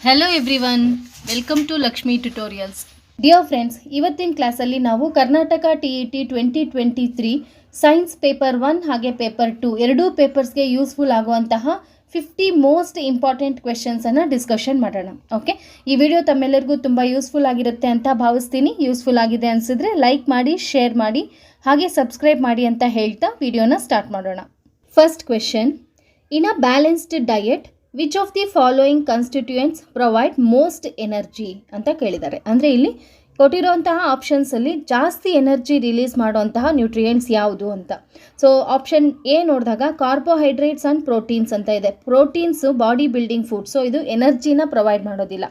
Hello everyone, welcome to Lakshmi tutorials. Dear friends, ಇವತ್ತಿನ ಕ್ಲಾಸಲ್ಲಿ ನಾವು ಕರ್ನಾಟಕ TET 2023 ಸೈನ್ಸ್ ಪೇಪರ್ 1 ಹಾಗೆ ಪೇಪರ್ 2 ಎರಡೂ ಪೇಪರ್ಸ್ಗೆ ಯೂಸ್ಫುಲ್ ಆಗುವಂತಹ 50 ಮೋಸ್ಟ್ ಇಂಪಾರ್ಟೆಂಟ್ ಕ್ವೆಶನ್ಸನ್ನು ಡಿಸ್ಕಷನ್ ಮಾಡೋಣ. ಓಕೆ, ಈ ವಿಡಿಯೋ ತಮ್ಮೆಲ್ಲರಿಗೂ ತುಂಬ ಯೂಸ್ಫುಲ್ ಆಗಿರುತ್ತೆ ಅಂತ ಭಾವಿಸ್ತೀನಿ. ಯೂಸ್ಫುಲ್ ಆಗಿದೆ ಅನಿಸಿದ್ರೆ ಲೈಕ್ ಮಾಡಿ, ಶೇರ್ ಮಾಡಿ, ಹಾಗೆ ಸಬ್ಸ್ಕ್ರೈಬ್ ಮಾಡಿ ಅಂತ ಹೇಳ್ತಾ ವಿಡಿಯೋನ ಸ್ಟಾರ್ಟ್ ಮಾಡೋಣ. First question, in a balanced diet which of the following constituents provide most energy ಅಂತ ಕೇಳಿದ್ದಾರೆ. ಅಂದರೆ ಇಲ್ಲಿ ಕೊಟ್ಟಿರುವಂತಹ ಆಪ್ಷನ್ಸಲ್ಲಿ ಜಾಸ್ತಿ ಎನರ್ಜಿ ರಿಲೀಸ್ ಮಾಡುವಂತಹ ನ್ಯೂಟ್ರಿಯೆಂಟ್ಸ್ ಯಾವುದು ಅಂತ. ಸೊ ಆಪ್ಷನ್ ಎ ನೋಡಿದಾಗ ಕಾರ್ಬೋಹೈಡ್ರೇಟ್ಸ್ ಆ್ಯಂಡ್ ಪ್ರೋಟೀನ್ಸ್ ಅಂತ ಇದೆ. Proteins body building food, so ಇದು ಎನರ್ಜಿನ ಪ್ರೊವೈಡ್ ಮಾಡೋದಿಲ್ಲ.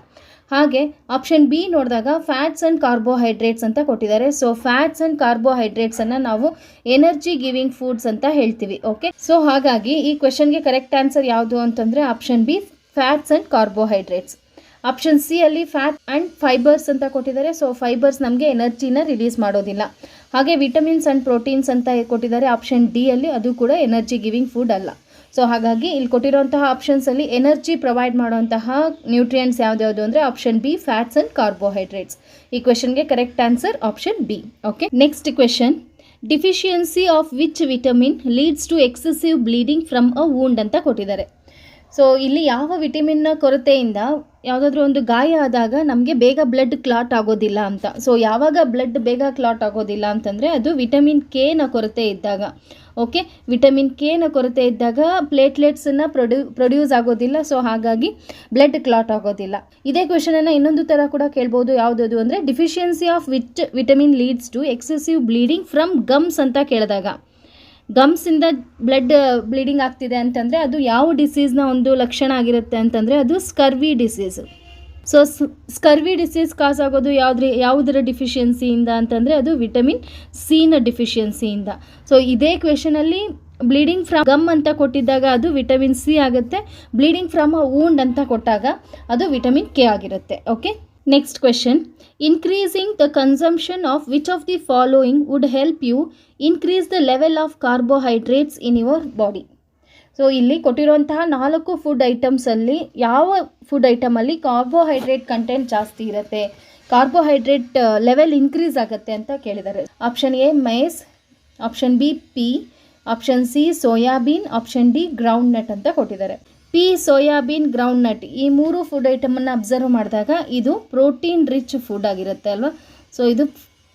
ಹಾಗೆ ಆಪ್ಷನ್ ಬಿ ನೋಡಿದಾಗ ಫ್ಯಾಟ್ಸ್ ಆ್ಯಂಡ್ ಕಾರ್ಬೋಹೈಡ್ರೇಟ್ಸ್ ಅಂತ ಕೊಟ್ಟಿದ್ದಾರೆ. ಸೊ ಫ್ಯಾಟ್ಸ್ ಆ್ಯಂಡ್ ಕಾರ್ಬೋಹೈಡ್ರೇಟ್ಸನ್ನು ನಾವು ಎನರ್ಜಿ ಗಿವಿಂಗ್ ಫುಡ್ಸ್ ಅಂತ ಹೇಳ್ತೀವಿ. ಓಕೆ, ಸೊ ಹಾಗಾಗಿ ಈ ಕ್ವೆಶನ್ಗೆ ಕರೆಕ್ಟ್ ಆನ್ಸರ್ ಯಾವುದು ಅಂತಂದರೆ option B, fats and carbohydrates. Option C ಅಲ್ಲಿ ಫ್ಯಾಟ್ ಆ್ಯಂಡ್ ಫೈಬರ್ಸ್ ಅಂತ ಕೊಟ್ಟಿದ್ದಾರೆ. ಸೊ ಫೈಬರ್ಸ್ ನಮಗೆ ಎನರ್ಜಿನ ರಿಲೀಸ್ ಮಾಡೋದಿಲ್ಲ. ಹಾಗೆ ವಿಟಮಿನ್ಸ್ ಆ್ಯಂಡ್ ಪ್ರೋಟೀನ್ಸ್ ಅಂತ ಕೊಟ್ಟಿದ್ದಾರೆ ಆಪ್ಷನ್ ಡಿ ಅಲ್ಲಿ, ಅದು ಕೂಡ ಎನರ್ಜಿ ಗಿವಿಂಗ್ ಫುಡ್ ಅಲ್ಲ. ಸೊ ಹಾಗಾಗಿ ಇಲ್ಲಿ ಕೊಟ್ಟಿರುವಂತಹ ಆಪ್ಷನ್ಸಲ್ಲಿ ಎನರ್ಜಿ ಪ್ರೊವೈಡ್ ಮಾಡುವಂತಹ ನ್ಯೂಟ್ರಿಯೆಂಟ್ಸ್ ಯಾವ್ದು ಅಂದರೆ option B, fats and carbohydrates. ಈ ಕ್ವೆಶನ್ಗೆ correct answer option B. Okay, next question, deficiency of which vitamin leads to excessive bleeding from a wound ಅಂತ ಕೊಟ್ಟಿದ್ದಾರೆ. ಸೊ ಇಲ್ಲಿ ಯಾವ ವಿಟಮಿನ್ನ ಕೊರತೆಯಿಂದ ಯಾವುದಾದ್ರೂ ಒಂದು ಗಾಯ ಆದಾಗ ನಮಗೆ ಬೇಗ ಬ್ಲಡ್ ಕ್ಲಾಟ್ ಆಗೋದಿಲ್ಲ ಅಂತ. ಸೊ ಯಾವಾಗ ಬ್ಲಡ್ ಬೇಗ ಕ್ಲಾಟ್ ಆಗೋದಿಲ್ಲ ಅಂತಂದರೆ ಅದು ವಿಟಮಿನ್ ಕೆನ ಕೊರತೆ ಇದ್ದಾಗ. ಓಕೆ, ವಿಟಮಿನ್ ಕೆನ ಕೊರತೆ ಇದ್ದಾಗ ಪ್ಲೇಟ್ಲೆಟ್ಸನ್ನು ಪ್ರೊಡ್ಯೂಸ್ ಆಗೋದಿಲ್ಲ. ಸೊ ಹಾಗಾಗಿ ಬ್ಲಡ್ ಕ್ಲಾಟ್ ಆಗೋದಿಲ್ಲ. ಇದೇ ಕ್ವೆಶನನ್ನು ಇನ್ನೊಂದು ಥರ ಕೂಡ ಕೇಳ್ಬೋದು. ಯಾವುದದು ಅಂದರೆ deficiency of which vitamin leads to excessive bleeding from gums ಅಂತ ಕೇಳಿದಾಗ, ಗಮ್ಸಿಂದ ಬ್ಲಡ್ ಬ್ಲೀಡಿಂಗ್ ಆಗ್ತಿದೆ ಅಂತಂದರೆ ಅದು ಯಾವ ಡಿಸೀಸ್ನ ಒಂದು ಲಕ್ಷಣ ಆಗಿರುತ್ತೆ ಅಂತಂದರೆ ಅದು scurvy disease. So scurvy disease ಕಾಸ್ ಆಗೋದು ಯಾವುದರ ಡಿಫಿಷಿಯನ್ಸಿಯಿಂದ ಅಂತಂದರೆ ಅದು ವಿಟಮಿನ್ ಸಿನ ಡಿಫಿಷಿಯನ್ಸಿಯಿಂದ. ಸೊ ಇದೇ ಕ್ವೆಶನಲ್ಲಿ ಬ್ಲೀಡಿಂಗ್ ಫ್ರಮ್ ಗಮ್ ಅಂತ ಕೊಟ್ಟಿದ್ದಾಗ ಅದು ವಿಟಮಿನ್ ಸಿ ಆಗುತ್ತೆ. ಬ್ಲೀಡಿಂಗ್ ಫ್ರಮ್ ಅ ವೂಂಡ್ ಅಂತ ಕೊಟ್ಟಾಗ ಅದು ವಿಟಮಿನ್ ಕೆ ಆಗಿರುತ್ತೆ. Okay, next question, increasing the consumption of which of the following would help you increase the level of carbohydrates in your body. So ಇಲ್ಲಿ ಕೊಟ್ಟಿರುವಂತಹ 4 food ಐಟಮ್ಸಲ್ಲಿ ಯಾವ food ಐಟಮಲ್ಲಿ carbohydrate content ಜಾಸ್ತಿ ಇರುತ್ತೆ, carbohydrate level increase ಆಗುತ್ತೆ ಅಂತ ಕೇಳಿದ್ದಾರೆ. Option A maize, option B pea, option C soybean, option D groundnut ಅಂತ ಕೊಟ್ಟಿದ್ದಾರೆ. ಪಿ, ಸೋಯಾಬೀನ್, ಗ್ರೌಂಡ್ ನಟ್ ಈ 3 ಫುಡ್ ಐಟಮನ್ನು ಅಬ್ಸರ್ವ್ ಮಾಡಿದಾಗ ಇದು ಪ್ರೋಟೀನ್ ರಿಚ್ ಫುಡ್ ಆಗಿರುತ್ತೆ ಅಲ್ವಾ. ಸೊ ಇದು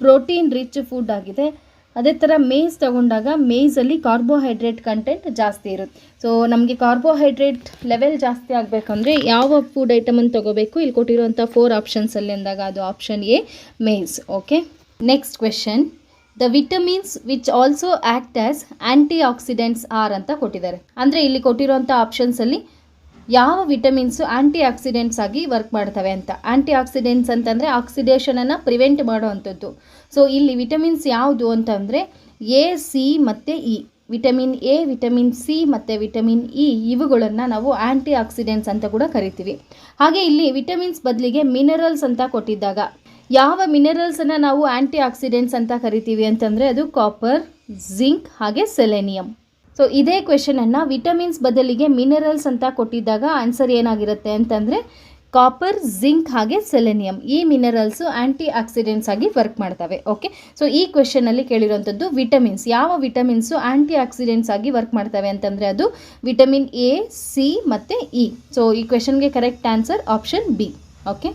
ಪ್ರೋಟೀನ್ ರಿಚ್ ಫುಡ್ ಆಗಿದೆ. ಅದೇ ಥರ ಮೇಸ್ ತಗೊಂಡಾಗ ಮೇಸಲ್ಲಿ ಕಾರ್ಬೋಹೈಡ್ರೇಟ್ ಕಂಟೆಂಟ್ ಜಾಸ್ತಿ ಇರುತ್ತೆ. ಸೊ ನಮಗೆ ಕಾರ್ಬೋಹೈಡ್ರೇಟ್ ಲೆವೆಲ್ ಜಾಸ್ತಿ ಆಗಬೇಕಂದ್ರೆ ಯಾವ ಫುಡ್ ಐಟಮನ್ನು ತೊಗೋಬೇಕು, ಇಲ್ಲಿ ಕೊಟ್ಟಿರುವಂಥ 4 ಆಪ್ಷನ್ಸಲ್ಲಿ ಅಂದಾಗ ಅದು option A maize. Okay, next question, the vitamins which also act as antioxidants are ಅಂತ ಕೊಟ್ಟಿದ್ದಾರೆ. ಅಂದರೆ ಇಲ್ಲಿ ಕೊಟ್ಟಿರುವಂಥ ಆಪ್ಷನ್ಸಲ್ಲಿ ಯಾವ ವಿಟಮಿನ್ಸು ಆ್ಯಂಟಿ ಆಕ್ಸಿಡೆಂಟ್ಸ್ ಆಗಿ ವರ್ಕ್ ಮಾಡ್ತವೆ ಅಂತ. ಆ್ಯಂಟಿ ಆಕ್ಸಿಡೆಂಟ್ಸ್ ಅಂತಂದರೆ ಆಕ್ಸಿಡೇಷನನ್ನು ಪ್ರಿವೆಂಟ್ ಮಾಡೋವಂಥದ್ದು. ಸೊ ಇಲ್ಲಿ ವಿಟಮಿನ್ಸ್ ಯಾವುದು ಅಂತಂದರೆ ಎ, ಸಿ ಮತ್ತು E. Vitamin A, vitamin C ಮತ್ತು ವಿಟಮಿನ್ ಇ ಇವುಗಳನ್ನು ನಾವು ಆ್ಯಂಟಿ ಆಕ್ಸಿಡೆಂಟ್ಸ್ ಅಂತ ಕೂಡ ಕರಿತೀವಿ. ಹಾಗೆ ಇಲ್ಲಿ ವಿಟಮಿನ್ಸ್ ಬದಲಿಗೆ ಮಿನರಲ್ಸ್ ಅಂತ ಕೊಟ್ಟಿದ್ದಾಗ ಯಾವ ಮಿನರಲ್ಸನ್ನು ನಾವು ಆ್ಯಂಟಿ ಆಕ್ಸಿಡೆಂಟ್ಸ್ ಅಂತ ಕರಿತೀವಿ ಅಂತಂದರೆ ಅದು ಕಾಪರ್, ಜಿಂಕ್ ಹಾಗೆ ಸೆಲೆನಿಯಮ್. ಸೊ ಇದೇ ಕ್ವೆಶನನ್ನು ವಿಟಮಿನ್ಸ್ ಬದಲಿಗೆ ಮಿನರಲ್ಸ್ ಅಂತ ಕೊಟ್ಟಿದ್ದಾಗ ಆನ್ಸರ್ ಏನಾಗಿರುತ್ತೆ ಅಂತಂದರೆ ಕಾಪರ್, ಜಿಂಕ್ ಹಾಗೆ ಸೆಲೆನಿಯಮ್ ಈ ಮಿನರಲ್ಸು ಆ್ಯಂಟಿ ಆಕ್ಸಿಡೆಂಟ್ಸ್ ಆಗಿ ವರ್ಕ್ ಮಾಡ್ತವೆ. ಓಕೆ, ಸೊ ಈ ಕ್ವೆಶನಲ್ಲಿ ಕೇಳಿರೋಂಥದ್ದು ವಿಟಮಿನ್ಸ್ ಯಾವ ವಿಟಮಿನ್ಸು ಆ್ಯಂಟಿ ಆಕ್ಸಿಡೆಂಟ್ಸ್ ಆಗಿ ವರ್ಕ್ ಮಾಡ್ತವೆ ಅಂತಂದರೆ ಅದು ವಿಟಮಿನ್ ಎ, ಸಿ ಮತ್ತು ಇ. ಸೊ ಈ ಕ್ವೆಶನ್ಗೆ correct answer option B. Okay,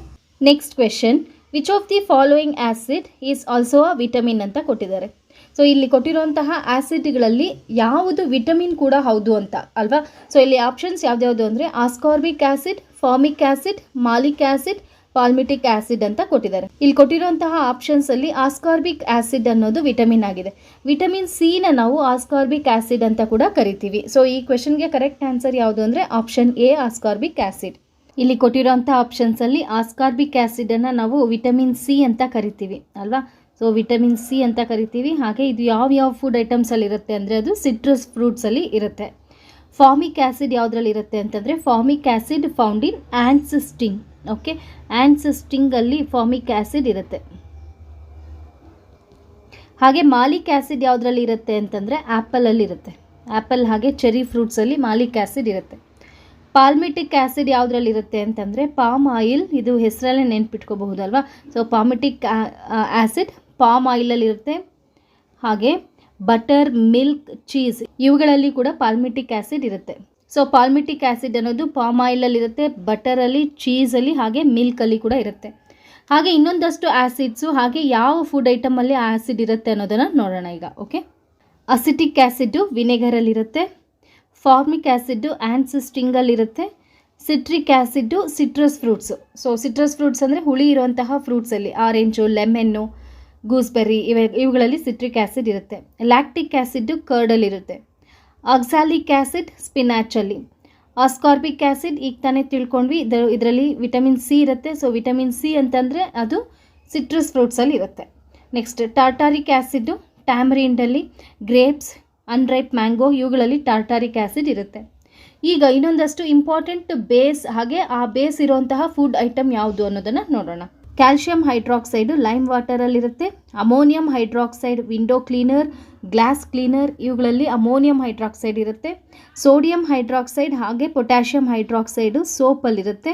next question, which of the following acid is also a vitamin ಅಂತ ಕೊಟ್ಟಿದ್ದಾರೆ. ಸೊ ಇಲ್ಲಿ ಕೊಟ್ಟಿರುವಂತಹ ಆ್ಯಸಿಡ್ಗಳಲ್ಲಿ ಯಾವುದು ವಿಟಮಿನ್ ಕೂಡ ಹೌದು ಅಂತ ಅಲ್ವಾ. ಸೊ ಇಲ್ಲಿ ಆಪ್ಷನ್ಸ್ ಯಾವ್ದ್ಯಾವುದು ಅಂದರೆ ascorbic acid, formic acid, malic acid, palmitic acid ಅಂತ ಕೊಟ್ಟಿದ್ದಾರೆ. ಇಲ್ಲಿ ಕೊಟ್ಟಿರುವಂತಹ ಆಪ್ಷನ್ಸಲ್ಲಿ ಆಸ್ಕಾರ್ಬಿಕ್ ಆ್ಯಸಿಡ್ ಅನ್ನೋದು ವಿಟಮಿನ್ ಆಗಿದೆ. ವಿಟಮಿನ್ ಸಿನ ನಾವು ಆಸ್ಕಾರ್ಬಿಕ್ ಆ್ಯಸಿಡ್ ಅಂತ ಕೂಡ ಕರಿತೀವಿ. ಸೊ ಈ ಕ್ವೆಶನ್ಗೆ ಕರೆಕ್ಟ್ ಆನ್ಸರ್ ಯಾವುದು ಅಂದರೆ ಆಪ್ಷನ್ ಎ, ಆಸ್ಕಾರ್ಬಿಕ್ ಆ್ಯಸಿಡ್. ಇಲ್ಲಿ ಕೊಟ್ಟಿರೋಂಥ ಆಪ್ಷನ್ಸಲ್ಲಿ ಆಸ್ಕಾರ್ಬಿಕ್ ಆ್ಯಸಿಡನ್ನು ನಾವು ವಿಟಮಿನ್ ಸಿ ಅಂತ ಕರಿತೀವಿ ಅಲ್ವಾ. ಸೊ ವಿಟಮಿನ್ ಸಿ ಅಂತ ಕರಿತೀವಿ. ಹಾಗೆ ಇದು ಯಾವ ಫುಡ್ ಐಟಮ್ಸಲ್ಲಿ ಇರುತ್ತೆ ಅಂದರೆ ಅದು ಸಿಟ್ರಸ್ ಫ್ರೂಟ್ಸಲ್ಲಿ ಇರುತ್ತೆ. ಫಾರ್ಮಿಕ್ ಆ್ಯಸಿಡ್ ಯಾವುದ್ರಲ್ಲಿ ಇರುತ್ತೆ ಅಂತಂದರೆ formic acid found in ants sting. Okay, ants ಸ್ಟಿಂಗಲ್ಲಿ ಫಾರ್ಮಿಕ್ ಆ್ಯಸಿಡ್ ಇರುತ್ತೆ. ಹಾಗೆ ಮಾಲಿಕ್ ಆ್ಯಸಿಡ್ ಯಾವುದ್ರಲ್ಲಿ ಇರುತ್ತೆ ಅಂತಂದರೆ ಆ್ಯಪಲಲ್ಲಿ ಇರುತ್ತೆ. ಆ್ಯಪಲ್ ಹಾಗೆ ಚೆರಿ ಫ್ರೂಟ್ಸಲ್ಲಿ ಮಾಲಿಕ್ ಆ್ಯಸಿಡ್ ಇರುತ್ತೆ. ಪಾಲ್ಮಿಟಿಕ್ ಆ್ಯಸಿಡ್ ಯಾವುದ್ರಲ್ಲಿರುತ್ತೆ ಅಂತಂದರೆ ಪಾಮ್ ಆಯಿಲ್, ಇದು ಹೆಸರಲ್ಲೇ ನೆನ್ಪಿಟ್ಕೋಬಹುದಲ್ವಾ. ಸೊ ಪಾಲ್ಮಿಟಿಕ್ ಆ್ಯಸಿಡ್ ಪಾಮ್ ಆಯಿಲಲ್ಲಿರುತ್ತೆ. ಹಾಗೆ ಬಟರ್, ಮಿಲ್ಕ್, ಚೀಸ್ ಇವುಗಳಲ್ಲಿ ಕೂಡ ಪಾಲ್ಮಿಟಿಕ್ ಆ್ಯಸಿಡ್ ಇರುತ್ತೆ. ಸೊ ಪಾಲ್ಮಿಟಿಕ್ ಆ್ಯಸಿಡ್ ಅನ್ನೋದು ಪಾಮ್ ಆಯಿಲಲ್ಲಿರುತ್ತೆ, ಬಟರಲ್ಲಿ, ಚೀಸಲ್ಲಿ ಹಾಗೆ ಮಿಲ್ಕಲ್ಲಿ ಕೂಡ ಇರುತ್ತೆ. ಹಾಗೆ ಇನ್ನೊಂದಷ್ಟು ಆ್ಯಸಿಡ್ಸು, ಹಾಗೆ ಯಾವ ಫುಡ್ ಐಟಮಲ್ಲಿ ಆ್ಯಸಿಡ್ ಇರುತ್ತೆ ಅನ್ನೋದನ್ನು ನೋಡೋಣ ಈಗ. ಓಕೆ, ಅಸಿಟಿಕ್ ಆ್ಯಸಿಡ್ಡು ವಿನೆಗರಲ್ಲಿರುತ್ತೆ, ಫಾರ್ಮಿಕ್ ಆ್ಯಸಿಡ್ಡು ಆ್ಯನ್ಸ್ ಸ್ಟಿಂಗಲ್ಲಿರುತ್ತೆ, citric acid citrus fruits. So citrus fruits ಅಂದರೆ ಹುಳಿ ಇರುವಂತಹ ಫ್ರೂಟ್ಸಲ್ಲಿ ಆರೆಂಜು, ಲೆಮನ್ನು, ಗೂಸ್ಬೆರ್ರಿ ಇವುಗಳಲ್ಲಿ ಸಿಟ್ರಿಕ್ ಆ್ಯಸಿಡ್ ಇರುತ್ತೆ. ಲ್ಯಾಕ್ಟಿಕ್ ಆ್ಯಸಿಡ್ಡು ಕರ್ಡಲ್ಲಿರುತ್ತೆ. ಆಕ್ಸಾಲಿಕ್ ಆ್ಯಸಿಡ್ ಸ್ಪಿನಾಚಲ್ಲಿ. ಆಸ್ಕಾರ್ಬಿಕ್ ಆ್ಯಸಿಡ್ ಈಗ ತಾನೇ ತಿಳ್ಕೊಂಡ್ವಿ, ಇದರಲ್ಲಿ ವಿಟಮಿನ್ ಸಿ ಇರುತ್ತೆ. ಸೊ ವಿಟಮಿನ್ ಸಿ ಅಂತಂದರೆ ಅದು ಸಿಟ್ರಸ್ ಫ್ರೂಟ್ಸಲ್ಲಿ ಇರುತ್ತೆ. ನೆಕ್ಸ್ಟ್ ಟಾರ್ಟಾರಿಕ್ ಆ್ಯಸಿಡ್ಡು ಟ್ಯಾಮರಿಂಡಲ್ಲಿ, ಗ್ರೇಪ್ಸ್, ಅನ್ರೈಪ್ ಮ್ಯಾಂಗೋ ಇವುಗಳಲ್ಲಿ ಟಾರ್ಟಾರಿಕ್ ಆ್ಯಸಿಡ್ ಇರುತ್ತೆ. ಈಗ ಇನ್ನೊಂದಷ್ಟು ಇಂಪಾರ್ಟೆಂಟ್ ಬೇಸ್, ಹಾಗೆ ಆ ಬೇಸ್ ಇರುವಂತಹ ಫುಡ್ ಐಟಮ್ ಯಾವುದು ಅನ್ನೋದನ್ನು ನೋಡೋಣ. ಕ್ಯಾಲ್ಶಿಯಂ ಹೈಡ್ರಾಕ್ಸೈಡು ಲೈಮ್ ವಾಟರಲ್ಲಿರುತ್ತೆ. Ammonium hydroxide window cleaner, glass cleaner ಇವುಗಳಲ್ಲಿ ಅಮೋನಿಯಂ ಹೈಡ್ರಾಕ್ಸೈಡ್ ಇರುತ್ತೆ. ಸೋಡಿಯಂ ಹೈಡ್ರಾಕ್ಸೈಡ್ ಹಾಗೆ ಪೊಟ್ಯಾಷಿಯಂ ಹೈಡ್ರಾಕ್ಸೈಡು ಸೋಪಲ್ಲಿರುತ್ತೆ.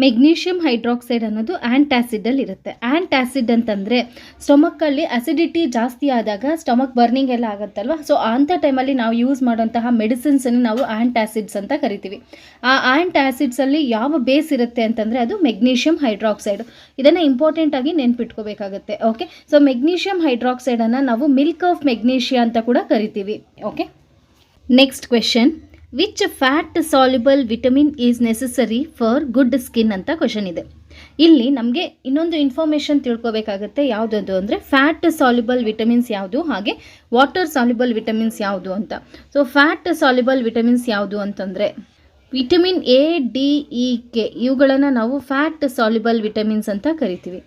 ಮೆಗ್ನೀಷಿಯಂ ಹೈಡ್ರಾಕ್ಸೈಡ್ ಅನ್ನೋದು ಆ್ಯಂಟಾಸಿಡಲ್ಲಿ ಇರುತ್ತೆ. ಆ್ಯಂಟಾಸಿಡ್ ಅಂತಂದರೆ ಸ್ಟೊಮಕ್ಕಲ್ಲಿ ಅಸಿಡಿಟಿ ಜಾಸ್ತಿ ಆದಾಗ ಸ್ಟಮಕ್ ಬರ್ನಿಂಗ್ ಎಲ್ಲ ಆಗುತ್ತಲ್ವ. ಸೊ ಅಂಥ ಟೈಮಲ್ಲಿ ನಾವು ಯೂಸ್ ಮಾಡೋಂತಹ ಮೆಡಿಸಿನ್ಸನ್ನು ನಾವು ಆ್ಯಂಟಾಸಿಡ್ಸ್ ಅಂತ ಕರಿತೀವಿ. ಆ ಆ್ಯಂಟಾಸಿಡ್ಸಲ್ಲಿ ಯಾವ ಬೇಸ್ ಇರುತ್ತೆ ಅಂತಂದರೆ ಅದು ಮೆಗ್ನೀಷಿಯಂ ಹೈಡ್ರಾಕ್ಸೈಡ್. ಇದನ್ನು ಇಂಪಾರ್ಟೆಂಟಾಗಿ ನೆನ್ಪಿಟ್ಕೋಬೇಕಾಗುತ್ತೆ. ಓಕೆ, ಸೊ ಮೆಗ್ನೀಷಿಯಂ ಹೈಡ್ರಾಕ್ಸೈಡನ್ನು ನಾವು ಮಿಲ್ಕ್ ಆಫ್ ಮೆಗ್ನೀಷಿಯಾ ಅಂತ ಕೂಡ ಕರಿತೀವಿ. Okay, next question, which fat soluble vitamin is necessary for good skin ಅಂತ ಕ್ವೆಶನ್ ಇದೆ. ಇಲ್ಲಿ ನಮಗೆ ಇನ್ನೊಂದು ಇನ್ಫಾರ್ಮೇಷನ್ ತಿಳ್ಕೊಬೇಕಾಗುತ್ತೆ. ಯಾವುದದು ಅಂದರೆ ಫ್ಯಾಟ್ ಸಾಲ್ಯುಬಲ್ ವಿಟಮಿನ್ಸ್ ಯಾವುದು, ಹಾಗೆ ವಾಟರ್ ಸಾಲ್ಯುಬಲ್ ವಿಟಮಿನ್ಸ್ ಯಾವುದು ಅಂತ. ಸೊ ಫ್ಯಾಟ್ ಸಾಲ್ಯುಬಲ್ ವಿಟಮಿನ್ಸ್ ಯಾವುದು ಅಂತಂದರೆ vitamin A, D, E, K ಇವುಗಳನ್ನು ನಾವು ಫ್ಯಾಟ್ ಸಾಲ್ಯುಬಲ್ ವಿಟಮಿನ್ಸ್ ಅಂತ ಕರಿತೀವಿ.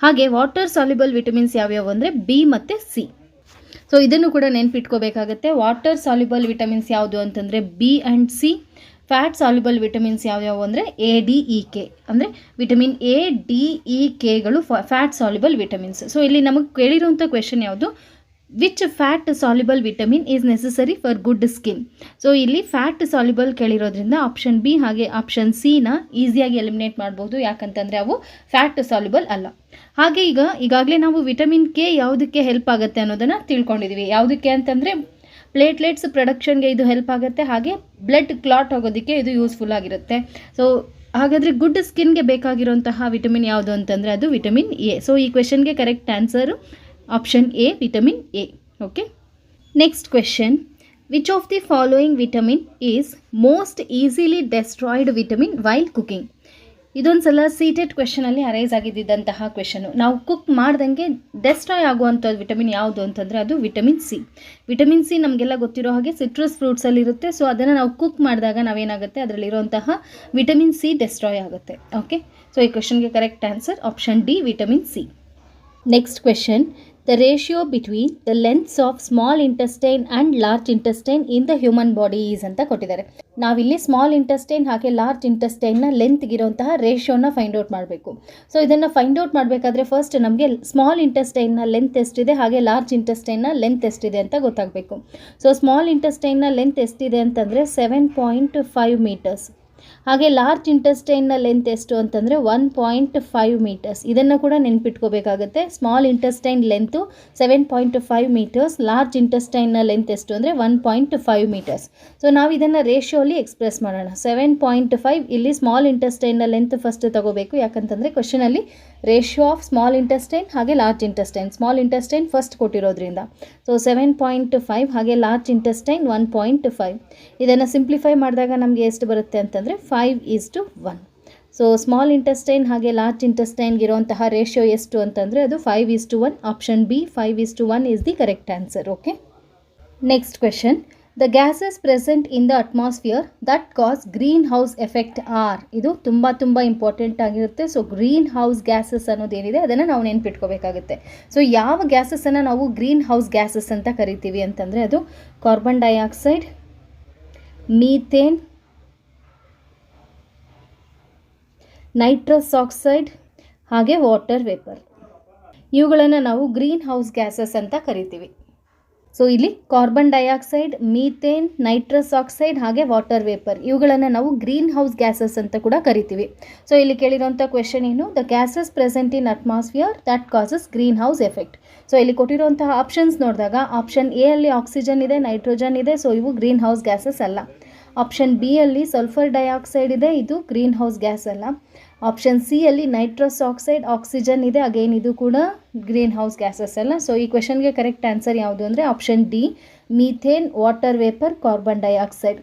ಹಾಗೆ ವಾಟರ್ ಸಾಲ್ಯುಬಲ್ ವಿಟಮಿನ್ಸ್ ಯಾವ್ಯಾವು ಅಂದರೆ ಬಿ ಮತ್ತು ಸಿ. ಸೊ ಇದನ್ನು ಕೂಡ ನೆನ್ಪಿಟ್ಕೋಬೇಕಾಗತ್ತೆ. ವಾಟರ್ ಸಾಲ್ಯುಬಲ್ ವಿಟಮಿನ್ಸ್ ಯಾವುದು ಅಂತಂದರೆ B and C. Fat soluble vitamins ಯಾವ್ಯಾವು ಅಂದರೆ ಎ, ಡಿ, ಇ, ಕೆ. ಅಂದರೆ ವಿಟಮಿನ್ ಎ, ಡಿ, ಇ, ಕೆಗಳು ಫ್ಯಾಟ್ ಸಾಲ್ಯುಬಲ್ ವಿಟಮಿನ್ಸ್. ಸೊ ಇಲ್ಲಿ ನಮಗೆ ಕೇಳಿರುವಂಥ ಕ್ವೆಶನ್ ಯಾವುದು, which fat soluble vitamin is necessary for good skin. So ಇಲ್ಲಿ ಫ್ಯಾಟ್ ಸಾಲ್ಯುಬಲ್ ಕೇಳಿರೋದ್ರಿಂದ ಆಪ್ಷನ್ ಬಿ ಹಾಗೆ ಆಪ್ಷನ್ ಸಿನ ಈಸಿಯಾಗಿ ಎಲಿಮಿನೇಟ್ ಮಾಡ್ಬೋದು, ಯಾಕಂತಂದರೆ ಅವು ಫ್ಯಾಟ್ ಸಾಲ್ಯುಬಲ್ ಅಲ್ಲ. ಹಾಗೆ ಈಗಾಗಲೇ ನಾವು ವಿಟಮಿನ್ ಕೆ ಯಾವುದಕ್ಕೆ ಹೆಲ್ಪ್ ಆಗುತ್ತೆ ಅನ್ನೋದನ್ನು ತಿಳ್ಕೊಂಡಿದ್ದೀವಿ. ಯಾವುದಕ್ಕೆ ಅಂತಂದರೆ ಪ್ಲೇಟ್ಲೆಟ್ಸ್ ಪ್ರೊಡಕ್ಷನ್ಗೆ ಇದು ಹೆಲ್ಪ್ ಆಗುತ್ತೆ, ಹಾಗೆ ಬ್ಲಡ್ ಕ್ಲಾಟ್ ಆಗೋದಕ್ಕೆ ಇದು ಯೂಸ್ಫುಲ್ ಆಗಿರುತ್ತೆ. ಸೊ ಹಾಗಾದರೆ ಗುಡ್ ಸ್ಕಿನ್ಗೆ ಬೇಕಾಗಿರುವಂತಹ ವಿಟಮಿನ್ ಯಾವುದು ಅಂತಂದರೆ ಅದು ವಿಟಮಿನ್ ಎ. ಸೊ ಈ ಕ್ವೆಶನ್ಗೆ correct answer option A, vitamin A. Okay, next question, which of the following vitamin is most easily destroyed vitamin while cooking. ಇದೊಂದು ಸಲ ಸೀಟೆಡ್ ಕ್ವೆಶನಲ್ಲಿ ಅರೈಸ್ ಆಗಿದ್ದಂತಹ ಕ್ವೆಶನು. ನಾವು ಕುಕ್ ಮಾಡ್ದಂಗೆ ಡೆಸ್ಟ್ರಾಯ್ ಆಗುವಂಥ ವಿಟಮಿನ್ ಯಾವುದು ಅಂತಂದರೆ ಅದು ವಿಟಮಿನ್ ಸಿ. ವಿಟಮಿನ್ ಸಿ ನಮಗೆಲ್ಲ ಗೊತ್ತಿರೋ ಹಾಗೆ ಸಿಟ್ರಸ್ ಫ್ರೂಟ್ಸಲ್ಲಿರುತ್ತೆ. ಸೊ ಅದನ್ನು ನಾವು ಕುಕ್ ಮಾಡಿದಾಗ ನಾವೇನಾಗುತ್ತೆ, ಅದರಲ್ಲಿರುವಂತಹ ವಿಟಮಿನ್ ಸಿ ಡೆಸ್ಟ್ರಾಯ್ ಆಗುತ್ತೆ. ಓಕೆ, ಸೊ ಈ ಕ್ವೆಶನ್ಗೆ correct answer option D, vitamin C. Next question, the ratio between the lengths of small intestine and large intestine in the human body is ಅಂತ ಕೊಟ್ಟಿದ್ದಾರೆ. ನಾವಿಲ್ಲಿ ಸ್ಮಾಲ್ ಇಂಟೆಸ್ಟೈನ್ ಹಾಗೆ large ಇಂಟೆಸ್ಟೈನ್ನ ಲೆಂತ್ಗಿರುವಂತಹ ರೇಷಿಯೋನ ಫೈಂಡ್ ಔಟ್ ಮಾಡಬೇಕು. ಸೊ ಇದನ್ನು ಫೈಂಡ್ ಔಟ್ ಮಾಡಬೇಕಾದ್ರೆ ಫಸ್ಟ್ ನಮಗೆ ಸ್ಮಾಲ್ ಇಂಟೆಸ್ಟೈನ್ನ ಲೆಂತ್ ಎಷ್ಟಿದೆ ಹಾಗೆ ಲಾರ್ಜ್ ಇಂಟೆಸ್ಟೈನ್ನ ಲೆಂತ್ ಎಷ್ಟಿದೆ ಅಂತ ಗೊತ್ತಾಗಬೇಕು. ಸೊ ಸ್ಮಾಲ್ ಇಂಟೆಸ್ಟೈನ್ನ ಲೆಂತ್ ಎಷ್ಟಿದೆ ಅಂತಂದರೆ 7.5 ಮೀಟರ್ಸ್. ಹಾಗೆ ಲಾರ್ಜ್ ಇಂಟೆಸ್ಟೈನ್ನ ಲೆಂತ್ ಎಷ್ಟು ಅಂತಂದರೆ 1.5 ಮೀಟರ್ಸ್. ಇದನ್ನು ಕೂಡ ನೆನ್ಪಿಟ್ಕೋಬೇಕಾಗುತ್ತೆ. Small intestine length 7.5 meters, large ಇಂಟೆಸ್ಟೈನ್ನ ಲೆಂತ್ ಎಷ್ಟು ಅಂದರೆ 1.5 ಮೀಟರ್ಸ್. ಸೊ ನಾವು ಇದನ್ನು ರೇಷಿಯೋಲಿ ಎಕ್ಸ್ಪ್ರೆಸ್ ಮಾಡೋಣ. 7.5 ಇಲ್ಲಿ ಸ್ಮಾಲ್ ಇಂಟೆಸ್ಟೈನ್ನ ಲೆಂತ್ ಫಸ್ಟ್ ತಗೋಬೇಕು, ಯಾಕಂತಂದರೆ ಕ್ವಶನಲ್ಲಿ ರೇಷಿಯೋ ಆಫ್ ಸ್ಮಾಲ್ ಇಂಟೆಸ್ಟೈನ್ ಹಾಗೆ large intestine, small intestine first ಕೊಟ್ಟಿರೋದ್ರಿಂದ. ಸೊ 7.5 ಹಾಗೆ ಲಾರ್ಜ್ ಇಂಟೆಸ್ಟೈನ್ 1.5. ಇದನ್ನು ಸಿಂಪ್ಲಿಫೈ ಮಾಡಿದಾಗ ನಮಗೆ ಎಷ್ಟು ಬರುತ್ತೆ ಅಂತಂದರೆ 5:1. ಸೊ ಸ್ಮಾಲ್ ಇಂಟೆಸ್ಟೈನ್ ಹಾಗೆ ಲಾರ್ಜ್ ಇಂಟೆಸ್ಟೈನ್ಗಿರುವಂತಹ ರೇಷಿಯೋ ಎಷ್ಟು ಅಂತಂದರೆ ಅದು 5:1. Option B 5:1 is the correct answer. Okay, next question, the gases present in the atmosphere that cause greenhouse effect are. ಇದು ತುಂಬ ಇಂಪಾರ್ಟೆಂಟ್ ಆಗಿರುತ್ತೆ. ಸೊ ಗ್ರೀನ್ ಹೌಸ್ ಗ್ಯಾಸಸ್ ಅನ್ನೋದೇನಿದೆ ಅದನ್ನು ನಾವು ನೆನ್ಪಿಟ್ಕೋಬೇಕಾಗುತ್ತೆ. ಸೊ ಯಾವ ಗ್ಯಾಸಸ್ಸನ್ನು ನಾವು ಗ್ರೀನ್ ಹೌಸ್ ಗ್ಯಾಸಸ್ ಅಂತ ಕರಿತೀವಿ ಅಂತಂದರೆ ಅದು carbon dioxide, methane, nitrous oxide ಹಾಗೆ ವಾಟರ್ ವೇಪರ್. ಇವುಗಳನ್ನು ನಾವು ಗ್ರೀನ್ ಹೌಸ್ ಗ್ಯಾಸಸ್ ಅಂತ ಕರಿತೀವಿ. ಸೊ ಇಲ್ಲಿ carbon dioxide, methane, nitrous oxide ಹಾಗೆ ವಾಟರ್ ವೇಪರ್ ಇವುಗಳನ್ನು ನಾವು ಗ್ರೀನ್ ಹೌಸ್ ಗ್ಯಾಸಸ್ ಅಂತ ಕೂಡ ಕರಿತೀವಿ. ಸೊ ಇಲ್ಲಿ ಕೇಳಿರೋಂಥ ಕ್ವೆಶನ್ ಏನು, the gases present in atmosphere that causes green house effect. So ಇಲ್ಲಿ ಕೊಟ್ಟಿರುವಂತಹ ಆಪ್ಷನ್ಸ್ ನೋಡಿದಾಗ ಆಪ್ಷನ್ ಎ ಅಲ್ಲಿ ಆಕ್ಸಿಜನ್ ಇದೆ, ನೈಟ್ರೋಜನ್ ಇದೆ, ಸೊ ಇವು ಗ್ರೀನ್ ಹೌಸ್ ಗ್ಯಾಸಸ್ ಅಲ್ಲ. ಆಪ್ಷನ್ ಬಿ ಅಲ್ಲಿ ಸಲ್ಫರ್ ಡೈಆಕ್ಸೈಡ್ ಇದೆ, ಇದು ಗ್ರೀನ್ ಹೌಸ್ ಗ್ಯಾಸ್ ಅಲ್ಲ. ಆಪ್ಷನ್ ಸಿ ಅಲ್ಲಿ ನೈಟ್ರಸ್ ಆಕ್ಸೈಡ್, ಆಕ್ಸಿಜನ್ ಇದೆ, ಅಗೇನ್ ಇದು ಕೂಡ ಗ್ರೀನ್ ಹೌಸ್ ಗ್ಯಾಸಸ್ ಅಲ್ಲ. ಸೊ ಈ ಕ್ವೆಶನ್ಗೆ ಕರೆಕ್ಟ್ ಆನ್ಸರ್ ಯಾವುದು ಅಂದರೆ option D, methane, water vapour, carbon dioxide.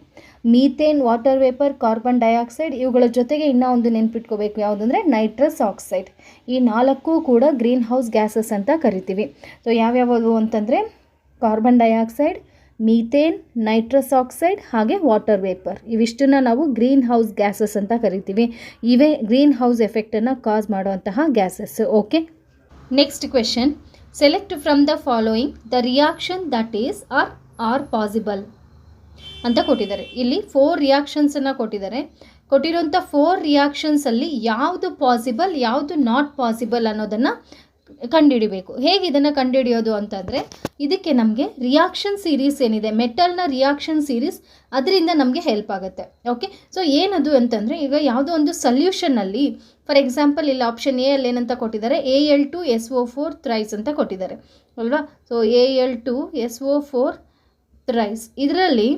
Methane, water vapour, carbon dioxide ಇವುಗಳ ಜೊತೆಗೆ ಇನ್ನೂ ಒಂದು ನೆನ್ಪಿಟ್ಕೋಬೇಕು, ಯಾವುದಂದರೆ ನೈಟ್ರಸ್ ಆಕ್ಸೈಡ್. ಈ 4 ಕೂಡ ಗ್ರೀನ್ ಹೌಸ್ ಗ್ಯಾಸಸ್ ಅಂತ ಕರಿತೀವಿ. ಸೊ ಯಾವ್ಯಾವುದು ಅಂತಂದರೆ carbon dioxide, methane, nitrous oxide ಹಾಗೆ ವಾಟರ್ ವೇಪರ್, ಇವಿಷ್ಟನ್ನು ನಾವು ಗ್ರೀನ್ ಹೌಸ್ ಗ್ಯಾಸಸ್ ಅಂತ ಕರಿತೀವಿ. ಇವೇ ಗ್ರೀನ್ ಹೌಸ್ ಎಫೆಕ್ಟನ್ನು ಕಾಸ್ ಮಾಡುವಂತಹ gases. Okay, next question, select from the following the reaction that is R possible ಅಂತ ಕೊಟ್ಟಿದ್ದಾರೆ. ಇಲ್ಲಿ 4 ರಿಯಾಕ್ಷನ್ಸನ್ನು ಕೊಟ್ಟಿದ್ದಾರೆ. ಕೊಟ್ಟಿರೋಂಥ 4 ರಿಯಾಕ್ಷನ್ಸಲ್ಲಿ ಯಾವುದು ಪಾಸಿಬಲ್, ಯಾವುದು ನಾಟ್ ಪಾಸಿಬಲ್ ಅನ್ನೋದನ್ನು ಕಂಡುಹಿಡಿಬೇಕು. ಹೇಗೆ ಇದನ್ನು ಕಂಡುಹಿಡಿಯೋದು ಅಂತಂದರೆ ಇದಕ್ಕೆ ನಮಗೆ ರಿಯಾಕ್ಷನ್ ಸೀರೀಸ್ ಏನಿದೆ, ಮೆಟಲ್ನ ರಿಯಾಕ್ಷನ್ ಸೀರೀಸ್, ಅದರಿಂದ ನಮಗೆ ಹೆಲ್ಪ್ ಆಗುತ್ತೆ. ಓಕೆ, ಸೊ ಏನದು ಅಂತಂದರೆ ಈಗ ಯಾವುದೋ ಒಂದು ಸೊಲ್ಯೂಷನಲ್ಲಿ, ಫಾರ್ ಎಕ್ಸಾಂಪಲ್ ಇಲ್ಲಿ ಆಪ್ಷನ್ ಎ ಅಲ್ಲಿ ಏನಂತ ಕೊಟ್ಟಿದ್ದಾರೆ, Al2SO4 ಥ್ರೈಸ್ ಅಂತ ಕೊಟ್ಟಿದ್ದಾರೆ ಅಲ್ವಾ. ಸೊ Al2SO4 ಥ್ರೈಸ್ ಇದರಲ್ಲಿ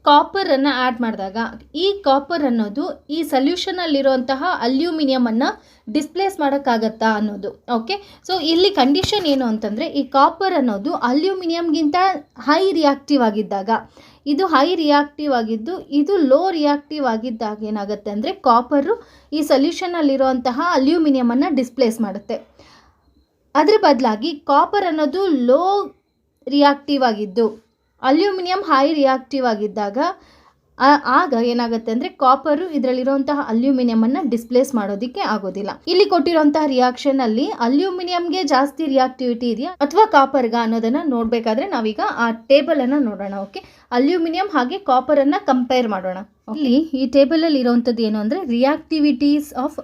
ಕಾಪರನ್ನು ಆ್ಯಡ್ ಮಾಡಿದಾಗ ಈ ಕಾಪರ್ ಅನ್ನೋದು ಈ ಸೊಲ್ಯೂಷನಲ್ಲಿರುವಂತಹ ಅಲ್ಯೂಮಿನಿಯಮನ್ನು ಡಿಸ್ಪ್ಲೇಸ್ ಮಾಡೋಕ್ಕಾಗತ್ತಾ ಅನ್ನೋದು. ಓಕೆ, ಸೊ ಇಲ್ಲಿ ಕಂಡೀಷನ್ ಏನು ಅಂತಂದರೆ ಈ ಕಾಪರ್ ಅನ್ನೋದು ಅಲ್ಯೂಮಿನಿಯಮ್ಗಿಂತ ಹೈ ರಿಯಾಕ್ಟಿವ್ ಆಗಿದ್ದಾಗ, ಇದು ಹೈ ರಿಯಾಕ್ಟಿವ್ ಆಗಿದ್ದು ಇದು ಲೋ ರಿಯಾಕ್ಟಿವ್ ಆಗಿದ್ದಾಗ ಏನಾಗುತ್ತೆ ಅಂದರೆ ಕಾಪರು ಈ ಸೊಲ್ಯೂಷನಲ್ಲಿರುವಂತಹ ಅಲ್ಯೂಮಿನಿಯಮನ್ನು ಡಿಸ್ಪ್ಲೇಸ್ ಮಾಡುತ್ತೆ. ಅದರ ಬದಲಾಗಿ ಕಾಪರ್ ಅನ್ನೋದು ಲೋ ರಿಯಾಕ್ಟಿವ್ ಆಗಿದ್ದು ಅಲ್ಯೂಮಿನಿಯಂ ಹೈ ರಿಯಾಕ್ಟಿವ್ ಆಗಿದ್ದಾಗ ಆಗ ಏನಾಗುತ್ತೆ ಅಂದರೆ ಕಾಪರು ಇದರಲ್ಲಿರುವಂತಹ ಅಲ್ಯೂಮಿನಿಯಮನ್ನು ಡಿಸ್ಪ್ಲೇಸ್ ಮಾಡೋದಕ್ಕೆ ಆಗೋದಿಲ್ಲ. ಇಲ್ಲಿ ಕೊಟ್ಟಿರುವಂತಹ ರಿಯಾಕ್ಷನಲ್ಲಿ ಅಲ್ಯೂಮಿನಿಯಂಗೆ ಜಾಸ್ತಿ ರಿಯಾಕ್ಟಿವಿಟಿ ಇದೆಯಾ ಅಥವಾ ಕಾಪರ್ಗ ಅನ್ನೋದನ್ನು ನೋಡಬೇಕಾದ್ರೆ ನಾವೀಗ ಆ ಟೇಬಲನ್ನು ನೋಡೋಣ. ಓಕೆ, ಅಲ್ಯೂಮಿನಿಯಂ ಹಾಗೆ ಕಾಪರನ್ನು ಕಂಪೇರ್ ಮಾಡೋಣ. ಇಲ್ಲಿ ಈ ಟೇಬಲಲ್ಲಿ ಇರೋವಂಥದ್ದು ಏನು ಅಂದರೆ ರಿಯಾಕ್ಟಿವಿಟೀಸ್ ಆಫ್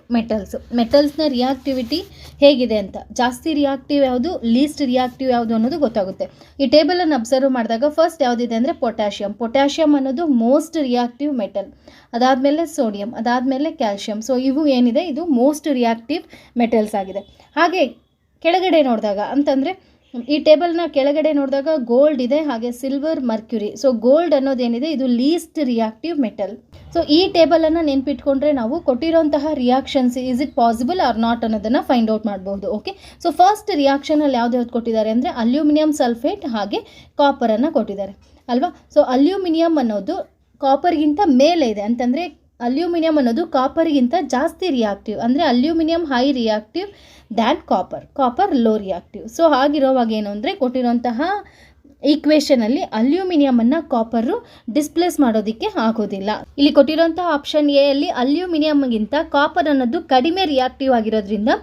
ಮೆಟಲ್ಸ್ನ ರಿಯಾಕ್ಟಿವಿಟಿ ಹೇಗಿದೆ ಅಂತ. ಜಾಸ್ತಿ ರಿಯಾಕ್ಟಿವ್ ಯಾವುದು, ಲೀಸ್ಟ್ ರಿಯಾಕ್ಟಿವ್ ಯಾವುದು ಅನ್ನೋದು ಗೊತ್ತಾಗುತ್ತೆ. ಈ ಟೇಬಲನ್ನು ಅಬ್ಸರ್ವ್ ಮಾಡಿದಾಗ ಫಸ್ಟ್ ಯಾವುದಿದೆ ಅಂದರೆ ಪೊಟ್ಯಾಷಿಯಮ್ ಅನ್ನೋದು ಮೋಸ್ಟ್ ರಿಯಾಕ್ಟಿವ್ ಮೆಟಲ್, ಅದಾದಮೇಲೆ ಸೋಡಿಯಂ, ಅದಾದಮೇಲೆ ಕ್ಯಾಲ್ಶಿಯಂ. ಸೊ ಇವು ಏನಿದೆ ಇದು ಮೋಸ್ಟ್ ರಿಯಾಕ್ಟಿವ್ ಮೆಟಲ್ಸ್ ಆಗಿದೆ. ಹಾಗೆ ಕೆಳಗಡೆ ನೋಡಿದಾಗ ಅಂತಂದರೆ ಈ ಟೇಬಲ್ನ ಕೆಳಗಡೆ ನೋಡಿದಾಗ ಗೋಲ್ಡ್ ಇದೆ, ಹಾಗೆ ಸಿಲ್ವರ್, ಮರ್ಕ್ಯುರಿ. ಸೊ ಗೋಲ್ಡ್ ಅನ್ನೋದೇನಿದೆ ಇದು ಲೀಸ್ಟ್ ರಿಯಾಕ್ಟಿವ್ ಮೆಟಲ್. ಸೊ ಈ ಟೇಬಲನ್ನು ನೆನ್ಪಿಟ್ಕೊಂಡ್ರೆ ನಾವು ಕೊಟ್ಟಿರೋಂತಹ reactions is it possible or not ಅನ್ನೋದನ್ನು ಫೈಂಡ್ ಔಟ್ ಮಾಡಬಹುದು. ಓಕೆ, ಸೊ ಫಸ್ಟ್ ರಿಯಾಕ್ಷನಲ್ಲಿ ಯಾವ್ದು ಕೊಟ್ಟಿದ್ದಾರೆ ಅಂದರೆ ಅಲ್ಯೂಮಿನಿಯಂ ಸಲ್ಫೇಟ್ ಹಾಗೆ ಕಾಪರನ್ನು ಕೊಟ್ಟಿದ್ದಾರೆ ಅಲ್ವಾ. ಸೊ ಅಲ್ಯೂಮಿನಿಯಂ ಅನ್ನೋದು ಕಾಪರ್ಗಿಂತ ಮೇಲೆ ಇದೆ ಅಂತಂದರೆ ಅಲ್ಯೂಮಿನಿಯಂ ಅನ್ನೋದು ಕಾಪರ್ಗಿಂತ ಜಾಸ್ತಿ ರಿಯಾಕ್ಟಿವ್, ಅಂದರೆ aluminium high reactive than copper low reactive. So ಹಾಗಿರೋವಾಗ ಏನು ಅಂದರೆ ಕೊಟ್ಟಿರೋಂತಹ ಈಕ್ವೇಷನಲ್ಲಿ ಅಲ್ಯೂಮಿನಿಯಮನ್ನು ಕಾಪರು ಡಿಸ್ಪ್ಲೇಸ್ ಮಾಡೋದಕ್ಕೆ ಆಗೋದಿಲ್ಲ. ಇಲ್ಲಿ ಕೊಟ್ಟಿರೋಂತಹ ಆಪ್ಷನ್ ಎ ಅಲ್ಲಿ ಅಲ್ಯೂಮಿನಿಯಮ್ಗಿಂತ ಕಾಪರ್ ಅನ್ನೋದು ಕಡಿಮೆ ರಿಯಾಕ್ಟಿವ್ ಆಗಿರೋದ್ರಿಂದ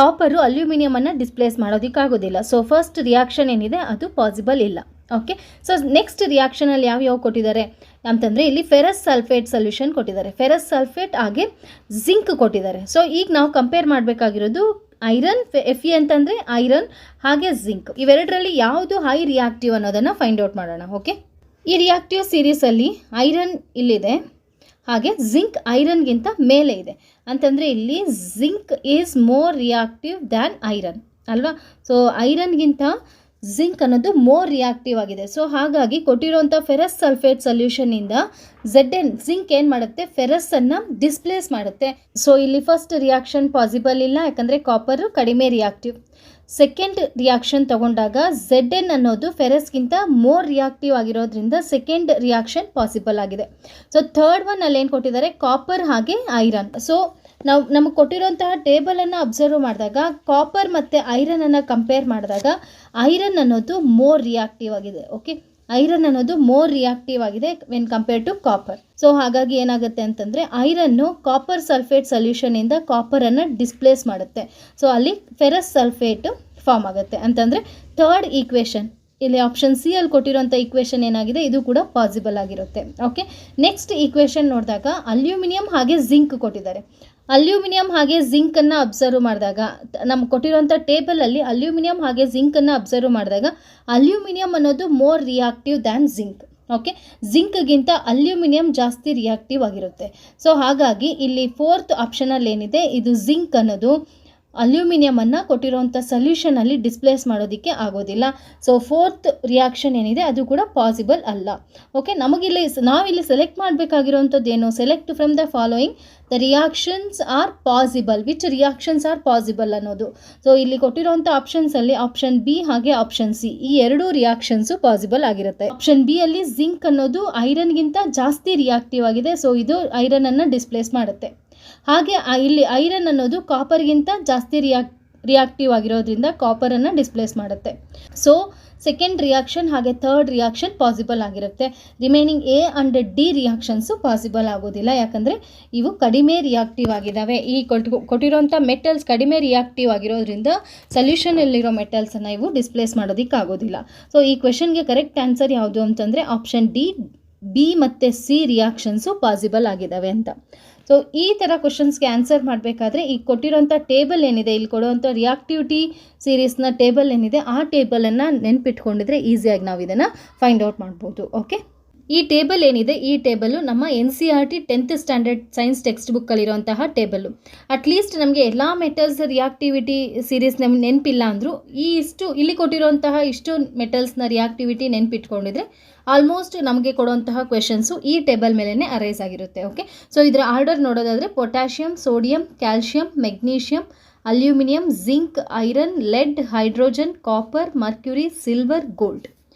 ಕಾಪರು ಅಲ್ಯೂಮಿನಿಯಮನ್ನು ಡಿಸ್ಪ್ಲೇಸ್ ಮಾಡೋದಕ್ಕಾಗೋದಿಲ್ಲ. ಸೊ ಫಸ್ಟ್ ರಿಯಾಕ್ಷನ್ ಏನಿದೆ ಅದು ಪಾಸಿಬಲ್ ಇಲ್ಲ. ಓಕೆ, ಸೊ ನೆಕ್ಸ್ಟ್ ರಿಯಾಕ್ಷನಲ್ಲಿ ಯಾವ್ಯಾವ ಕೊಟ್ಟಿದ್ದಾರೆ ಅಂತಂದರೆ ಇಲ್ಲಿ ಫೆರಸ್ ಸಲ್ಫೇಟ್ ಸೊಲ್ಯೂಷನ್ ಕೊಟ್ಟಿದ್ದಾರೆ, ಫೆರಸ್ ಸಲ್ಫೇಟ್ ಹಾಗೆ ಜಿಂಕ್ ಕೊಟ್ಟಿದ್ದಾರೆ. ಸೊ ಈಗ ನಾವು ಕಂಪೇರ್ ಮಾಡಬೇಕಾಗಿರೋದು ಐರನ್, Fe ಅಂತಂದರೆ ಐರನ್ ಹಾಗೆ ಜಿಂಕ್, ಇವೆರಡರಲ್ಲಿ ಯಾವುದು ಹೈ ರಿಯಾಕ್ಟಿವ್ ಅನ್ನೋದನ್ನು ಫೈಂಡ್ ಔಟ್ ಮಾಡೋಣ. ಓಕೆ, ಈ ರಿಯಾಕ್ಟಿವ್ ಸೀರೀಸಲ್ಲಿ ಐರನ್ ಇಲ್ಲಿದೆ, ಹಾಗೆ ಜಿಂಕ್ ಐರನ್ಗಿಂತ ಮೇಲೆ ಇದೆ ಅಂತಂದರೆ ಇಲ್ಲಿ zinc is more reactive than iron ಅಲ್ವಾ. ಸೊ ಐರನ್ಗಿಂತ ಜಿಂಕ್ ಅನ್ನೋದು ಮೋರ್ ರಿಯಾಕ್ಟಿವ್ ಆಗಿದೆ. ಸೊ ಹಾಗಾಗಿ ಕೊಟ್ಟಿರುವಂಥ ಫೆರಸ್ ಸಲ್ಫೇಟ್ ಸೊಲ್ಯೂಷನ್ನಿಂದ Zn ಜಿಂಕ್ ಏನು ಮಾಡುತ್ತೆ, ಫೆರಸ್ಸನ್ನು ಡಿಸ್ಪ್ಲೇಸ್ ಮಾಡುತ್ತೆ. ಸೊ ಇಲ್ಲಿ ಫಸ್ಟ್ ರಿಯಾಕ್ಷನ್ ಪಾಸಿಬಲ್ ಇಲ್ಲ, ಯಾಕಂದರೆ ಕಾಪರು ಕಡಿಮೆ ರಿಯಾಕ್ಟಿವ್. ಸೆಕೆಂಡ್ ರಿಯಾಕ್ಷನ್ ತಗೊಂಡಾಗ Zn ಅನ್ನೋದು ಫೆರಸ್ಗಿಂತ ಮೋರ್ ರಿಯಾಕ್ಟಿವ್ ಆಗಿರೋದ್ರಿಂದ ಸೆಕೆಂಡ್ ರಿಯಾಕ್ಷನ್ ಪಾಸಿಬಲ್ ಆಗಿದೆ. ಸೊ ಥರ್ಡ್ ಒನ್ ಅಲ್ಲಿ ಏನು ಕೊಟ್ಟಿದ್ದಾರೆ, ಕಾಪರ್ ಹಾಗೆ ಐರನ್. ಸೊ ನಾವು ನಮಗೆ ಕೊಟ್ಟಿರೋಂತಹ ಟೇಬಲನ್ನು ಅಬ್ಸರ್ವ್ ಮಾಡಿದಾಗ ಕಾಪರ್ ಮತ್ತು ಐರನನ್ನು ಕಂಪೇರ್ ಮಾಡಿದಾಗ ಐರನ್ ಅನ್ನೋದು ಮೋರ್ ರಿಯಾಕ್ಟಿವ್ ಆಗಿದೆ. ಓಕೆ, ಐರನ್ ಅನ್ನೋದು ಮೋರ್ ರಿಯಾಕ್ಟಿವ್ ಆಗಿದೆ when compare to copper. So ಹಾಗಾಗಿ ಏನಾಗುತ್ತೆ ಅಂತಂದರೆ ಐರನ್ನು ಕಾಪರ್ ಸಲ್ಫೇಟ್ ಸೊಲ್ಯೂಷನಿಂದ ಕಾಪರನ್ನು ಡಿಸ್ಪ್ಲೇಸ್ ಮಾಡುತ್ತೆ. ಸೊ ಅಲ್ಲಿ ಫೆರಸ್ ಸಲ್ಫೇಟ್ ಫಾರ್ಮ್ ಆಗುತ್ತೆ ಅಂತಂದರೆ ಥರ್ಡ್ ಈಕ್ವೇಷನ್ ಇಲ್ಲಿ ಆಪ್ಷನ್ ಸಿ ಅಲ್ಲಿ ಕೊಟ್ಟಿರೋಂಥ ಈಕ್ವೇಷನ್ ಏನಾಗಿದೆ ಇದು ಕೂಡ ಪಾಸಿಬಲ್ ಆಗಿರುತ್ತೆ. ಓಕೆ, ನೆಕ್ಸ್ಟ್ ಈಕ್ವೇಷನ್ ನೋಡಿದಾಗ ಅಲ್ಯೂಮಿನಿಯಂ ಹಾಗೆ ಜಿಂಕ್ ಕೊಟ್ಟಿದ್ದಾರೆ. ಅಲ್ಯೂಮಿನಿಯಂ ಹಾಗೆ ಜಿಂಕನ್ನು ಅಬ್ಸರ್ವ್ ಮಾಡಿದಾಗ, ನಮ್ಗೆ ಕೊಟ್ಟಿರುವಂಥ ಟೇಬಲಲ್ಲಿ ಅಲ್ಯೂಮಿನಿಯಂ ಹಾಗೆ ಜಿಂಕನ್ನು ಅಬ್ಸರ್ವ್ ಮಾಡಿದಾಗ ಅಲ್ಯೂಮಿನಿಯಂ ಅನ್ನೋದು more reactive than zinc. Okay, ಜಿಂಕ್ಗಿಂತ ಅಲ್ಯೂಮಿನಿಯಂ ಜಾಸ್ತಿ ರಿಯಾಕ್ಟಿವ್ ಆಗಿರುತ್ತೆ. ಸೊ ಹಾಗಾಗಿ ಇಲ್ಲಿ ಫೋರ್ತ್ ಆಪ್ಷನಲ್ಲಿ ಏನಿದೆ, ಇದು ಜಿಂಕ್ ಅನ್ನೋದು ಅಲ್ಯೂಮಿನಿಯಮನ್ನು ಕೊಟ್ಟಿರುವಂಥ ಸೊಲ್ಯೂಷನಲ್ಲಿ ಡಿಸ್ಪ್ಲೇಸ್ ಮಾಡೋದಕ್ಕೆ ಆಗೋದಿಲ್ಲ. ಸೊ ಫೋರ್ತ್ ರಿಯಾಕ್ಷನ್ ಏನಿದೆ ಅದು ಕೂಡ ಪಾಸಿಬಲ್ ಅಲ್ಲ. ಓಕೆ, ನಾವಿಲ್ಲಿ ಸೆಲೆಕ್ಟ್ ಮಾಡಬೇಕಾಗಿರೋವಂಥದ್ದು ಏನು, select from the following the reactions R possible, which reactions R possible ಅನ್ನೋದು. ಸೊ ಇಲ್ಲಿ ಕೊಟ್ಟಿರುವಂಥ ಆಪ್ಷನ್ಸಲ್ಲಿ ಆಪ್ಷನ್ ಬಿ ಹಾಗೆ ಆಪ್ಷನ್ ಸಿ ಈ ಎರಡೂ ರಿಯಾಕ್ಷನ್ಸು ಪಾಸಿಬಲ್ ಆಗಿರುತ್ತೆ. ಆಪ್ಷನ್ ಬಿ ಅಲ್ಲಿ ಜಿಂಕ್ ಅನ್ನೋದು ಐರನ್ಗಿಂತ ಜಾಸ್ತಿ ರಿಯಾಕ್ಟಿವ್ ಆಗಿದೆ. ಸೊ ಇದು ಐರನನ್ನು ಡಿಸ್ಪ್ಲೇಸ್ ಮಾಡುತ್ತೆ. ಹಾಗೆ ಇಲ್ಲಿ ಐರನ್ ಅನ್ನೋದು ಕಾಪರ್ಗಿಂತ ಜಾಸ್ತಿ ರಿಯಾಕ್ಟಿವ್ ಆಗಿರೋದ್ರಿಂದ ಕಾಪರನ್ನು ಡಿಸ್ಪ್ಲೇಸ್ ಮಾಡುತ್ತೆ. ಸೊ ಸೆಕೆಂಡ್ ರಿಯಾಕ್ಷನ್ ಹಾಗೆ ಥರ್ಡ್ ರಿಯಾಕ್ಷನ್ ಪಾಸಿಬಲ್ ಆಗಿರುತ್ತೆ. Remaining A and D reactions possible ಆಗೋದಿಲ್ಲ, ಯಾಕಂದರೆ ಇವು ಕಡಿಮೆ ರಿಯಾಕ್ಟಿವ್ ಆಗಿದ್ದಾವೆ. ಈ ಕೊಟ್ಟಿರೋಂಥ ಮೆಟಲ್ಸ್ ಕಡಿಮೆ ರಿಯಾಕ್ಟಿವ್ ಆಗಿರೋದ್ರಿಂದ ಸೊಲ್ಯೂಷನಲ್ಲಿರೋ ಮೆಟಲ್ಸನ್ನು ಇವು ಡಿಸ್ಪ್ಲೇಸ್ ಮಾಡೋದಕ್ಕೆ ಆಗೋದಿಲ್ಲ. ಸೊ ಈ ಕ್ವೆಶನ್ಗೆ ಕರೆಕ್ಟ್ ಆನ್ಸರ್ ಯಾವುದು ಅಂತಂದರೆ ಆಪ್ಷನ್ ಡಿ, ಬಿ ಮತ್ತು ಸಿ ರಿಯಾಕ್ಷನ್ಸು ಪಾಸಿಬಲ್ ಆಗಿದ್ದಾವೆ ಅಂತ. ಸೊ ಈ ಥರ ಕ್ವಶನ್ಸ್ಗೆ ಆನ್ಸರ್ ಮಾಡಬೇಕಾದ್ರೆ ಈ ಕೊಟ್ಟಿರೋಂಥ ಟೇಬಲ್ ಏನಿದೆ, ಇಲ್ಲಿ ಕೊಡುವಂಥ ರಿಯಾಕ್ಟಿವಿಟಿ ಸೀರೀಸ್ನ ಟೇಬಲ್ ಏನಿದೆ ಆ ಟೇಬಲನ್ನು ನೆನ್ಪಿಟ್ಕೊಂಡಿದ್ರೆ ಈಸಿಯಾಗಿ ನಾವು ಇದನ್ನು ಫೈಂಡ್ ಔಟ್ ಮಾಡ್ಬೋದು. ಓಕೆ, ಈ ಟೇಬಲ್ ಏನಿದೆ ಈ ಟೇಬಲು ನಮ್ಮ NCERT 10th standard science text ಬುಕ್ಕಲ್ಲಿರುವಂತಹ ಟೇಬಲ್ಲು. ಅಟ್ಲೀಸ್ಟ್ ನಮಗೆ ಎಲ್ಲ ಮೆಟಲ್ಸ್ ರಿಯಾಕ್ಟಿವಿಟಿ ಸೀರೀಸ್ ನಮ್ಗೆ ನೆನಪಿಲ್ಲ ಅಂದರೂ ಇಲ್ಲಿ ಕೊಟ್ಟಿರುವಂತಹ ಇಷ್ಟು ಮೆಟಲ್ಸ್ನ ರಿಯಾಕ್ಟಿವಿಟಿ ನೆನಪಿಟ್ಕೊಂಡಿದ್ರೆ ಆಲ್ಮೋಸ್ಟ್ ನಮಗೆ ಕೊಡುವಂತಹ ಕ್ವೆಶನ್ಸು ಈ ಟೇಬಲ್ ಮೇಲೇ ಅರೈಸ್ ಆಗಿರುತ್ತೆ. ಓಕೆ, ಸೊ ಇದರ ಆರ್ಡರ್ ನೋಡೋದಾದರೆ potassium, sodium, calcium, magnesium, aluminium, zinc, iron, lead, hydrogen, copper, mercury, silver, gold.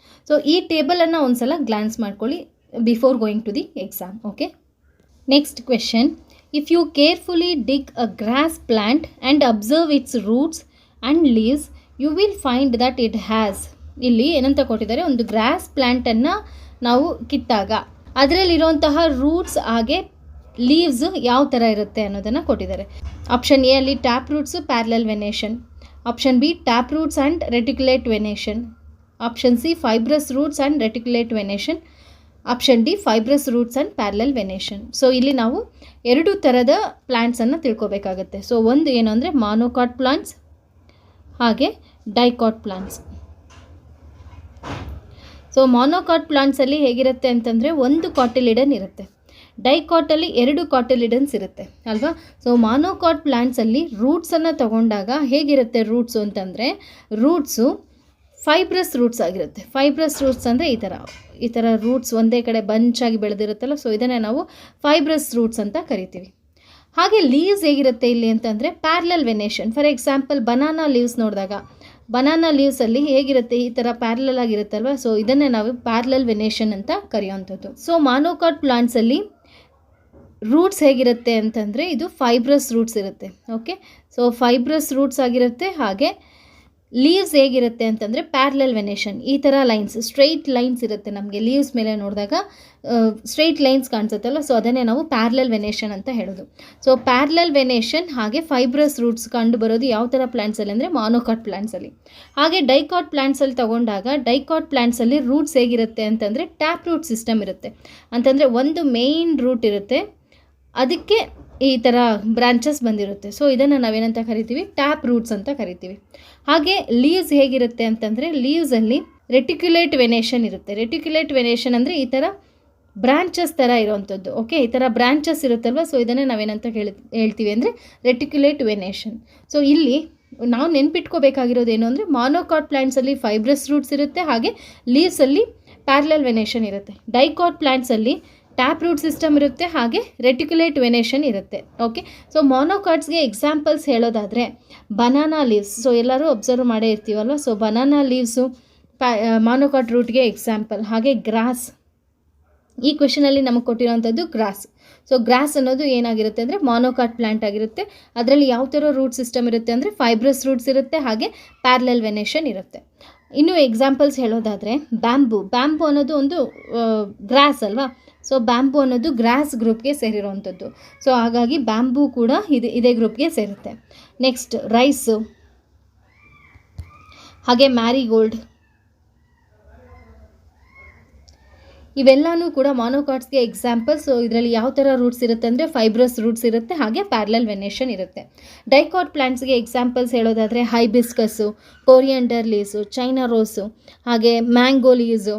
So ಈ ಟೇಬಲನ್ನು ಒಂದ್ಸಲ ಗ್ಲಾನ್ಸ್ ಮಾಡ್ಕೊಳ್ಳಿ before going to the exam. Okay, next question, if you carefully dig a grass plant and observe its roots and leaves you will find that it has. ಇಲ್ಲಿ ಏನಂತ ಕೊಟ್ಟಿದ್ದಾರೆ, ಒಂದು gross ಪ್ಲ್ಯಾಂಟನ್ನು ನಾವು ಕಿತ್ತಾಗ ಅದರಲ್ಲಿರುವಂತಹ roots ಹಾಗೆ ಲೀವ್ಸ್ ಯಾವ ಥರ ಇರುತ್ತೆ ಅನ್ನೋದನ್ನು ಕೊಟ್ಟಿದ್ದಾರೆ. ಆಪ್ಷನ್ ಎ ಅಲ್ಲಿ tap roots parallel venation, option B tap roots and reticulate venation, option C fibrous roots and reticulate venation, option D fibrous roots and parallel venation. So ಇಲ್ಲಿ ನಾವು ಎರಡು ಥರದ ಪ್ಲ್ಯಾಂಟ್ಸನ್ನು ತಿಳ್ಕೊಬೇಕಾಗತ್ತೆ. ಸೊ ಒಂದು ಏನು ಅಂದರೆ ಮಾನೋಕಾಟ್ ಪ್ಲಾಂಟ್ಸ್ ಹಾಗೆ dicot plants. So monocot ಪ್ಲಾಂಟ್ಸಲ್ಲಿ ಹೇಗಿರುತ್ತೆ ಅಂತಂದರೆ ಒಂದು ಕಾಟಿಲಿಡನ್ ಇರುತ್ತೆ, ಡೈಕಾಟಲ್ಲಿ 2 ಕಾಟಿಲಿಡನ್ಸ್ ಇರುತ್ತೆ ಅಲ್ವಾ. ಸೊ ಮಾನೋಕಾಟ್ ಪ್ಲಾಂಟ್ಸಲ್ಲಿ ರೂಟ್ಸನ್ನು ತಗೊಂಡಾಗ ಹೇಗಿರುತ್ತೆ ರೂಟ್ಸು ಅಂತಂದರೆ, ರೂಟ್ಸು ಫೈಬ್ರಸ್ ರೂಟ್ಸ್ ಆಗಿರುತ್ತೆ. ಫೈಬ್ರಸ್ ರೂಟ್ಸ್ ಅಂದರೆ ಈ ಥರ ರೂಟ್ಸ್ ಒಂದೇ ಕಡೆ ಬಂಚಾಗಿ ಬೆಳೆದಿರುತ್ತಲ್ಲ, ಸೊ ಇದನ್ನೇ ನಾವು ಫೈಬ್ರಸ್ ರೂಟ್ಸ್ ಅಂತ ಕರಿತೀವಿ. ಹಾಗೆ ಲೀವ್ಸ್ ಹೇಗಿರುತ್ತೆ ಇಲ್ಲಿ ಅಂತಂದರೆ parallel venation. For example banana leaves ನೋಡಿದಾಗ ಬನಾನಾ ಲೀವ್ಸಲ್ಲಿ ಹೇಗಿರುತ್ತೆ, ಈ ಥರ ಪ್ಯಾರಲಲ್ ಆಗಿರುತ್ತಲ್ವ, ಸೊ ಇದನ್ನೇ ನಾವು ಪ್ಯಾರಲಲ್ ವೆನೇಷನ್ ಅಂತ ಕರೆಯುವಂಥದ್ದು. ಸೊ ಮಾನೋಕಾಟ್ ಪ್ಲಾಂಟ್ಸಲ್ಲಿ ರೂಟ್ಸ್ ಹೇಗಿರುತ್ತೆ ಅಂತಂದರೆ ಇದು ಫೈಬ್ರಸ್ ರೂಟ್ಸ್ ಇರುತ್ತೆ. ಓಕೆ, ಸೊ ಫೈಬ್ರಸ್ ರೂಟ್ಸ್ ಆಗಿರುತ್ತೆ. ಹಾಗೆ ಲೀವ್ಸ್ ಹೇಗಿರುತ್ತೆ ಅಂತಂದರೆ ಪ್ಯಾರಲಲ್ ವೆನೇಷನ್, ಈ ಥರ ಲೈನ್ಸ್ ಸ್ಟ್ರೈಟ್ ಲೈನ್ಸ್ ಇರುತ್ತೆ. ನಮಗೆ ಲೀವ್ಸ್ ಮೇಲೆ ನೋಡಿದಾಗ ಸ್ಟ್ರೈಟ್ ಲೈನ್ಸ್ ಕಾಣಿಸುತ್ತಲ್ಲ, ಸೊ ಅದನ್ನೇ ನಾವು ಪ್ಯಾರಲಲ್ ವೆನೇಷನ್ ಅಂತ ಹೇಳೋದು. ಸೊ ಪ್ಯಾರಲಲ್ ವೆನೇಷನ್ ಹಾಗೆ ಫೈಬ್ರಸ್ ರೂಟ್ಸ್ ಕಂಡು ಬರೋದು ಯಾವ ಥರ ಪ್ಲಾಂಟ್ಸಲ್ಲಿ ಅಂದರೆ ಮಾನೋಕಾಟ್ ಪ್ಲಾಂಟ್ಸಲ್ಲಿ. ಹಾಗೆ ಡೈಕಾಟ್ ಪ್ಲಾಂಟ್ಸಲ್ಲಿ ತಗೊಂಡಾಗ ಡೈಕಾಟ್ ಪ್ಲಾಂಟ್ಸಲ್ಲಿ ರೂಟ್ಸ್ ಹೇಗಿರುತ್ತೆ ಅಂತಂದರೆ ಟ್ಯಾಪ್ ರೂಟ್ ಸಿಸ್ಟಮ್ ಇರುತ್ತೆ. ಅಂತಂದರೆ ಒಂದು ಮೇಯ್ನ್ ರೂಟ್ ಇರುತ್ತೆ, ಅದಕ್ಕೆ ಈ ಥರ ಬ್ರಾಂಚಸ್ ಬಂದಿರುತ್ತೆ. ಸೊ ಇದನ್ನು ನಾವೇನಂತ ಕರಿತೀವಿ, ಟ್ಯಾಪ್ ರೂಟ್ಸ್ ಅಂತ ಕರಿತೀವಿ. ಹಾಗೆ ಲೀವ್ಸ್ ಹೇಗಿರುತ್ತೆ ಅಂತಂದರೆ ಲೀವ್ಸಲ್ಲಿ ರೆಟಿಕ್ಯುಲೇಟ್ ವೆನೇಷನ್ ಇರುತ್ತೆ. ರೆಟಿಕ್ಯುಲೇಟ್ ವೆನೇಷನ್ ಅಂದರೆ ಈ ಥರ ಬ್ರಾಂಚಸ್ ಥರ ಇರೋವಂಥದ್ದು. ಓಕೆ, ಈ ಥರ ಬ್ರಾಂಚಸ್ ಇರುತ್ತಲ್ವ, ಸೊ ಇದನ್ನೇ ನಾವೇನಂತ ಹೇಳ್ತೀವಿ ಅಂದರೆ ರೆಟಿಕ್ಯುಲೇಟ್ ವೆನೇಷನ್. ಸೊ ಇಲ್ಲಿ ನಾವು ನೆನ್ಪಿಟ್ಕೋಬೇಕಾಗಿರೋದು ಏನು ಅಂದರೆ ಮಾನೋಕಾಟ್ ಪ್ಲಾಂಟ್ಸಲ್ಲಿ ಫೈಬ್ರಸ್ ರೂಟ್ಸ್ ಇರುತ್ತೆ, ಹಾಗೆ ಲೀವ್ಸಲ್ಲಿ ಪ್ಯಾರಲಲ್ ವೆನೇಷನ್ ಇರುತ್ತೆ. ಡೈಕಾಟ್ ಪ್ಲಾಂಟ್ಸಲ್ಲಿ ಟ್ಯಾಪ್ ರೂಟ್ ಸಿಸ್ಟಮ್ ಇರುತ್ತೆ, ಹಾಗೆ ರೆಟಿಕ್ಯುಲೇಟ್ ವೆನೇಷನ್ ಇರುತ್ತೆ. ಓಕೆ, ಸೊ ಮಾನೋಕಾಟ್ಸ್ಗೆ ಎಕ್ಸಾಂಪಲ್ಸ್ ಹೇಳೋದಾದರೆ ಬನಾನಾ ಲೀವ್ಸ್. ಸೊ ಎಲ್ಲರೂ ಅಬ್ಸರ್ವ್ ಮಾಡೇ ಇರ್ತೀವಲ್ವ, ಸೊ ಬನಾನಾ ಲೀವ್ಸು ಮಾನೋಕಾಟ್ ರೂಟ್ಗೆ ಎಕ್ಸಾಂಪಲ್. ಹಾಗೆ ಗ್ರಾಸ್, ಈ ಕ್ವೆಶನಲ್ಲಿ ನಮಗೆ ಕೊಟ್ಟಿರೋವಂಥದ್ದು ಗ್ರಾಸ್. ಸೊ ಗ್ರಾಸ್ ಅನ್ನೋದು ಏನಾಗಿರುತ್ತೆ ಅಂದರೆ ಮಾನೋಕಾಟ್ ಪ್ಲಾಂಟ್ ಆಗಿರುತ್ತೆ. ಅದರಲ್ಲಿ ಯಾವ ಥರ ರೂಟ್ ಸಿಸ್ಟಮ್ ಇರುತ್ತೆ ಅಂದರೆ ಫೈಬ್ರಸ್ ರೂಟ್ಸ್ ಇರುತ್ತೆ, ಹಾಗೆ ಪ್ಯಾರಲಲ್ ವೆನೇಷನ್ ಇರುತ್ತೆ. ಇನ್ನು ಎಕ್ಸಾಂಪಲ್ಸ್ ಹೇಳೋದಾದರೆ ಬ್ಯಾಂಬೂ ಅನ್ನೋದು ಒಂದು ಗ್ರಾಸ್ ಅಲ್ವಾ. ಸೊ ಬ್ಯಾಂಬೂ ಅನ್ನೋದು ಗ್ರಾಸ್ ಗ್ರೂಪ್ಗೆ ಸೇರಿರೋವಂಥದ್ದು. ಸೊ ಹಾಗಾಗಿ ಬ್ಯಾಂಬೂ ಕೂಡ ಇದೇ ಗ್ರೂಪ್ಗೆ ಸೇರುತ್ತೆ. ನೆಕ್ಸ್ಟ್ ರೈಸು, ಹಾಗೆ ಮ್ಯಾರಿಗೋಲ್ಡ್, ಇವೆಲ್ಲನೂ ಕೂಡ ಮಾನೋಕಾಟ್ಸ್ಗೆ ಎಕ್ಸಾಂಪಲ್. ಸೊ ಇದರಲ್ಲಿ ಯಾವ ಥರ ರೂಟ್ಸ್ ಇರುತ್ತೆ ಅಂದರೆ ಫೈಬ್ರಸ್ ರೂಟ್ಸ್ ಇರುತ್ತೆ, ಹಾಗೆ ಪ್ಯಾರಲಲ್ ವೆನೇಷನ್ ಇರುತ್ತೆ. ಡೈಕಾಟ್ ಪ್ಲಾಂಟ್ಸ್ಗೆ ಎಕ್ಸಾಂಪಲ್ಸ್ ಹೇಳೋದಾದರೆ hibiscus, coriander leaves, China rose, ಹಾಗೆ ಮ್ಯಾಂಗೋ ಲೀವ್ಸು,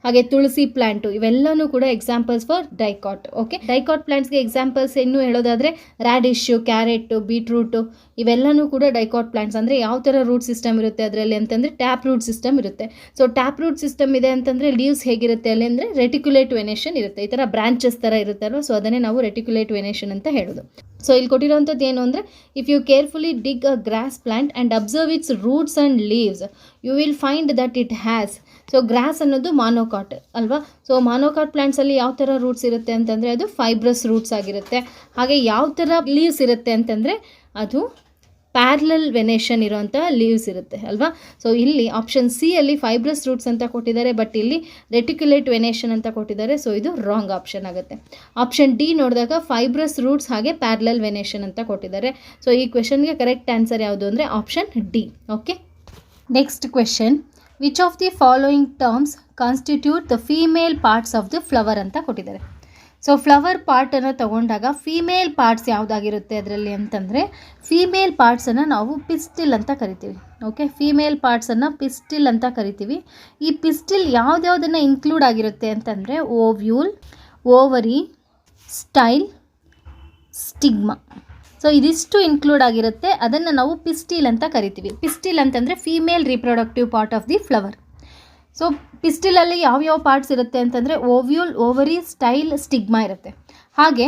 ಹಾಗೆ ತುಳಸಿ ಪ್ಲ್ಯಾಂಟು, ಇವೆಲ್ಲನೂ ಕೂಡ examples for dicot. Okay, dicot ಪ್ಲಾಂಟ್ಸ್ಗೆ ಎಕ್ಸಾಂಪಲ್ಸ್ ಇನ್ನೂ ಹೇಳೋದಾದರೆ ರ್ಯಾಡಿಶು, ಕ್ಯಾರೆಟು, ಬೀಟ್ರೂಟು, ಇವೆಲ್ಲನೂ ಕೂಡ ಡೈಕಾಟ್ ಪ್ಲಾಂಟ್ಸ್. ಅಂದರೆ ಯಾವ ಥರ ರೂಟ್ ಸಿಸ್ಟಮ್ ಇರುತ್ತೆ ಅದರಲ್ಲಿ ಅಂತಂದರೆ ಟ್ಯಾಪ್ ರೂಟ್ ಸಿಸ್ಟಮ್ ಇರುತ್ತೆ. ಸೊ ಟ್ಯಾಪ್ ರೂಟ್ ಸಿಸ್ಟಮ್ ಇದೆ ಅಂತಂದರೆ ಲೀವ್ಸ್ ಹೇಗಿರುತ್ತೆ ಅಲ್ಲಿ ಅಂದರೆ ರೆಟಿಕ್ಯುಲೇಟ್ ವೆನೇಷನ್ ಇರುತ್ತೆ, ಈ ಥರ ಬ್ರಾಂಚಸ್ ಥರ ಇರುತ್ತೆ ಅಲ್ವ. ಸೊ ಅದನ್ನೇ ನಾವು ರೆಟಿಕ್ಯುಲೇಟ್ ವೆನೇಷನ್ ಅಂತ ಹೇಳೋದು. ಸೊ ಇಲ್ಲಿ ಕೊಟ್ಟಿರೋಂಥದ್ದು ಏನು ಅಂದರೆ if you carefully dig a grass plant and observe its roots and leaves you will find that it has. So grass ಅನ್ನೋದು ಮಾನೋಕಾಟ್ ಅಲ್ವಾ. ಸೊ ಮಾನೋಕಾಟ್ ಪ್ಲಾಂಟ್ಸಲ್ಲಿ ಯಾವ ಥರ ರೂಟ್ಸ್ ಇರುತ್ತೆ ಅಂತಂದರೆ ಅದು ಫೈಬ್ರಸ್ ರೂಟ್ಸ್ ಆಗಿರುತ್ತೆ. ಹಾಗೆ ಯಾವ ಥರ ಲೀವ್ಸ್ ಇರುತ್ತೆ ಅಂತಂದರೆ ಅದು ಪ್ಯಾರಲಲ್ ವೆನೇಷನ್ ಇರೋಂಥ ಲೀವ್ಸ್ ಇರುತ್ತೆ ಅಲ್ವಾ. ಸೊ ಇಲ್ಲಿ ಆಪ್ಷನ್ ಸಿ ಅಲ್ಲಿ ಫೈಬ್ರಸ್ ರೂಟ್ಸ್ ಅಂತ ಕೊಟ್ಟಿದ್ದಾರೆ, ಬಟ್ ಇಲ್ಲಿ ರೆಟಿಕ್ಯುಲೇಟ್ ವೆನೇಷನ್ ಅಂತ ಕೊಟ್ಟಿದ್ದಾರೆ. ಸೊ ಇದು ರಾಂಗ್ ಆಪ್ಷನ್ ಆಗುತ್ತೆ. ಆಪ್ಷನ್ ಡಿ ನೋಡಿದಾಗ ಫೈಬ್ರಸ್ ರೂಟ್ಸ್ ಹಾಗೆ ಪ್ಯಾರಲಲ್ ವೆನೇಷನ್ ಅಂತ ಕೊಟ್ಟಿದ್ದಾರೆ. ಸೊ ಈ ಕ್ವೆಶನ್ಗೆ ಕರೆಕ್ಟ್ ಆನ್ಸರ್ ಯಾವುದು ಅಂದರೆ option D. Okay, next question, which of the following terms constitute the female parts of the flower ಅಂತ ಕೊಟ್ಟಿದ್ದಾರೆ. ಸೊ ಫ್ಲವರ್ ಪಾರ್ಟನ್ನು ತಗೊಂಡಾಗ ಫೀಮೇಲ್ ಪಾರ್ಟ್ಸ್ ಯಾವುದಾಗಿರುತ್ತೆ ಅದರಲ್ಲಿ ಅಂತಂದರೆ ಫೀಮೇಲ್ ಪಾರ್ಟ್ಸನ್ನು ನಾವು ಪಿಸ್ಟಿಲ್ ಅಂತ ಕರಿತೀವಿ. ಓಕೆ, ಫೀಮೇಲ್ ಪಾರ್ಟ್ಸನ್ನು ಪಿಸ್ಟಿಲ್ ಅಂತ ಕರಿತೀವಿ. ಈ ಪಿಸ್ಟಿಲ್ ಯಾವುದ್ಯಾವುದನ್ನು ಇನ್ಕ್ಲೂಡ್ ಆಗಿರುತ್ತೆ ಅಂತಂದರೆ ovule, ovary, style, stigma. So ಇದಿಷ್ಟು ಇನ್ಕ್ಲೂಡ್ ಆಗಿರುತ್ತೆ, ಅದನ್ನು ನಾವು ಪಿಸ್ಟಿಲ್ ಅಂತ ಕರಿತೀವಿ. ಪಿಸ್ಟಿಲ್ ಅಂತಂದರೆ female reproductive part of the flower. So ಪಿಸ್ಟಿಲಲ್ಲಿ ಯಾವ್ಯಾವ ಪಾರ್ಟ್ಸ್ ಇರುತ್ತೆ ಅಂತಂದರೆ ಓವ್ಯೂಲ್, ಓವರಿ, ಸ್ಟೈಲ್, ಸ್ಟಿಗ್ಮಾ ಇರುತ್ತೆ. ಹಾಗೆ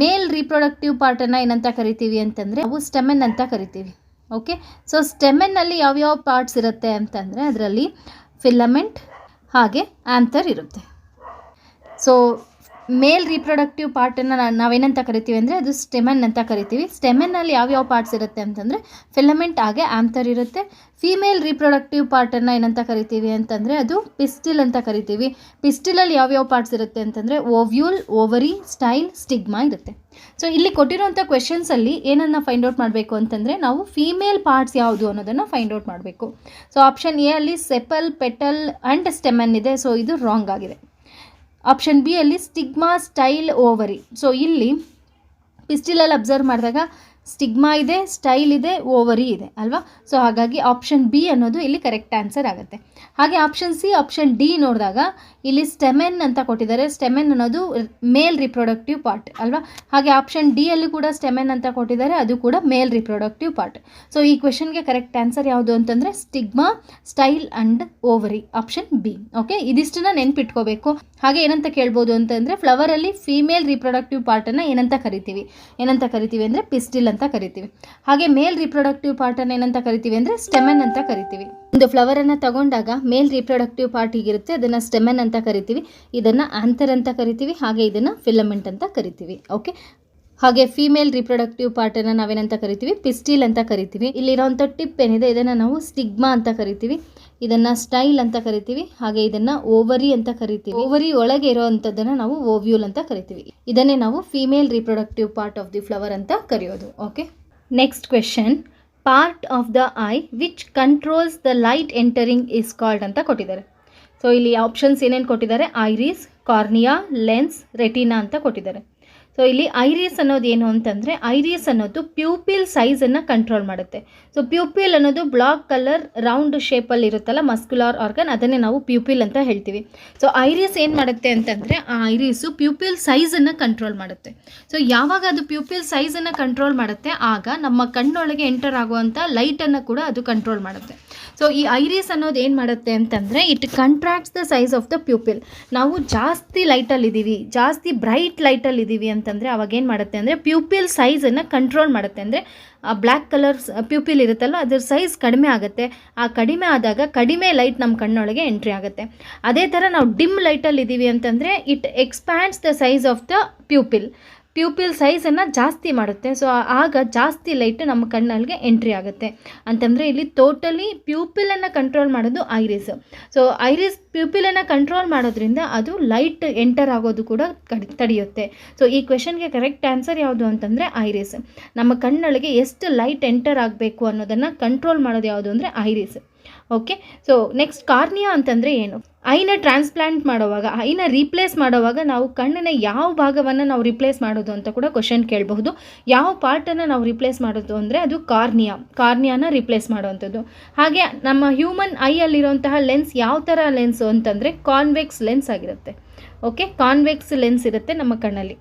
ಮೇಲ್ ರೀಪ್ರೊಡಕ್ಟಿವ್ ಪಾರ್ಟನ್ನು ಏನಂತ ಕರಿತೀವಿ ಅಂತಂದರೆ ನಾವು ಸ್ಟೆಮೆನ್ ಅಂತ ಕರಿತೀವಿ. ಓಕೆ, ಸೊ ಸ್ಟೆಮೆನ್ನಲ್ಲಿ ಯಾವ್ಯಾವ ಪಾರ್ಟ್ಸ್ ಇರುತ್ತೆ ಅಂತಂದರೆ ಅದರಲ್ಲಿ ಫಿಲಮೆಂಟ್ ಹಾಗೆ ಆ್ಯಂಥರ್ ಇರುತ್ತೆ. ಸೊ ಮೇಲ್ ರೀಪ್ರೊಡಕ್ಟಿವ್ ಪಾರ್ಟನ್ನು ನಾವೇನಂತ ಕರಿತೀವಿ ಅಂದರೆ ಅದು ಸ್ಟೆಮೆನ್ ಅಂತ ಕರಿತೀವಿ. ಸ್ಟೆಮೆನ್ನಲ್ಲಿ ಯಾವ್ಯಾವ ಪಾರ್ಟ್ಸ್ ಇರುತ್ತೆ ಅಂತಂದರೆ ಫಿಲಮೆಂಟ್ ಹಾಗೆ ಆ್ಯಂಥರ್ ಇರುತ್ತೆ. ಫೀಮೇಲ್ ರೀಪ್ರೊಡಕ್ಟಿವ್ ಪಾರ್ಟನ್ನು ಏನಂತ ಕರಿತೀವಿ ಅಂತಂದರೆ ಅದು ಪಿಸ್ಟಿಲ್ ಅಂತ ಕರಿತೀವಿ. ಪಿಸ್ಟಿಲಲ್ಲಿ ಯಾವ್ಯಾವ ಪಾರ್ಟ್ಸ್ ಇರುತ್ತೆ ಅಂತಂದರೆ ಓವ್ಯೂಲ್, ಓವರಿ, ಸ್ಟೈಲ್, ಸ್ಟಿಗ್ಮಾ ಇರುತ್ತೆ. ಸೊ ಇಲ್ಲಿ ಕೊಟ್ಟಿರೋಂಥ ಕ್ವೆಶನ್ಸಲ್ಲಿ ಏನನ್ನು ಫೈಂಡ್ ಔಟ್ ಮಾಡಬೇಕು ಅಂತಂದರೆ ನಾವು ಫೀಮೇಲ್ ಪಾರ್ಟ್ಸ್ ಯಾವುದು ಅನ್ನೋದನ್ನು ಫೈಂಡ್ ಔಟ್ ಮಾಡಬೇಕು. ಸೊ ಆಪ್ಷನ್ ಎ ಅಲ್ಲಿ ಸೆಪಲ್, ಪೆಟಲ್ ಆ್ಯಂಡ್ ಸ್ಟೆಮೆನ್ ಇದೆ. ಸೊ ಇದು ರಾಂಗ್ ಆಗಿದೆ. ಆಪ್ಷನ್ ಬಿ ಅಲ್ಲಿ ಸ್ಟಿಗ್ಮಾ, ಸ್ಟೈಲ್, ಓವರಿ. ಸೊ ಇಲ್ಲಿ ಪಿಸ್ಟಿಲಲ್ಲಿ ಅಬ್ಸರ್ವ್ ಮಾಡಿದಾಗ ಸ್ಟಿಗ್ಮಾ ಇದೆ, ಸ್ಟೈಲ್ ಇದೆ, ಓವರಿ ಇದೆ ಅಲ್ವಾ. ಸೊ ಹಾಗಾಗಿ ಆಪ್ಷನ್ ಬಿ ಅನ್ನೋದು ಇಲ್ಲಿ ಕರೆಕ್ಟ್ ಆನ್ಸರ್ ಆಗುತ್ತೆ. ಹಾಗೆ ಆಪ್ಷನ್ ಸಿ, ಆಪ್ಷನ್ ಡಿ ನೋಡಿದಾಗ ಇಲ್ಲಿ ಸ್ಟೆಮೆನ್ ಅಂತ ಕೊಟ್ಟಿದ್ದಾರೆ. ಸ್ಟೆಮೆನ್ ಅನ್ನೋದು ಮೇಲ್ ರಿಪ್ರೊಡಕ್ಟಿವ್ ಪಾರ್ಟ್ ಅಲ್ವಾ. ಹಾಗೆ ಆಪ್ಷನ್ ಡಿ ಅಲ್ಲಿ ಕೂಡ ಸ್ಟೆಮೆನ್ ಅಂತ ಕೊಟ್ಟಿದ್ದಾರೆ, ಅದು ಕೂಡ ಮೇಲ್ ರಿಪ್ರೊಡಕ್ಟಿವ್ ಪಾರ್ಟ್. ಸೊ ಈ ಕ್ವೆಶನ್ಗೆ ಕರೆಕ್ಟ್ ಆನ್ಸರ್ ಯಾವುದು ಅಂತಂದರೆ stigma, style and ovary, option B. Okay, ಇದಿಷ್ಟನ್ನ ನೆನ್ಪಿಟ್ಕೋಬೇಕು. ಹಾಗೆ ಏನಂತ ಕೇಳ್ಬೋದು ಅಂತಂದರೆ ಫ್ಲವರಲ್ಲಿ ಫೀಮೇಲ್ ರಿಪ್ರೊಡಕ್ಟಿವ್ ಪಾರ್ಟನ್ನು ಏನಂತ ಕರಿತೀವಿ ಅಂದರೆ ಪಿಸ್ಟಿಲ್ ಅಂತ ಕರಿತೀವಿ. ಹಾಗೆ ಮೇಲ್ ರಿಪ್ರೊಡಕ್ಟಿವ್ ಪಾರ್ಟನ್ನು ಏನಂತ ಕರಿತೀವಿ ಅಂದರೆ ಸ್ಟೆಮೆನ್ ಅಂತ ಕರಿತೀವಿ. ಒಂದು ಫ್ಲವರನ್ನು ತಗೊಂಡಾಗ ಮೇಲ್ ರಿಪ್ರೊಡಕ್ಟಿವ್ ಪಾರ್ಟ್ ಹೀಗಿರುತ್ತೆ, ಅದನ್ನು ಸ್ಟೆಮೆನ್ ಅಂತ ಕರಿತೀವಿ, ಇದನ್ನು ಆಂಥರ್ ಅಂತ ಕರಿತೀವಿ, ಹಾಗೆ ಇದನ್ನು ಫಿಲಮೆಂಟ್ ಅಂತ ಕರಿತೀವಿ. ಓಕೆ, ಹಾಗೆ ಫೀಮೇಲ್ ರಿಪ್ರೊಡಕ್ಟಿವ್ ಪಾರ್ಟನ್ನು ನಾವೇನಂತ ಕರಿತೀವಿ, ಪಿಸ್ಟಿಲ್ ಅಂತ ಕರಿತೀವಿ. ಇಲ್ಲಿರೋಂಥ ಟಿಪ್ ಏನಿದೆ ಇದನ್ನು ನಾವು ಸ್ಟಿಗ್ಮಾ ಅಂತ ಕರಿತೀವಿ, ಇದನ್ನು ಸ್ಟೈಲ್ ಅಂತ ಕರಿತೀವಿ, ಹಾಗೆ ಇದನ್ನು ಓವರಿ ಅಂತ ಕರಿತೀವಿ. ಓವರಿ ಒಳಗೆ ಇರೋವಂಥದ್ದನ್ನು ನಾವು ಓವ್ಯೂಲ್ ಅಂತ ಕರಿತೀವಿ. ಇದನ್ನೇ ನಾವು female reproductive part of the flower ಅಂತ ಕರೆಯೋದು. Okay, next question, part of the I which controls the light entering is called ಅಂತ ಕೊಟ್ಟಿದ್ದಾರೆ. ಸೊ ಇಲ್ಲಿ ಆಪ್ಷನ್ಸ್ ಏನೇನು ಕೊಟ್ಟಿದ್ದಾರೆ, ಐರಿಸ್, ಕಾರ್ನಿಯಾ, ಲೆನ್ಸ್, ರೆಟಿನಾ ಅಂತ ಕೊಟ್ಟಿದ್ದಾರೆ. ಸೊ ಇಲ್ಲಿ ಐರಿಸ್ ಅನ್ನೋದು ಏನು ಅಂತಂದರೆ ಐರಿಸ್ ಅನ್ನೋದು ಪ್ಯೂಪಿಲ್ ಸೈಜನ್ನು ಕಂಟ್ರೋಲ್ ಮಾಡುತ್ತೆ. ಸೊ ಪ್ಯೂಪಿಲ್ ಅನ್ನೋದು ಬ್ಲಾಕ್ ಕಲರ್ ರೌಂಡ್ ಶೇಪಲ್ಲಿ ಇರುತ್ತಲ್ಲ ಮಸ್ಕ್ಯುಲಾರ್ ಆರ್ಗನ್, ಅದನ್ನೇ ನಾವು ಪ್ಯೂಪಿಲ್ ಅಂತ ಹೇಳ್ತೀವಿ. ಸೊ ಐರಿಸ್ ಏನು ಮಾಡುತ್ತೆ ಅಂತಂದರೆ ಆ ಐರಿಸು ಪ್ಯೂಪಿಲ್ ಸೈಜನ್ನು ಕಂಟ್ರೋಲ್ ಮಾಡುತ್ತೆ. ಸೊ ಯಾವಾಗ ಅದು ಪ್ಯೂಪಿಲ್ ಸೈಜನ್ನು ಕಂಟ್ರೋಲ್ ಮಾಡುತ್ತೆ ಆಗ ನಮ್ಮ ಕಣ್ಣೊಳಗೆ ಎಂಟರ್ ಆಗುವಂಥ ಲೈಟನ್ನು ಕೂಡ ಅದು ಕಂಟ್ರೋಲ್ ಮಾಡುತ್ತೆ. ಸೊ ಈ ಐರಿಸ್ ಅನ್ನೋದು ಏನು ಮಾಡುತ್ತೆ ಅಂತಂದರೆ it contracts the size of the pupil. ನಾವು ಜಾಸ್ತಿ ಲೈಟಲ್ಲಿದ್ದೀವಿ, ಜಾಸ್ತಿ ಬ್ರೈಟ್ ಲೈಟಲ್ಲಿದ್ದೀವಿ ಅಂತಂದರೆ ಅವಾಗ ಏನು ಮಾಡುತ್ತೆ ಅಂದರೆ ಪ್ಯೂಪಿಲ್ ಸೈಜನ್ನು ಕಂಟ್ರೋಲ್ ಮಾಡುತ್ತೆ. ಅಂದರೆ ಆ ಬ್ಲ್ಯಾಕ್ ಕಲರ್ ಪ್ಯೂಪಿಲ್ ಇರುತ್ತಲ್ಲ ಅದ್ರ ಸೈಜ್ ಕಡಿಮೆ ಆಗುತ್ತೆ. ಆ ಕಡಿಮೆ ಆದಾಗ ಕಡಿಮೆ ಲೈಟ್ ನಮ್ಮ ಕಣ್ಣೊಳಗೆ ಎಂಟ್ರಿ ಆಗುತ್ತೆ. ಅದೇ ಥರ ನಾವು ಡಿಮ್ ಲೈಟಲ್ಲಿದ್ದೀವಿ ಅಂತಂದರೆ it expands the size of the pupil ಸೈಜನ್ನು ಜಾಸ್ತಿ ಮಾಡುತ್ತೆ. ಸೊ ಆಗ ಜಾಸ್ತಿ ಲೈಟ್ ನಮ್ಮ ಕಣ್ಣಲ್ಲಿಗೆ ಎಂಟ್ರಿ ಆಗುತ್ತೆ ಅಂತಂದರೆ ಇಲ್ಲಿ ಟೋಟಲಿ ಪ್ಯೂಪಿಲನ್ನು ಕಂಟ್ರೋಲ್ ಮಾಡೋದು ಐರಿಸ್. ಸೊ ಐರಿಸ್ ಪ್ಯೂಪಿಲನ್ನು ಕಂಟ್ರೋಲ್ ಮಾಡೋದ್ರಿಂದ ಅದು ಲೈಟ್ ಎಂಟರ್ ಆಗೋದು ಕೂಡ ತಡೆಯುತ್ತೆ. ಸೊ ಈ ಕ್ವೆಶನ್ಗೆ ಕರೆಕ್ಟ್ ಆನ್ಸರ್ ಯಾವುದು ಅಂತಂದರೆ ಐರಿಸ್. ನಮ್ಮ ಕಣ್ಣೊಳಗೆ ಎಷ್ಟು ಲೈಟ್ ಎಂಟರ್ ಆಗಬೇಕು ಅನ್ನೋದನ್ನು ಕಂಟ್ರೋಲ್ ಮಾಡೋದು ಯಾವುದು ಅಂದರೆ iris. Okay. So next cornea ಅಂತಂದರೆ ಏನು? ಐನ ಟ್ರಾನ್ಸ್ಪ್ಲಾಂಟ್ ಮಾಡೋವಾಗ, ಐನ ರೀಪ್ಲೇಸ್ ಮಾಡೋವಾಗ ನಾವು ಕಣ್ಣಿನ ಯಾವ ಭಾಗವನ್ನು ನಾವು ರಿಪ್ಲೇಸ್ ಮಾಡೋದು ಅಂತ ಕೂಡ ಕ್ವಶನ್ ಕೇಳಬಹುದು. ಯಾವ ಪಾರ್ಟನ್ನು ನಾವು ರಿಪ್ಲೇಸ್ ಮಾಡೋದು ಅಂದರೆ ಅದು ಕಾರ್ನಿಯಾನ ರಿಪ್ಲೇಸ್ ಮಾಡುವಂಥದ್ದು. ಹಾಗೆ ನಮ್ಮ ಹ್ಯೂಮನ್ ಐಯಲ್ಲಿರುವಂತಹ ಲೆನ್ಸ್ ಯಾವ ಥರ ಲೆನ್ಸು ಅಂತಂದರೆ ಕಾನ್ವೆಕ್ಸ್ ಲೆನ್ಸ್ ಆಗಿರುತ್ತೆ. ಓಕೆ, ಕಾನ್ವೆಕ್ಸ್ ಲೆನ್ಸ್ ಇರುತ್ತೆ ನಮ್ಮ ಕಣ್ಣಲ್ಲಿ.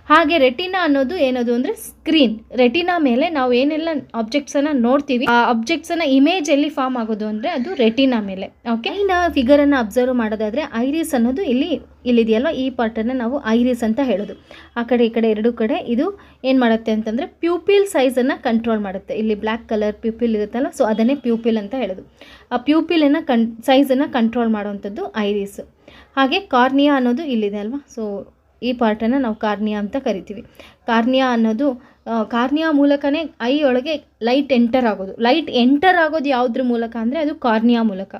ಹಾಗೆ ರೆಟಿನಾ ಅನ್ನೋದು ಏನದು ಅಂದರೆ ಸ್ಕ್ರೀನ್. ರೆಟಿನಾ ಮೇಲೆ ನಾವು ಏನೆಲ್ಲ ಆಬ್ಜೆಕ್ಟ್ಸನ್ನು ನೋಡ್ತೀವಿ, ಆ ಆಬ್ಜೆಕ್ಟ್ಸನ್ನು ಇಮೇಜ್ ಎಲ್ಲಿ ಫಾರ್ಮ್ ಆಗೋದು ಅಂದರೆ ಅದು ರೆಟಿನಾ ಮೇಲೆ. ಓಕೆ, ಇನ್ನು ಫಿಗರನ್ನು ಅಬ್ಸರ್ವ್ ಮಾಡೋದಾದರೆ ಐರಿಸ್ ಅನ್ನೋದು ಇಲ್ಲಿದೆಯಲ್ವ, ಈ ಪಾರ್ಟನ್ನು ನಾವು ಐರಿಸ್ ಅಂತ ಹೇಳೋದು. ಆ ಕಡೆ ಈ ಕಡೆ ಎರಡೂ ಕಡೆ ಇದು ಏನು ಮಾಡುತ್ತೆ ಅಂತಂದರೆ ಪ್ಯೂಪಿಲ್ ಸೈಜನ್ನು ಕಂಟ್ರೋಲ್ ಮಾಡುತ್ತೆ. ಇಲ್ಲಿ ಬ್ಲ್ಯಾಕ್ ಕಲರ್ ಪ್ಯೂಪಿಲ್ ಇರುತ್ತಲ್ಲ, ಸೊ ಅದನ್ನೇ ಪ್ಯೂಪಿಲ್ ಅಂತ ಹೇಳೋದು. ಆ ಪ್ಯೂಪಿಲನ್ನು ಸೈಜನ್ನು ಕಂಟ್ರೋಲ್ ಮಾಡುವಂಥದ್ದು ಐರಿಸ್. ಹಾಗೆ ಕಾರ್ನಿಯಾ ಅನ್ನೋದು ಇಲ್ಲಿದೆ ಅಲ್ವಾ, ಸೊ ಈ ಪಾರ್ಟನ್ನು ನಾವು ಕಾರ್ನಿಯಾ ಅಂತ ಕರಿತೀವಿ. ಕಾರ್ನಿಯಾ ಅನ್ನೋದು ಕಾರ್ನಿಯಾ ಮೂಲಕನೇ ಐ ಒಳಗೆ ಲೈಟ್ ಎಂಟರ್ ಆಗೋದು ಯಾವುದ್ರ ಮೂಲಕ ಅಂದರೆ ಅದು ಕಾರ್ನಿಯಾ ಮೂಲಕ.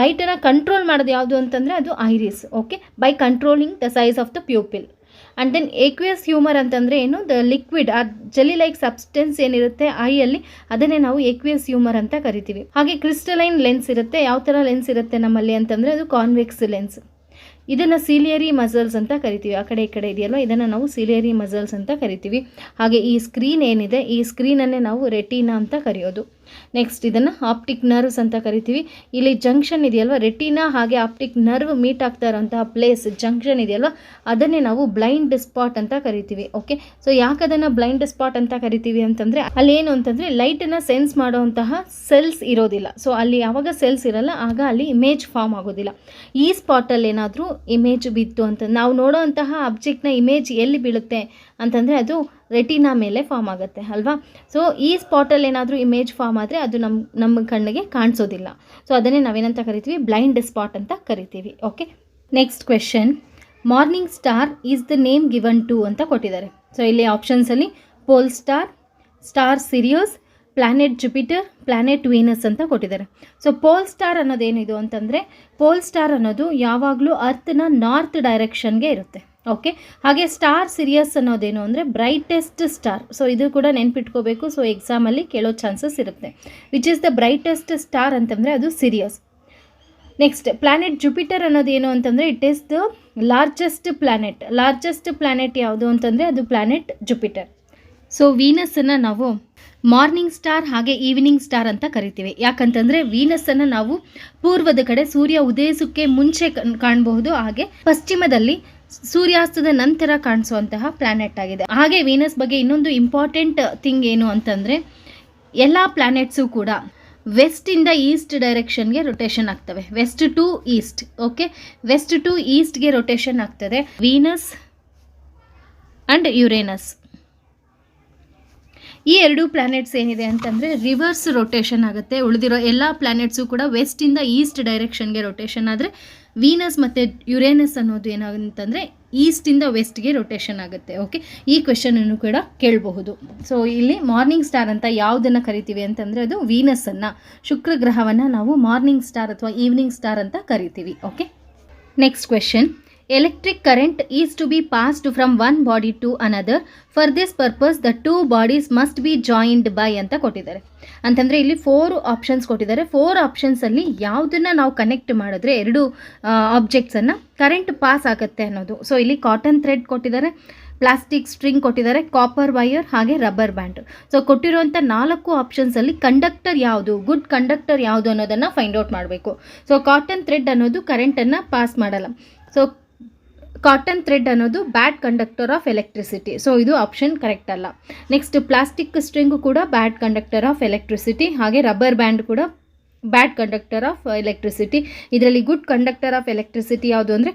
ಲೈಟನ್ನು ಕಂಟ್ರೋಲ್ ಮಾಡೋದು ಯಾವುದು ಅಂತಂದರೆ ಅದು iris. Okay, by controlling the size of the pupil. And then aqueous humour ಅಂತಂದರೆ ಏನು? ದ ಲಿಕ್ವಿಡ್, ಆ ಜೆಲಿ ಲೈಕ್ ಸಬ್ಸ್ಟೆನ್ಸ್ ಏನಿರುತ್ತೆ ಐಯಲ್ಲಿ, ಅದನ್ನೇ ನಾವು ಏಕ್ವಿಯಸ್ ಹ್ಯೂಮರ್ ಅಂತ ಕರಿತೀವಿ. ಹಾಗೆ ಕ್ರಿಸ್ಟಲೈನ್ ಲೆನ್ಸ್ ಇರುತ್ತೆ. ಯಾವ ಥರ ಲೆನ್ಸ್ ಇರುತ್ತೆ ನಮ್ಮಲ್ಲಿ ಅಂತಂದರೆ ಅದು ಕಾನ್ವೆಕ್ಸ್ ಲೆನ್ಸ್. ಇದನ್ನು ಸಿಲಿಯರಿ ಮಸಲ್ಸ್ ಅಂತ ಕರಿತೀವಿ. ಆ ಕಡೆ ಈ ಕಡೆ ಇದೆಯಲ್ವ, ಇದನ್ನು ನಾವು ಸಿಲಿಯರಿ ಮಸಲ್ಸ್ ಅಂತ ಕರಿತೀವಿ. ಹಾಗೆ ಈ ಸ್ಕ್ರೀನ್ ಏನಿದೆ, ಈ ಸ್ಕ್ರೀನನ್ನೇ ನಾವು ರೆಟಿನಾ ಅಂತ ಕರೆಯೋದು. ನೆಕ್ಸ್ಟ್ ಇದನ್ನು ಆಪ್ಟಿಕ್ ನರ್ವ್ಸ್ ಅಂತ ಕರಿತೀವಿ. ಇಲ್ಲಿ ಜಂಕ್ಷನ್ ಇದೆಯಲ್ವ, ರೆಟಿನಾ ಹಾಗೆ ಆಪ್ಟಿಕ್ ನರ್ವ್ ಮೀಟ್ ಆಗ್ತಾ ಇರೋಂತಹ ಪ್ಲೇಸ್ ಜಂಕ್ಷನ್ ಇದೆಯಲ್ವ, ಅದನ್ನೇ ನಾವು ಬ್ಲೈಂಡ್ ಸ್ಪಾಟ್ ಅಂತ ಕರಿತೀವಿ. ಓಕೆ, ಸೊ ಯಾಕೆ ಅದನ್ನು ಬ್ಲೈಂಡ್ ಸ್ಪಾಟ್ ಅಂತ ಕರಿತೀವಿ ಅಂತಂದರೆ ಅಲ್ಲಿ ಏನು ಅಂತಂದರೆ ಲೈಟನ್ನು ಸೆನ್ಸ್ ಮಾಡುವಂತಹ ಸೆಲ್ಸ್ ಇರೋದಿಲ್ಲ. ಸೊ ಅಲ್ಲಿ ಯಾವಾಗ ಸೆಲ್ಸ್ ಇರಲ್ಲ ಆಗ ಅಲ್ಲಿ ಇಮೇಜ್ ಫಾರ್ಮ್ ಆಗೋದಿಲ್ಲ. ಈ ಸ್ಪಾಟಲ್ಲಿ ಏನಾದರೂ ಇಮೇಜ್ ಬಿತ್ತು ಅಂತ ನಾವು ನೋಡೋವಂತಹ ಆಬ್ಜೆಕ್ಟ್ನ ಇಮೇಜ್ ಎಲ್ಲಿ ಬೀಳುತ್ತೆ ಅಂತಂದರೆ ಅದು ರೆಟಿನಾ ಮೇಲೆ ಫಾರ್ಮ್ ಆಗುತ್ತೆ ಅಲ್ವಾ. ಸೊ ಈ ಸ್ಪಾಟಲ್ಲಿ ಏನಾದರೂ ಇಮೇಜ್ ಫಾರ್ಮ್ ಆದರೆ ಅದು ನಮ್ಮ ಕಣ್ಣಿಗೆ ಕಾಣಿಸೋದಿಲ್ಲ. ಸೊ ಅದನ್ನೇ ನಾವೇನಂತ ಕರಿತೀವಿ? ಬ್ಲೈಂಡ್ ಸ್ಪಾಟ್ ಅಂತ ಕರಿತೀವಿ. Okay, next question, morning star is the name given to ಅಂತ ಕೊಟ್ಟಿದ್ದಾರೆ. ಸೊ ಇಲ್ಲಿ ಆಪ್ಷನ್ಸಲ್ಲಿ pole star, star Sirius, planet Jupiter, planet Venus ಅಂತ ಕೊಟ್ಟಿದ್ದಾರೆ. ಸೊ ಪೋಲ್ ಸ್ಟಾರ್ ಅನ್ನೋದೇನಿದು ಅಂತಂದರೆ ಪೋಲ್ ಸ್ಟಾರ್ ಅನ್ನೋದು ಯಾವಾಗಲೂ ಅರ್ಥನ ನಾರ್ತ್ ಡೈರೆಕ್ಷನ್ಗೆ ಇರುತ್ತೆ. ಓಕೆ, ಹಾಗೆ ಸ್ಟಾರ್ ಸಿರಿಯಸ್ ಅನ್ನೋದೇನು ಅಂದರೆ ಬ್ರೈಟೆಸ್ಟ್ ಸ್ಟಾರ್. ಸೊ ಇದು ಕೂಡ ನೆನ್ಪಿಟ್ಕೋಬೇಕು. ಸೊ ಎಕ್ಸಾಮಲ್ಲಿ ಕೇಳೋ ಚಾನ್ಸಸ್ ಇರುತ್ತೆ. Which is the brightest star ಅಂತಂದರೆ ಅದು ಸಿರಿಯಸ್. ನೆಕ್ಸ್ಟ್ ಪ್ಲಾನೆಟ್ ಜುಪಿಟರ್ ಅನ್ನೋದೇನು ಅಂತಂದರೆ it is the largest planet ಯಾವುದು ಅಂತಂದರೆ ಅದು ಪ್ಲಾನೆಟ್ ಜುಪಿಟರ್. ಸೊ ವೀನಸ್ಸನ್ನು ನಾವು ಮಾರ್ನಿಂಗ್ ಸ್ಟಾರ್ ಹಾಗೆ ಈವ್ನಿಂಗ್ ಸ್ಟಾರ್ ಅಂತ ಕರಿತೀವಿ. ಯಾಕಂತಂದರೆ ವೀನಸ್ಸನ್ನು ನಾವು ಪೂರ್ವದ ಕಡೆ ಸೂರ್ಯ ಉದಯಿಸೋಕ್ಕೆ ಮುಂಚೆ ಕಾಣಬಹುದು, ಹಾಗೆ ಪಶ್ಚಿಮದಲ್ಲಿ ಸೂರ್ಯಾಸ್ತದ ನಂತರ ಕಾಣಿಸುವಂತಹ ಪ್ಲಾನೆಟ್ ಆಗಿದೆ. ಹಾಗೆ ವೀನಸ್ ಬಗ್ಗೆ ಇನ್ನೊಂದು ಇಂಪಾರ್ಟೆಂಟ್ ಥಿಂಗ್ ಏನು ಅಂತಂದರೆ ಎಲ್ಲ ಪ್ಲಾನೆಟ್ಸು ಕೂಡ ವೆಸ್ಟಿಂದ ಈಸ್ಟ್ ಡೈರೆಕ್ಷನ್ಗೆ ರೊಟೇಷನ್ ಆಗ್ತವೆ. West to east. Okay, west to ಈಸ್ಟ್ಗೆ ರೊಟೇಷನ್ ಆಗ್ತದೆ ವೀನಸ್ ಆ್ಯಂಡ್ ಯುರೇನಸ್. ಈ ಎರಡು ಪ್ಲಾನೆಟ್ಸ್ ಏನಿದೆ ಅಂತಂದರೆ ರಿವರ್ಸ್ ರೊಟೇಷನ್ ಆಗುತ್ತೆ. ಉಳಿದಿರೋ ಎಲ್ಲ ಪ್ಲಾನೆಟ್ಸು ಕೂಡ ವೆಸ್ಟಿಂದ ಈಸ್ಟ್ ಡೈರೆಕ್ಷನ್ಗೆ ರೊಟೇಷನ್ ಆದರೆ ವೀನಸ್ ಮತ್ತು ಯುರೇನಸ್ ಅನ್ನೋದು ಏನಾಗಂತಂದರೆ ಈಸ್ಟಿಂದ ವೆಸ್ಟ್ಗೆ ರೊಟೇಷನ್ ಆಗುತ್ತೆ. ಓಕೆ, ಈ ಕ್ವೆಶನನ್ನು ಕೂಡ ಕೇಳಬಹುದು. ಸೊ ಇಲ್ಲಿ ಮಾರ್ನಿಂಗ್ ಸ್ಟಾರ್ ಅಂತ ಯಾವುದನ್ನು ಕರಿತೀವಿ ಅಂತಂದರೆ ಅದು ವೀನಸ್ಸನ್ನು, ಶುಕ್ರ ಗ್ರಹವನ್ನು ನಾವು ಮಾರ್ನಿಂಗ್ ಸ್ಟಾರ್ ಅಥವಾ ಈವ್ನಿಂಗ್ ಸ್ಟಾರ್ ಅಂತ ಕರಿತೀವಿ. Okay, next question, electric current is to be passed from one body to another. For this purpose the two bodies must be joined by ಅಂತ ಕೊಟ್ಟಿದ್ದಾರೆ. ಅಂತಂದರೆ ಇಲ್ಲಿ 4 ಆಪ್ಷನ್ಸ್ ಕೊಟ್ಟಿದ್ದಾರೆ. 4 ಆಪ್ಷನ್ಸಲ್ಲಿ ಯಾವುದನ್ನು ನಾವು ಕನೆಕ್ಟ್ ಮಾಡಿದ್ರೆ ಎರಡು ಆಬ್ಜೆಕ್ಟ್ಸನ್ನು ಕರೆಂಟ್ ಪಾಸ್ ಆಗುತ್ತೆ ಅನ್ನೋದು. ಸೊ ಇಲ್ಲಿ ಕಾಟನ್ ಥ್ರೆಡ್ ಕೊಟ್ಟಿದ್ದಾರೆ, ಪ್ಲಾಸ್ಟಿಕ್ ಸ್ಟ್ರಿಂಗ್ ಕೊಟ್ಟಿದ್ದಾರೆ, ಕಾಪರ್ ವೈರ್ ಹಾಗೆ ರಬ್ಬರ್ ಬ್ಯಾಂಡ್. ಸೊ ಕೊಟ್ಟಿರುವಂಥ 4 ಆಪ್ಷನ್ಸಲ್ಲಿ ಕಂಡಕ್ಟರ್ ಯಾವುದು, ಗುಡ್ ಕಂಡಕ್ಟರ್ ಯಾವುದು ಅನ್ನೋದನ್ನು ಫೈಂಡ್ ಔಟ್ ಮಾಡಬೇಕು. ಸೊ ಕಾಟನ್ ಥ್ರೆಡ್ ಅನ್ನೋದು ಕರೆಂಟನ್ನು ಪಾಸ್ ಮಾಡಲ್ಲ. ಸೊ ಕಾಟನ್ ಥ್ರೆಡ್ ಅನ್ನೋದು bad conductor of electricity. So ಇದು ಆಪ್ಷನ್ ಕರೆಕ್ಟ್ ಅಲ್ಲ. ನೆಕ್ಸ್ಟ್ ಪ್ಲಾಸ್ಟಿಕ್ ಸ್ಟ್ರಿಂಗು ಕೂಡ ಬ್ಯಾಡ್ ಕಂಡಕ್ಟರ್ ಆಫ್ ಎಲೆಕ್ಟ್ರಿಸಿಟಿ, ಹಾಗೆ ರಬ್ಬರ್ ಬ್ಯಾಂಡ್ ಕೂಡ ಬ್ಯಾಡ್ ಕಂಡಕ್ಟರ್ ಆಫ್ ಎಲೆಕ್ಟ್ರಿಸಿಟಿ. ಇದರಲ್ಲಿ ಗುಡ್ ಕಂಡಕ್ಟರ್ ಆಫ್ ಎಲೆಕ್ಟ್ರಿಸಿಟಿ ಯಾವುದು ಅಂದರೆ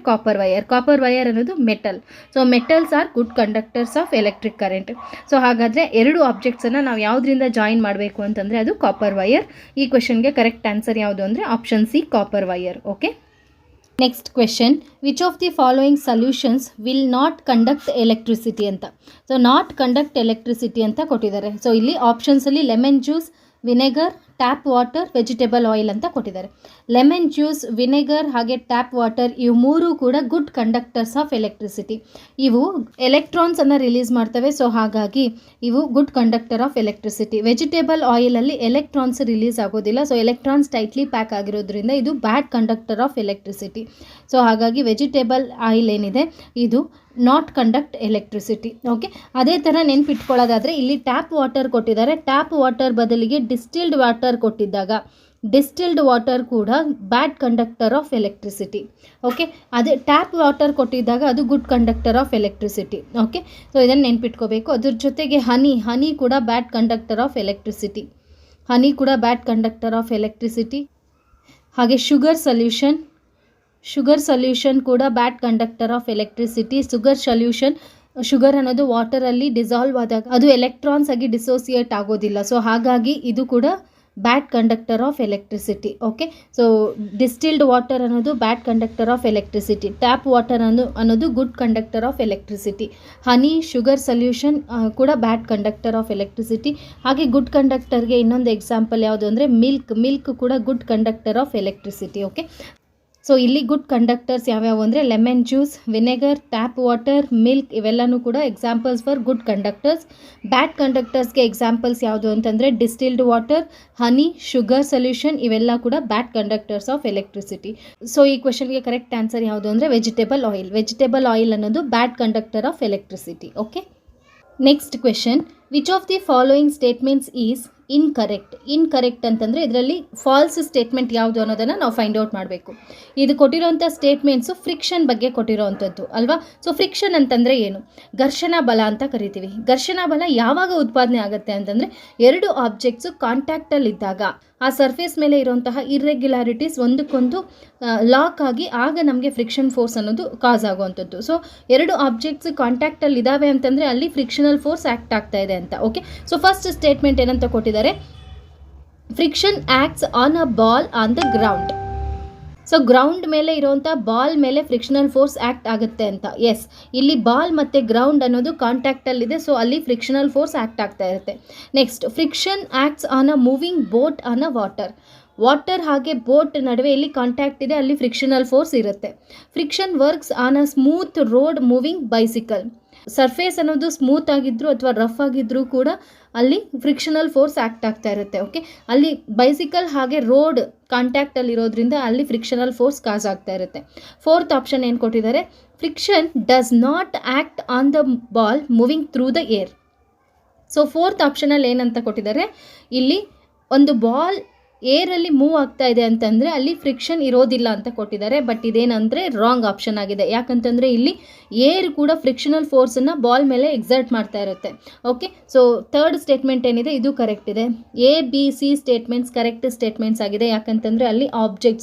ಕಾಪರ್ ವೈರ್ ಅನ್ನೋದು metal. So metals are good conductors of electric current. So ಹಾಗಾದರೆ ಎರಡು ಆಬ್ಜೆಕ್ಟ್ಸನ್ನು ನಾವು ಯಾವುದರಿಂದ ಜಾಯಿನ್ ಮಾಡಬೇಕು ಅಂತಂದರೆ ಅದು ಕಾಪರ್ ವೈರ್. ಈ ಕ್ವೆಶನ್ಗೆ ಕರೆಕ್ಟ್ ಆನ್ಸರ್ ಯಾವುದು ಅಂದರೆ option C, copper wire. Okay, next question, which of the following solutions will not conduct electricity ಅಂತ. ಸೊ ನಾಟ್ ಕಂಡಕ್ಟ್ ಎಲೆಕ್ಟ್ರಿಸಿಟಿ ಅಂತ ಕೊಟ್ಟಿದ್ದಾರೆ. ಸೊ ಇಲ್ಲಿ ಆಪ್ಷನ್ಸಲ್ಲಿ lemon juice, vinegar, tap water, vegetable oil ಅಂತ ಕೊಟ್ಟಿದ್ದಾರೆ. ಲೆಮನ್ ಜ್ಯೂಸ್, ವಿನೆಗರ್ ಹಾಗೆ ಟ್ಯಾಪ್ ವಾಟರ್ ಇವು ಮೂರು ಕೂಡ ಗುಡ್ ಕಂಡಕ್ಟರ್ಸ್ ಆಫ್ ಎಲೆಕ್ಟ್ರಿಸಿಟಿ. ಇವು ಎಲೆಕ್ಟ್ರಾನ್ಸನ್ನು ರಿಲೀಸ್ ಮಾಡ್ತವೆ, ಸೊ ಹಾಗಾಗಿ ಇವು good conductor of electricity. Vegetable ಆಯಿಲಲ್ಲಿ ಎಲೆಕ್ಟ್ರಾನ್ಸ್ ರಿಲೀಸ್ ಆಗೋದಿಲ್ಲ, ಸೊ ಎಲೆಕ್ಟ್ರಾನ್ಸ್ ಟೈಟ್ಲಿ ಪ್ಯಾಕ್ ಆಗಿರೋದ್ರಿಂದ ಇದು bad conductor of electricity. So ಹಾಗಾಗಿ ವೆಜಿಟೇಬಲ್ ಆಯಿಲ್ ಏನಿದೆ ಇದು ನಾಟ್ ಕಂಡಕ್ಟ್ ಎಲೆಕ್ಟ್ರಿಸಿಟಿ. ಓಕೆ, ಅದೇ ಥರ ನೆನ್ಪಿಟ್ಕೊಳ್ಳೋದಾದರೆ ಇಲ್ಲಿ ಟ್ಯಾಪ್ ವಾಟರ್ ಕೊಟ್ಟಿದ್ದಾರೆ. ಟ್ಯಾಪ್ ವಾಟರ್ ಬದಲಿಗೆ ಡಿಸ್ಟಿಲ್ಡ್ ವಾಟರ್ ಕೊಟ್ಟಿದ್ದಾಗ ಡಿಸ್ಟಿಲ್ಡ್ ವಾಟರ್ ಕೂಡ bad conductor of electricity. Okay, ಅದೇ ಟ್ಯಾಪ್ ವಾಟರ್ ಕೊಟ್ಟಿದ್ದಾಗ ಅದು good conductor of electricity. Okay, so ಇದನ್ನು ನೆನ್ಪಿಟ್ಕೋಬೇಕು. ಅದ್ರ ಜೊತೆಗೆ ಹನಿ ಕೂಡ ಬ್ಯಾಡ್ ಕಂಡಕ್ಟರ್ ಆಫ್ ಎಲೆಕ್ಟ್ರಿಸಿಟಿ. ಹನಿ ಕೂಡ ಬ್ಯಾಡ್ ಕಂಡಕ್ಟರ್ ಆಫ್ ಎಲೆಕ್ಟ್ರಿಸಿಟಿ. ಹಾಗೆ ಶುಗರ್ ಸೊಲ್ಯೂಷನ್ ಕೂಡ bad conductor of electricity. Sugar ಅನ್ನೋದು ವಾಟರಲ್ಲಿ ಡಿಸಾಲ್ವ್ ಆದಾಗ ಅದು ಎಲೆಕ್ಟ್ರಾನ್ಸ್ ಆಗಿ ಡಿಸೋಸಿಯೇಟ್ ಆಗೋದಿಲ್ಲ, ಸೊ ಹಾಗಾಗಿ ಇದು ಕೂಡ bad conductor of electricity. Okay, so distilled water ಅನ್ನೋದು bad conductor of electricity. Tap water ಅನ್ನೋದು good conductor of electricity. Honey, sugar solution ಕೂಡ ಬ್ಯಾಡ್ ಕಂಡಕ್ಟರ್ ಆಫ್ ಎಲೆಕ್ಟ್ರಿಸಿಟಿ. ಹಾಗೆ ಗುಡ್ ಕಂಡಕ್ಟರ್ಗೆ ಇನ್ನೊಂದು ಎಕ್ಸಾಂಪಲ್ ಯಾವುದು ಅಂದರೆ ಮಿಲ್ಕ್ ಕೂಡ good conductor of electricity. Okay, so ಇಲ್ಲಿ ಗುಡ್ ಕಂಡಕ್ಟರ್ಸ್ ಯಾವ್ಯಾವು ಅಂದರೆ lemon juice, vinegar, tap water, milk ಇವೆಲ್ಲನೂ ಕೂಡ examples for good conductors. Bad ಕಂಡಕ್ಟರ್ಸ್ಗೆ ಎಕ್ಸಾಂಪಲ್ಸ್ ಯಾವುದು ಅಂತಂದರೆ ಡಿಸ್ಟಿಲ್ಡ್ ವಾಟರ್, ಹನಿ, ಶುಗರ್ ಸೊಲ್ಯೂಷನ್ ಇವೆಲ್ಲ ಕೂಡ ಬ್ಯಾಡ್ ಕಂಡಕ್ಟರ್ಸ್ ಆಫ್ ಎಲೆಕ್ಟ್ರಿಸಿಟಿ. ಸೊ ಈ ಕ್ವೆಶನ್ಗೆ ಕರೆಕ್ಟ್ ಆನ್ಸರ್ ಯಾವುದು ಅಂದರೆ ವೆಜಿಟೇಬಲ್ ಆಯಿಲ್ ಅನ್ನೋದು bad conductor of electricity. Okay, next question, which of the following statements is incorrect ಅಂತಂದರೆ ಇದರಲ್ಲಿ ಫಾಲ್ಸ್ ಸ್ಟೇಟ್ಮೆಂಟ್ ಯಾವುದು ಅನ್ನೋದನ್ನು ನಾವು ಫೈಂಡ್ ಔಟ್ ಮಾಡಬೇಕು. ಇದು ಕೊಟ್ಟಿರೋಂಥ ಸ್ಟೇಟ್ಮೆಂಟ್ಸು ಫ್ರಿಕ್ಷನ್ ಬಗ್ಗೆ ಕೊಟ್ಟಿರೋವಂಥದ್ದು ಅಲ್ವಾ. ಸೊ ಫ್ರಿಕ್ಷನ್ ಅಂತಂದರೆ ಏನು? ಘರ್ಷಣಾ ಬಲ ಅಂತ ಕರಿತೀವಿ. ಘರ್ಷಣಾ ಬಲ ಯಾವಾಗ ಉತ್ಪಾದನೆ ಆಗುತ್ತೆ ಅಂತಂದರೆ ಎರಡು ಆಬ್ಜೆಕ್ಟ್ಸು ಕಾಂಟ್ಯಾಕ್ಟಲ್ಲಿದ್ದಾಗ ಆ ಸರ್ಫೇಸ್ ಮೇಲೆ ಇರುವಂತಹ ಇರ್ರೆಗ್ಯುಲಾರಿಟೀಸ್ ಒಂದಕ್ಕೊಂದು ಲಾಕ್ ಆಗಿ ಆಗ ನಮಗೆ ಫ್ರಿಕ್ಷನ್ ಫೋರ್ಸ್ ಅನ್ನೋದು ಕಾಸ್ ಆಗುವಂಥದ್ದು. ಸೊ ಎರಡು ಆಬ್ಜೆಕ್ಟ್ಸ್ ಕಾಂಟ್ಯಾಕ್ಟಲ್ಲಿ ಇದ್ದಾವೆ ಅಂತಂದರೆ ಅಲ್ಲಿ ಫ್ರಿಕ್ಷನಲ್ ಫೋರ್ಸ್ ಆ್ಯಕ್ಟ್ ಆಗ್ತಾ ಇದೆ ಅಂತ. ಓಕೆ, ಸೊ ಫಸ್ಟ್ ಸ್ಟೇಟ್ಮೆಂಟ್ ಏನಂತ ಕೊಟ್ಟಿದ್ದಾರೆ, friction acts on a ball on the ground. So ground ಮೇಲೆ ಇರುವಂಥ ಬಾಲ್ ಮೇಲೆ ಫ್ರಿಕ್ಷನಲ್ ಫೋರ್ಸ್ ಆ್ಯಕ್ಟ್ ಆಗುತ್ತೆ ಅಂತ. ಎಸ್, ಇಲ್ಲಿ ಬಾಲ್ ಮತ್ತು ಗ್ರೌಂಡ್ ಅನ್ನೋದು ಕಾಂಟ್ಯಾಕ್ಟಲ್ಲಿದೆ, ಸೊ ಅಲ್ಲಿ ಫ್ರಿಕ್ಷನಲ್ ಫೋರ್ಸ್ ಆ್ಯಕ್ಟ್ ಆಗ್ತಾ ಇರುತ್ತೆ. Next, friction acts on a moving boat on a water ಹಾಗೆ ಬೋಟ್ ನಡುವೆ ಇಲ್ಲಿ ಕಾಂಟ್ಯಾಕ್ಟ್ ಇದೆ, ಅಲ್ಲಿ ಫ್ರಿಕ್ಷನಲ್ ಫೋರ್ಸ್ ಇರುತ್ತೆ. Friction works on a smooth road moving bicycle. Surface ಅನ್ನೋದು ಸ್ಮೂತ್ ಆಗಿದ್ರು ಅಥವಾ ರಫ್ ಆಗಿದ್ರೂ ಕೂಡ ಅಲ್ಲಿ ಫ್ರಿಕ್ಷನಲ್ ಫೋರ್ಸ್ ಆ್ಯಕ್ಟ್ ಆಗ್ತಾ ಇರುತ್ತೆ. ಓಕೆ, ಅಲ್ಲಿ ಬೈಸಿಕಲ್ ಹಾಗೆ ರೋಡ್ ಕಾಂಟ್ಯಾಕ್ಟಲ್ಲಿ ಇರೋದ್ರಿಂದ ಅಲ್ಲಿ ಫ್ರಿಕ್ಷನಲ್ ಫೋರ್ಸ್ ಕಾಸ್ ಆಗ್ತಾ ಇರುತ್ತೆ. ಫೋರ್ತ್ ಆಪ್ಷನ್ ಏನು ಕೊಟ್ಟಿದ್ದಾರೆ, friction does not act on the ball moving through the air. So fourth ಆಪ್ಷನಲ್ಲಿ ಏನಂತ ಕೊಟ್ಟಿದ್ದಾರೆ, ಇಲ್ಲಿ ಒಂದು ಬಾಲ್ ಏರಲ್ಲಿ ಮೂವ್ ಆಗ್ತಾ ಇದೆ ಅಂತಂದರೆ ಅಲ್ಲಿ ಫ್ರಿಕ್ಷನ್ ಇರೋದಿಲ್ಲ ಅಂತ ಕೊಟ್ಟಿದ್ದಾರೆ. ಬಟ್ ಇದೇನಂದರೆ ರಾಂಗ್ ಆಪ್ಷನ್ ಆಗಿದೆ. ಯಾಕಂತಂದರೆ ಇಲ್ಲಿ ಏರ್ ಕೂಡ ಫ್ರಿಕ್ಷನಲ್ ಫೋರ್ಸನ್ನು ಬಾಲ್ ಮೇಲೆ ಎಕ್ಸರ್ಟ್ ಮಾಡ್ತಾ ಇರುತ್ತೆ. ಓಕೆ, ಸೊ ಥರ್ಡ್ ಸ್ಟೇಟ್ಮೆಂಟ್ ಏನಿದೆ ಇದು ಕರೆಕ್ಟ್ ಇದೆ. ABC ಸ್ಟೇಟ್ಮೆಂಟ್ಸ್ ಕರೆಕ್ಟ್ ಸ್ಟೇಟ್ಮೆಂಟ್ಸ್ ಆಗಿದೆ. ಯಾಕಂತಂದರೆ ಅಲ್ಲಿ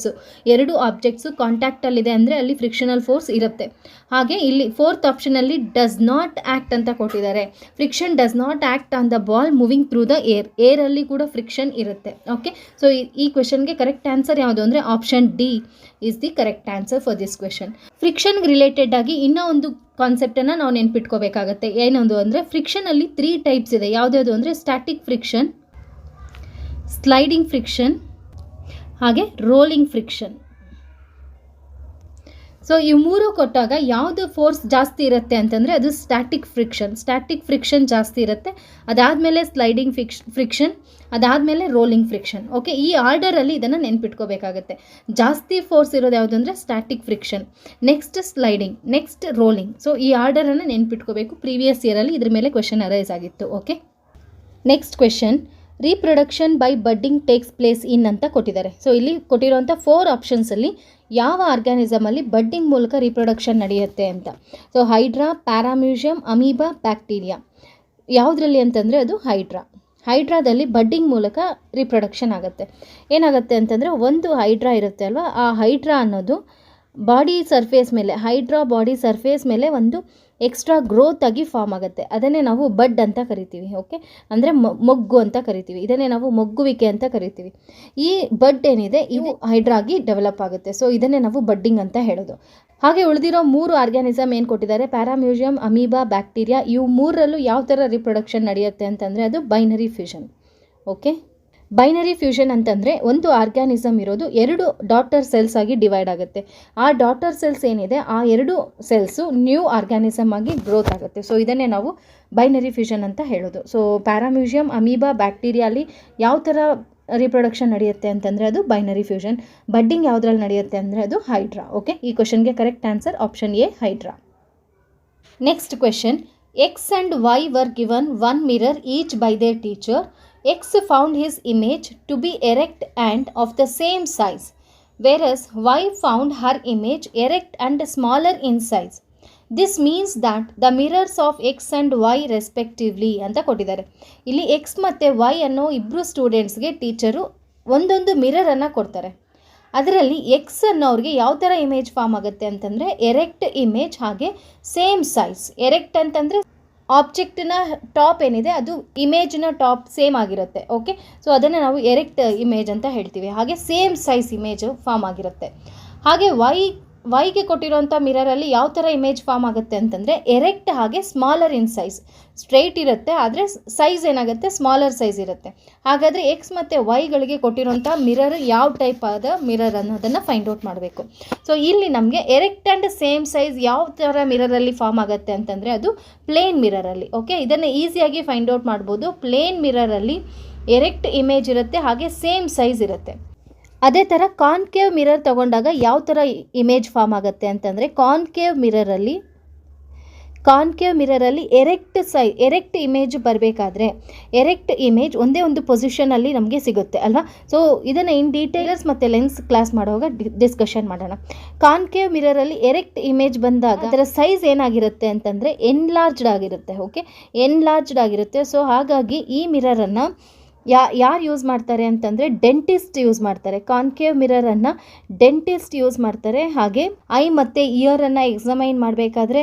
ಎರಡು ಆಬ್ಜೆಕ್ಟ್ಸು ಕಾಂಟ್ಯಾಕ್ಟಲ್ಲಿದೆ ಅಂದರೆ ಅಲ್ಲಿ ಫ್ರಿಕ್ಷನಲ್ ಫೋರ್ಸ್ ಇರುತ್ತೆ. ಹಾಗೆ ಇಲ್ಲಿ ಫೋರ್ತ್ ಆಪ್ಷನಲ್ಲಿ ಡಸ್ ನಾಟ್ ಆ್ಯಕ್ಟ್ ಅಂತ ಕೊಟ್ಟಿದ್ದಾರೆ. Friction does not act on the ball moving through the ಏರಲ್ಲಿ ಕೂಡ ಫ್ರಿಕ್ಷನ್ ಇರುತ್ತೆ. ಓಕೆ, ಸೊ ಈ ಕ್ವೆಶನ್ಗೆ ಕರೆಕ್ಟ್ ಆನ್ಸರ್ ಯಾವುದು ಅಂದರೆ option D is the correct answer for this question. ಫ್ರಿಕ್ಷನ್ಗೆ ರಿಲೇಟೆಡ್ ಆಗಿ ಇನ್ನೂ ಒಂದು ಕಾನ್ಸೆಪ್ಟನ್ನು ನಾವು ನೆನ್ಪಿಟ್ಕೋಬೇಕಾಗತ್ತೆ. ಏನೊಂದು ಅಂದರೆ ಫ್ರಿಕ್ಷನಲ್ಲಿ 3 ಟೈಪ್ಸ್ ಇದೆ. ಯಾವುದ್ಯಾವುದು ಅಂದರೆ ಸ್ಟ್ಯಾಟಿಕ್ ಫ್ರಿಕ್ಷನ್, ಸ್ಲೈಡಿಂಗ್ ಫ್ರಿಕ್ಷನ್ ಹಾಗೆ ರೋಲಿಂಗ್ ಫ್ರಿಕ್ಷನ್. ಸೊ ಈ ಮೂರು ಕೊಟ್ಟಾಗ ಯಾವುದು ಫೋರ್ಸ್ ಜಾಸ್ತಿ ಇರುತ್ತೆ ಅಂತಂದರೆ ಅದು ಸ್ಟ್ಯಾಟಿಕ್ ಫ್ರಿಕ್ಷನ್ ಜಾಸ್ತಿ ಇರುತ್ತೆ. ಅದಾದಮೇಲೆ ಸ್ಲೈಡಿಂಗ್ ಫ್ರಿಕ್ಷನ್, ಅದಾದಮೇಲೆ ರೋಲಿಂಗ್ ಫ್ರಿಕ್ಷನ್. ಓಕೆ, ಈ ಆರ್ಡರಲ್ಲಿ ಇದನ್ನು ನೆನ್ಪಿಟ್ಕೋಬೇಕಾಗತ್ತೆ. ಜಾಸ್ತಿ ಫೋರ್ಸ್ ಇರೋದು ಯಾವುದು ಅಂದರೆ static friction, next sliding, next rolling. So ಈ ಆರ್ಡರನ್ನು ನೆನ್ಪಿಟ್ಕೋಬೇಕು. ಪ್ರೀವಿಯಸ್ ಇಯರಲ್ಲಿ ಇದ್ರ ಮೇಲೆ ಕ್ವೆಶನ್ ಅರೈಸ್ ಆಗಿತ್ತು. Okay, next question, reproduction by budding takes place in ಅಂತ ಕೊಟ್ಟಿದ್ದಾರೆ. ಸೊ ಇಲ್ಲಿ ಕೊಟ್ಟಿರುವಂಥ 4 ಆಪ್ಷನ್ಸಲ್ಲಿ ಯಾವ ಆರ್ಗ್ಯಾನಿಸಮಲ್ಲಿ ಬಡ್ಡಿಂಗ್ ಮೂಲಕ ರೀಪ್ರೊಡಕ್ಷನ್ ನಡೆಯುತ್ತೆ ಅಂತ. So hydra, paramecium, amoeba, bacteria. ಯಾವುದರಲ್ಲಿ ಅಂತಂದರೆ ಅದು ಹೈಡ್ರಾದಲ್ಲಿ ಬಡ್ಡಿಂಗ್ ಮೂಲಕ ರೀಪ್ರೊಡಕ್ಷನ್ ಆಗುತ್ತೆ. ಏನಾಗುತ್ತೆ ಅಂತಂದರೆ ಒಂದು ಹೈಡ್ರಾ ಇರುತ್ತೆ ಅಲ್ವಾ, ಆ ಹೈಡ್ರಾ ಅನ್ನೋದು ಬಾಡಿ ಸರ್ಫೇಸ್ ಮೇಲೆ ಒಂದು ಎಕ್ಸ್ಟ್ರಾ ಗ್ರೋತ್ ಆಗಿ ಫಾರ್ಮ್ ಆಗುತ್ತೆ. ಅದನ್ನೇ ನಾವು ಬಡ್ ಅಂತ ಕರಿತೀವಿ. ಓಕೆ, ಅಂದರೆ ಮೊಗ್ಗು ಅಂತ ಕರಿತೀವಿ. ಇದನ್ನೇ ನಾವು ಮೊಗ್ಗುವಿಕೆ ಅಂತ ಕರಿತೀವಿ. ಈ ಬಡ್ ಏನಿದೆ ಇದು ಹೈಡ್ರಾಗಿ ಡೆವಲಪ್ ಆಗುತ್ತೆ. ಸೊ ಇದನ್ನೇ ನಾವು ಬಡ್ಡಿಂಗ್ ಅಂತ ಹೇಳೋದು. ಹಾಗೆ ಉಳಿದಿರೋ 3 ಆರ್ಗ್ಯಾನಿಸಮ್ ಏನು ಕೊಟ್ಟಿದ್ದಾರೆ, ಪ್ಯಾರಾಮ್ಯೂಸಿಯಂ, ಅಮೀಬಾ, ಬ್ಯಾಕ್ಟೀರಿಯಾ. ಇವು 3ರಲ್ಲೂ ಯಾವ ಥರ ರೀಪ್ರೊಡಕ್ಷನ್ ನಡೆಯುತ್ತೆ ಅಂತಂದರೆ ಅದು binary fusion. Okay, binary fusion ಅಂತಂದರೆ ಒಂದು ಆರ್ಗ್ಯಾನಿಸಮ್ ಇರೋದು ಎರಡು ಡಾಟರ್ ಸೆಲ್ಸ್ ಆಗಿ ಡಿವೈಡ್ ಆಗುತ್ತೆ. ಆ ಡಾಟರ್ ಸೆಲ್ಸ್ ಏನಿದೆ ಆ ಎರಡು ಸೆಲ್ಸು ನ್ಯೂ ಆರ್ಗ್ಯಾನಿಸಮ್ ಆಗಿ ಗ್ರೋತ್ ಆಗುತ್ತೆ. ಸೊ ಇದನ್ನೇ ನಾವು ಬೈನರಿ ಫ್ಯೂಷನ್ ಅಂತ ಹೇಳೋದು. ಸೊ ಪ್ಯಾರಾಮ್ಯೂಸಿಯಂ, ಅಮೀಬಾ, ಬ್ಯಾಕ್ಟೀರಿಯಾಲಿ ಯಾವ ಥರ ರಿಪ್ರೊಡಕ್ಷನ್ ನಡೆಯುತ್ತೆ ಅಂತಂದರೆ ಅದು ಬೈನರಿ ಫ್ಯೂಷನ್. ಬಡ್ಡಿಂಗ್ ಯಾವುದ್ರಲ್ಲಿ ನಡೆಯುತ್ತೆ ಅಂದರೆ ಅದು ಹೈಡ್ರಾ. ಓಕೆ, ಈ ಕ್ವೆಶನ್ಗೆ correct answer option A, hydra. Next question, X and Y were given one mirror each by their teacher. X found his image to be erect and of the same size, whereas Y found her image erect and smaller in size. This means that the mirrors of X and Y respectively ಅಂತ ಕೊಟ್ಟಿದ್ದಾರೆ. ಇಲ್ಲಿ X ಮತ್ತು Y ಅನ್ನೋ ಇಬ್ಬರು ಸ್ಟೂಡೆಂಟ್ಸ್ಗೆ teacher ಒಂದೊಂದು ಮಿರರನ್ನು ಕೊಡ್ತಾರೆ. ಅದರಲ್ಲಿ ಎಕ್ಸ್ ಅನ್ನೋರಿಗೆ ಯಾವ ಥರ ಇಮೇಜ್ ಫಾರ್ಮ್ ಆಗುತ್ತೆ ಅಂತಂದರೆ ಎರೆಕ್ಟ್ ಇಮೇಜ್, ಹಾಗೆ ಸೇಮ್ ಸೈಜ್. ಎರೆಕ್ಟ್ ಅಂತಂದರೆ ಆಬ್ಜೆಕ್ಟ್ನ ಟಾಪ್ ಏನಿದೆ ಅದು ಇಮೇಜ್ನ ಟಾಪ್ ಸೇಮ್ ಆಗಿರುತ್ತೆ. ಓಕೆ, ಸೊ ಅದನ್ನು ನಾವು ಎರೆಕ್ಟ್ ಇಮೇಜ್ ಅಂತ ಹೇಳ್ತೀವಿ. ಹಾಗೆ ಸೇಮ್ ಸೈಜ್ ಇಮೇಜು ಫಾರ್ಮ್ ಆಗಿರುತ್ತೆ. ಹಾಗೆ ವೈಗೆ ಕೊಟ್ಟಿರೋಂಥ ಮಿರರಲ್ಲಿ ಯಾವ ಥರ ಇಮೇಜ್ ಫಾರ್ಮ್ ಆಗುತ್ತೆ ಅಂತಂದರೆ ಎರೆಕ್ಟ್ ಹಾಗೆ ಸ್ಮಾಲರ್ ಇನ್ ಸೈಜ್. ಸ್ಟ್ರೈಟ್ ಇರುತ್ತೆ ಆದರೆ ಸೈಜ್ ಏನಾಗುತ್ತೆ, ಸ್ಮಾಲರ್ ಸೈಜ್ ಇರುತ್ತೆ. ಹಾಗಾದರೆ ಎಕ್ಸ್ ಮತ್ತು ವೈಗಳಿಗೆ ಕೊಟ್ಟಿರೋಂಥ ಮಿರರ್ ಯಾವ ಟೈಪ್ ಆದ ಮಿರರ್ ಅನ್ನೋದನ್ನು ಫೈಂಡ್ ಔಟ್ ಮಾಡಬೇಕು. ಸೊ ಇಲ್ಲಿ ನಮಗೆ ಎರೆಕ್ಟ್ ಆ್ಯಂಡ್ ಸೇಮ್ ಸೈಜ್ ಯಾವ ಥರ ಮಿರರಲ್ಲಿ ಫಾರ್ಮ್ ಆಗುತ್ತೆ ಅಂತಂದರೆ ಅದು ಪ್ಲೇನ್ ಮಿರರಲ್ಲಿ. ಓಕೆ, ಇದನ್ನು ಈಸಿಯಾಗಿ ಫೈಂಡ್ ಔಟ್ ಮಾಡ್ಬೋದು. ಪ್ಲೇನ್ ಮಿರರಲ್ಲಿ ಎರೆಕ್ಟ್ ಇಮೇಜ್ ಇರುತ್ತೆ, ಹಾಗೆ ಸೇಮ್ ಸೈಜ್ ಇರುತ್ತೆ. ಅದೇ ಥರ ಕಾನ್ಕೇವ್ ಮಿರರ್ ತಗೊಂಡಾಗ ಯಾವ ಥರ ಇಮೇಜ್ ಫಾರ್ಮ್ ಆಗುತ್ತೆ ಅಂತಂದರೆ ಕಾನ್ಕೇವ್ ಮಿರರಲ್ಲಿ ಎರೆಕ್ಟ್ ಇಮೇಜ್ ಬರಬೇಕಾದ್ರೆ ಎರೆಕ್ಟ್ ಇಮೇಜ್ ಒಂದೇ ಒಂದು ಪೊಸಿಷನಲ್ಲಿ ನಮಗೆ ಸಿಗುತ್ತೆ ಅಲ್ವಾ. ಸೊ ಇದನ್ನು ಇನ್ ಡೀಟೇಲ್ಸ್ ಮತ್ತು ಲೆನ್ಸ್ ಕ್ಲಾಸ್ ಮಾಡುವಾಗ ಡಿಸ್ಕಷನ್ ಮಾಡೋಣ. ಕಾನ್ಕೇವ್ ಮಿರರಲ್ಲಿ ಎರೆಕ್ಟ್ ಇಮೇಜ್ ಬಂದಾಗ ಅದರ ಸೈಜ್ ಏನಾಗಿರುತ್ತೆ ಅಂತಂದರೆ ಎನ್ಲಾರ್ಜ್ಡ್ ಆಗಿರುತ್ತೆ. ಓಕೆ, ಎನ್ಲಾರ್ಜ್ಡ್ ಆಗಿರುತ್ತೆ. ಸೊ ಹಾಗಾಗಿ ಈ ಮಿರರನ್ನು ಯಾರು ಯೂಸ್ ಮಾಡ್ತಾರೆ ಅಂತಂದರೆ ಡೆಂಟಿಸ್ಟ್ ಯೂಸ್ ಮಾಡ್ತಾರೆ. ಕಾನ್ಕೇವ್ ಮಿರರನ್ನು ಡೆಂಟಿಸ್ಟ್ ಯೂಸ್ ಮಾಡ್ತಾರೆ. ಹಾಗೆ ಐ ಮತ್ತು ಇಯರನ್ನು ಎಕ್ಸಾಮೈನ್ ಮಾಡಬೇಕಾದ್ರೆ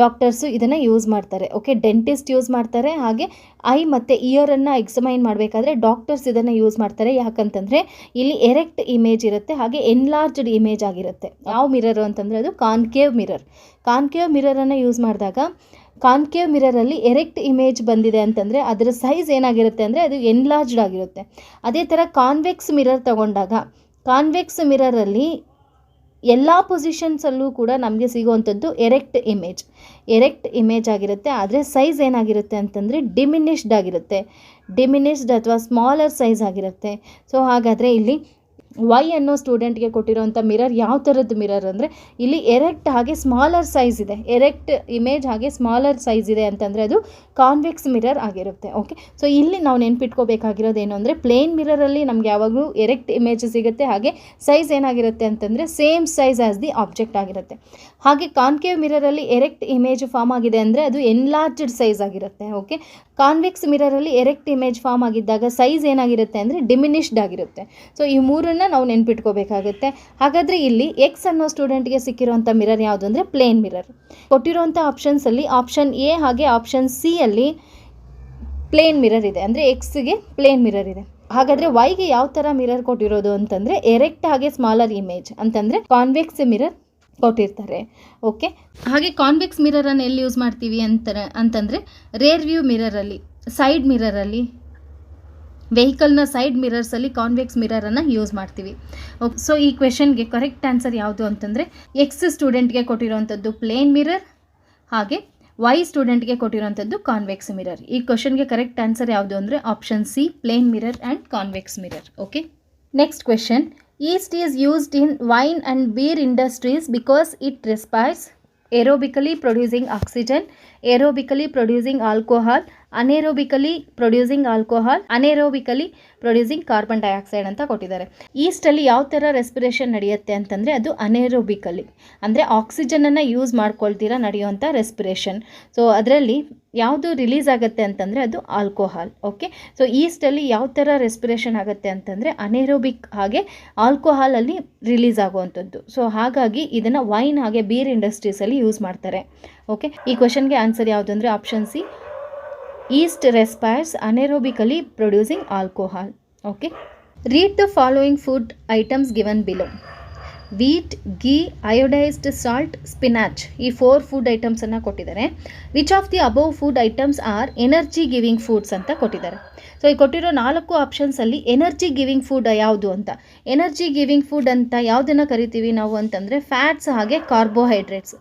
ಡಾಕ್ಟರ್ಸು ಇದನ್ನು ಯೂಸ್ ಮಾಡ್ತಾರೆ. ಓಕೆ, ಡೆಂಟಿಸ್ಟ್ ಯೂಸ್ ಮಾಡ್ತಾರೆ. ಹಾಗೆ ಐ ಮತ್ತು ಇಯರನ್ನು ಎಕ್ಸಾಮೈನ್ ಮಾಡಬೇಕಾದ್ರೆ ಡಾಕ್ಟರ್ಸ್ ಇದನ್ನು ಯೂಸ್ ಮಾಡ್ತಾರೆ. ಯಾಕಂತಂದರೆ ಇಲ್ಲಿ ಎರೆಕ್ಟ್ ಇಮೇಜ್ ಇರುತ್ತೆ, ಹಾಗೆ ಎನ್ಲಾರ್ಜ್ಡ್ ಇಮೇಜ್ ಆಗಿರುತ್ತೆ. ಯಾವ ಮಿರರು ಅಂತಂದರೆ ಅದು ಕಾನ್ಕೇವ್ ಮಿರರ್. ಕಾನ್ಕೇವ್ ಮಿರರನ್ನು ಯೂಸ್ ಮಾಡಿದಾಗ ಕಾನ್ಕೇವ್ ಮಿರರಲ್ಲಿ ಎರೆಕ್ಟ್ ಇಮೇಜ್ ಬಂದಿದೆ ಅಂತಂದರೆ ಅದರ ಸೈಜ್ ಏನಾಗಿರುತ್ತೆ ಅಂದರೆ ಅದು ಎನ್ಲಾರ್ಜ್ಡ್ ಆಗಿರುತ್ತೆ. ಅದೇ ಥರ ಕಾನ್ವೆಕ್ಸ್ ಮಿರರ್ ತಗೊಂಡಾಗ ಕಾನ್ವೆಕ್ಸ್ ಮಿರರಲ್ಲಿ ಎಲ್ಲ ಪೊಸಿಷನ್ಸಲ್ಲೂ ಕೂಡ ನಮಗೆ ಸಿಗುವಂಥದ್ದು ಎರೆಕ್ಟ್ ಇಮೇಜ್ ಆಗಿರುತ್ತೆ. ಆದರೆ ಸೈಜ್ ಏನಾಗಿರುತ್ತೆ ಅಂತಂದರೆ ಡಿಮಿನಿಷ್ಡ್ ಅಥವಾ ಸ್ಮಾಲರ್ ಸೈಜ್ ಆಗಿರುತ್ತೆ. ಸೊ ಹಾಗಾದರೆ ಇಲ್ಲಿ ವೈ ಅನ್ನೋ ಸ್ಟೂಡೆಂಟ್ಗೆ ಕೊಟ್ಟಿರೋಂಥ ಮಿರರ್ ಯಾವ ಥರದ್ದು ಮಿರರ್ ಅಂದರೆ ಇಲ್ಲಿ ಎರೆಕ್ಟ್ ಹಾಗೆ ಸ್ಮಾಲರ್ ಸೈಜ್ ಇದೆ. ಎರೆಕ್ಟ್ ಇಮೇಜ್ ಹಾಗೆ ಸ್ಮಾಲರ್ ಸೈಜ್ ಇದೆ ಅಂತಂದರೆ ಅದು ಕಾನ್ವೆಕ್ಸ್ ಮಿರರ್ ಆಗಿರುತ್ತೆ. ಓಕೆ, ಸೊ ಇಲ್ಲಿ ನಾವು ನೆನ್ಪಿಟ್ಕೋಬೇಕಾಗಿರೋದು ಏನು ಅಂದರೆ ಪ್ಲೇನ್ ಮಿರರಲ್ಲಿ ನಮ್ಗೆ ಯಾವಾಗಲೂ ಎರೆಕ್ಟ್ ಇಮೇಜ್ ಸಿಗುತ್ತೆ, ಹಾಗೆ ಸೈಜ್ ಏನಾಗಿರುತ್ತೆ ಅಂತಂದರೆ same size as the object ಆಗಿರುತ್ತೆ. ಹಾಗೆ ಕಾನ್ಕೇವ್ ಮಿರರಲ್ಲಿ ಎರೆಕ್ಟ್ ಇಮೇಜ್ ಫಾರ್ಮ್ ಆಗಿದೆ ಅಂದರೆ ಅದು ಎನ್ಲಾರ್ಜ್ಡ್ ಸೈಜ್ ಆಗಿರುತ್ತೆ. ಓಕೆ, ಕಾನ್ವೆಕ್ಸ್ ಮಿರರಲ್ಲಿ ಎರೆಕ್ಟ್ ಇಮೇಜ್ ಫಾರ್ಮ್ ಆಗಿದ್ದಾಗ ಸೈಜ್ ಏನಾಗಿರುತ್ತೆ ಅಂದರೆ ಡಿಮಿನಿಷ್ಡ್ ಆಗಿರುತ್ತೆ. ಸೊ ಈ ಮೂರನ್ನು ನಾವು ನೆನ್ಪಿಟ್ಕೋಬೇಕಾಗುತ್ತೆ. ಹಾಗಾದರೆ ಇಲ್ಲಿ ಎಕ್ಸ್ ಅನ್ನೋ ಸ್ಟೂಡೆಂಟ್ಗೆ ಸಿಕ್ಕಿರುವಂಥ ಮಿರರ್ ಯಾವುದು ಅಂದರೆ ಪ್ಲೇನ್ ಮಿರರ್. ಕೊಟ್ಟಿರುವಂಥ ಆಪ್ಷನ್ಸಲ್ಲಿ ಆಪ್ಷನ್ ಎ ಹಾಗೆ ಆಪ್ಷನ್ ಸಿ ಅಲ್ಲಿ ಪ್ಲೇನ್ ಮಿರರ್ ಇದೆ, ಅಂದರೆ ಎಕ್ಸ್ಗೆ ಪ್ಲೇನ್ ಮಿರರ್ ಇದೆ. ಹಾಗಾದರೆ ವೈಗೆ ಯಾವ ಥರ ಮಿರರ್ ಕೊಟ್ಟಿರೋದು ಅಂತಂದರೆ ಎರೆಕ್ಟ್ ಹಾಗೆ ಸ್ಮಾಲರ್ ಇಮೇಜ್ ಅಂತಂದರೆ ಕಾನ್ವೆಕ್ಸ್ ಮಿರರ್ ಕೊಟ್ಟಿರ್ತಾರೆ. ಓಕೆ, ಹಾಗೆ ಕಾನ್ವೆಕ್ಸ್ ಮಿರರನ್ನು ಎಲ್ಲಿ ಯೂಸ್ ಮಾಡ್ತೀವಿ ಅಂತಂದರೆ ರೇರ್ ವ್ಯೂ ಮಿರರಲ್ಲಿ, ಸೈಡ್ ಮಿರರಲ್ಲಿ, ವೆಹಿಕಲ್ನ ಸೈಡ್ ಮಿರರ್ಸಲ್ಲಿ ಕಾನ್ವೆಕ್ಸ್ ಮಿರರನ್ನು ಯೂಸ್ ಮಾಡ್ತೀವಿ. ಸೊ ಈ ಕ್ವೆಶನ್ಗೆ ಕರೆಕ್ಟ್ ಆನ್ಸರ್ ಯಾವುದು ಅಂತಂದರೆ ಎಕ್ಸ್ ಸ್ಟೂಡೆಂಟ್ಗೆ ಕೊಟ್ಟಿರೋವಂಥದ್ದು ಪ್ಲೇನ್ ಮಿರರ್, ಹಾಗೆ ವೈ ಸ್ಟೂಡೆಂಟ್ಗೆ ಕೊಟ್ಟಿರೋವಂಥದ್ದು ಕಾನ್ವೆಕ್ಸ್ ಮಿರರ್. ಈ ಕ್ವೆಶನ್ಗೆ ಕರೆಕ್ಟ್ ಆನ್ಸರ್ ಯಾವುದು ಅಂದರೆ option C, plane mirror and convex mirror. Okay, next question, yeast is used in wine and beer industries because it respires, aerobically producing oxygen, aerobically producing alcohol, anaerobically producing alcohol, anaerobically producing carbon dioxide ಅಂತ ಕೊಟ್ಟಿದ್ದಾರೆ. ಈಸ್ಟಲ್ಲಿ ಯಾವ ಥರ respiration ನಡೆಯುತ್ತೆ ಅಂತಂದರೆ ಅದು ಅನೇರೋಬಿಕಲಿ, ಅಂದರೆ ಆಕ್ಸಿಜನನ್ನು use ಮಾಡ್ಕೊಳ್ತೀರಾ ನಡೆಯುವಂಥ respiration. So ಅದರಲ್ಲಿ ಯಾವುದು ರಿಲೀಸ್ ಆಗುತ್ತೆ ಅಂತಂದರೆ ಅದು ಆಲ್ಕೋಹಾಲ್. ಓಕೆ, ಸೊ ಈಸ್ಟಲ್ಲಿ ಯಾವ ಥರ ರೆಸ್ಪಿರೇಷನ್ ಆಗುತ್ತೆ ಅಂತಂದರೆ ಅನೇರೋಬಿಕ್ ಹಾಗೆ ಆಲ್ಕೋಹಾಲಲ್ಲಿ ರಿಲೀಸ್ ಆಗುವಂಥದ್ದು. ಸೊ ಹಾಗಾಗಿ ಇದನ್ನು ವೈನ್ ಹಾಗೆ ಬೀರ್ ಇಂಡಸ್ಟ್ರೀಸಲ್ಲಿ ಯೂಸ್ ಮಾಡ್ತಾರೆ. ಓಕೆ, ಈ ಕ್ವೆಶನ್ಗೆ ಆನ್ಸರ್ ಯಾವುದು ಅಂದರೆ option C, yeast respires anaerobically producing alcohol. Okay, read the following food items given below. Wheat, ghee, iodised salt, spinach. ಈ 4 ಫುಡ್ ಐಟಮ್ಸನ್ನು ಕೊಟ್ಟಿದ್ದಾರೆ. Which of the above food items are energy giving foods ಅಂತ ಕೊಟ್ಟಿದ್ದಾರೆ. So ಈ ಕೊಟ್ಟಿರೋ 4 ಆಪ್ಷನ್ಸಲ್ಲಿ energy giving food ಯಾವುದು ಅಂತ, energy giving food ಅಂತ ಯಾವುದನ್ನು ಕರಿತೀವಿ ನಾವು ಅಂತಂದರೆ ಫ್ಯಾಟ್ಸ್ ಹಾಗೆ ಕಾರ್ಬೋಹೈಡ್ರೇಟ್ಸ್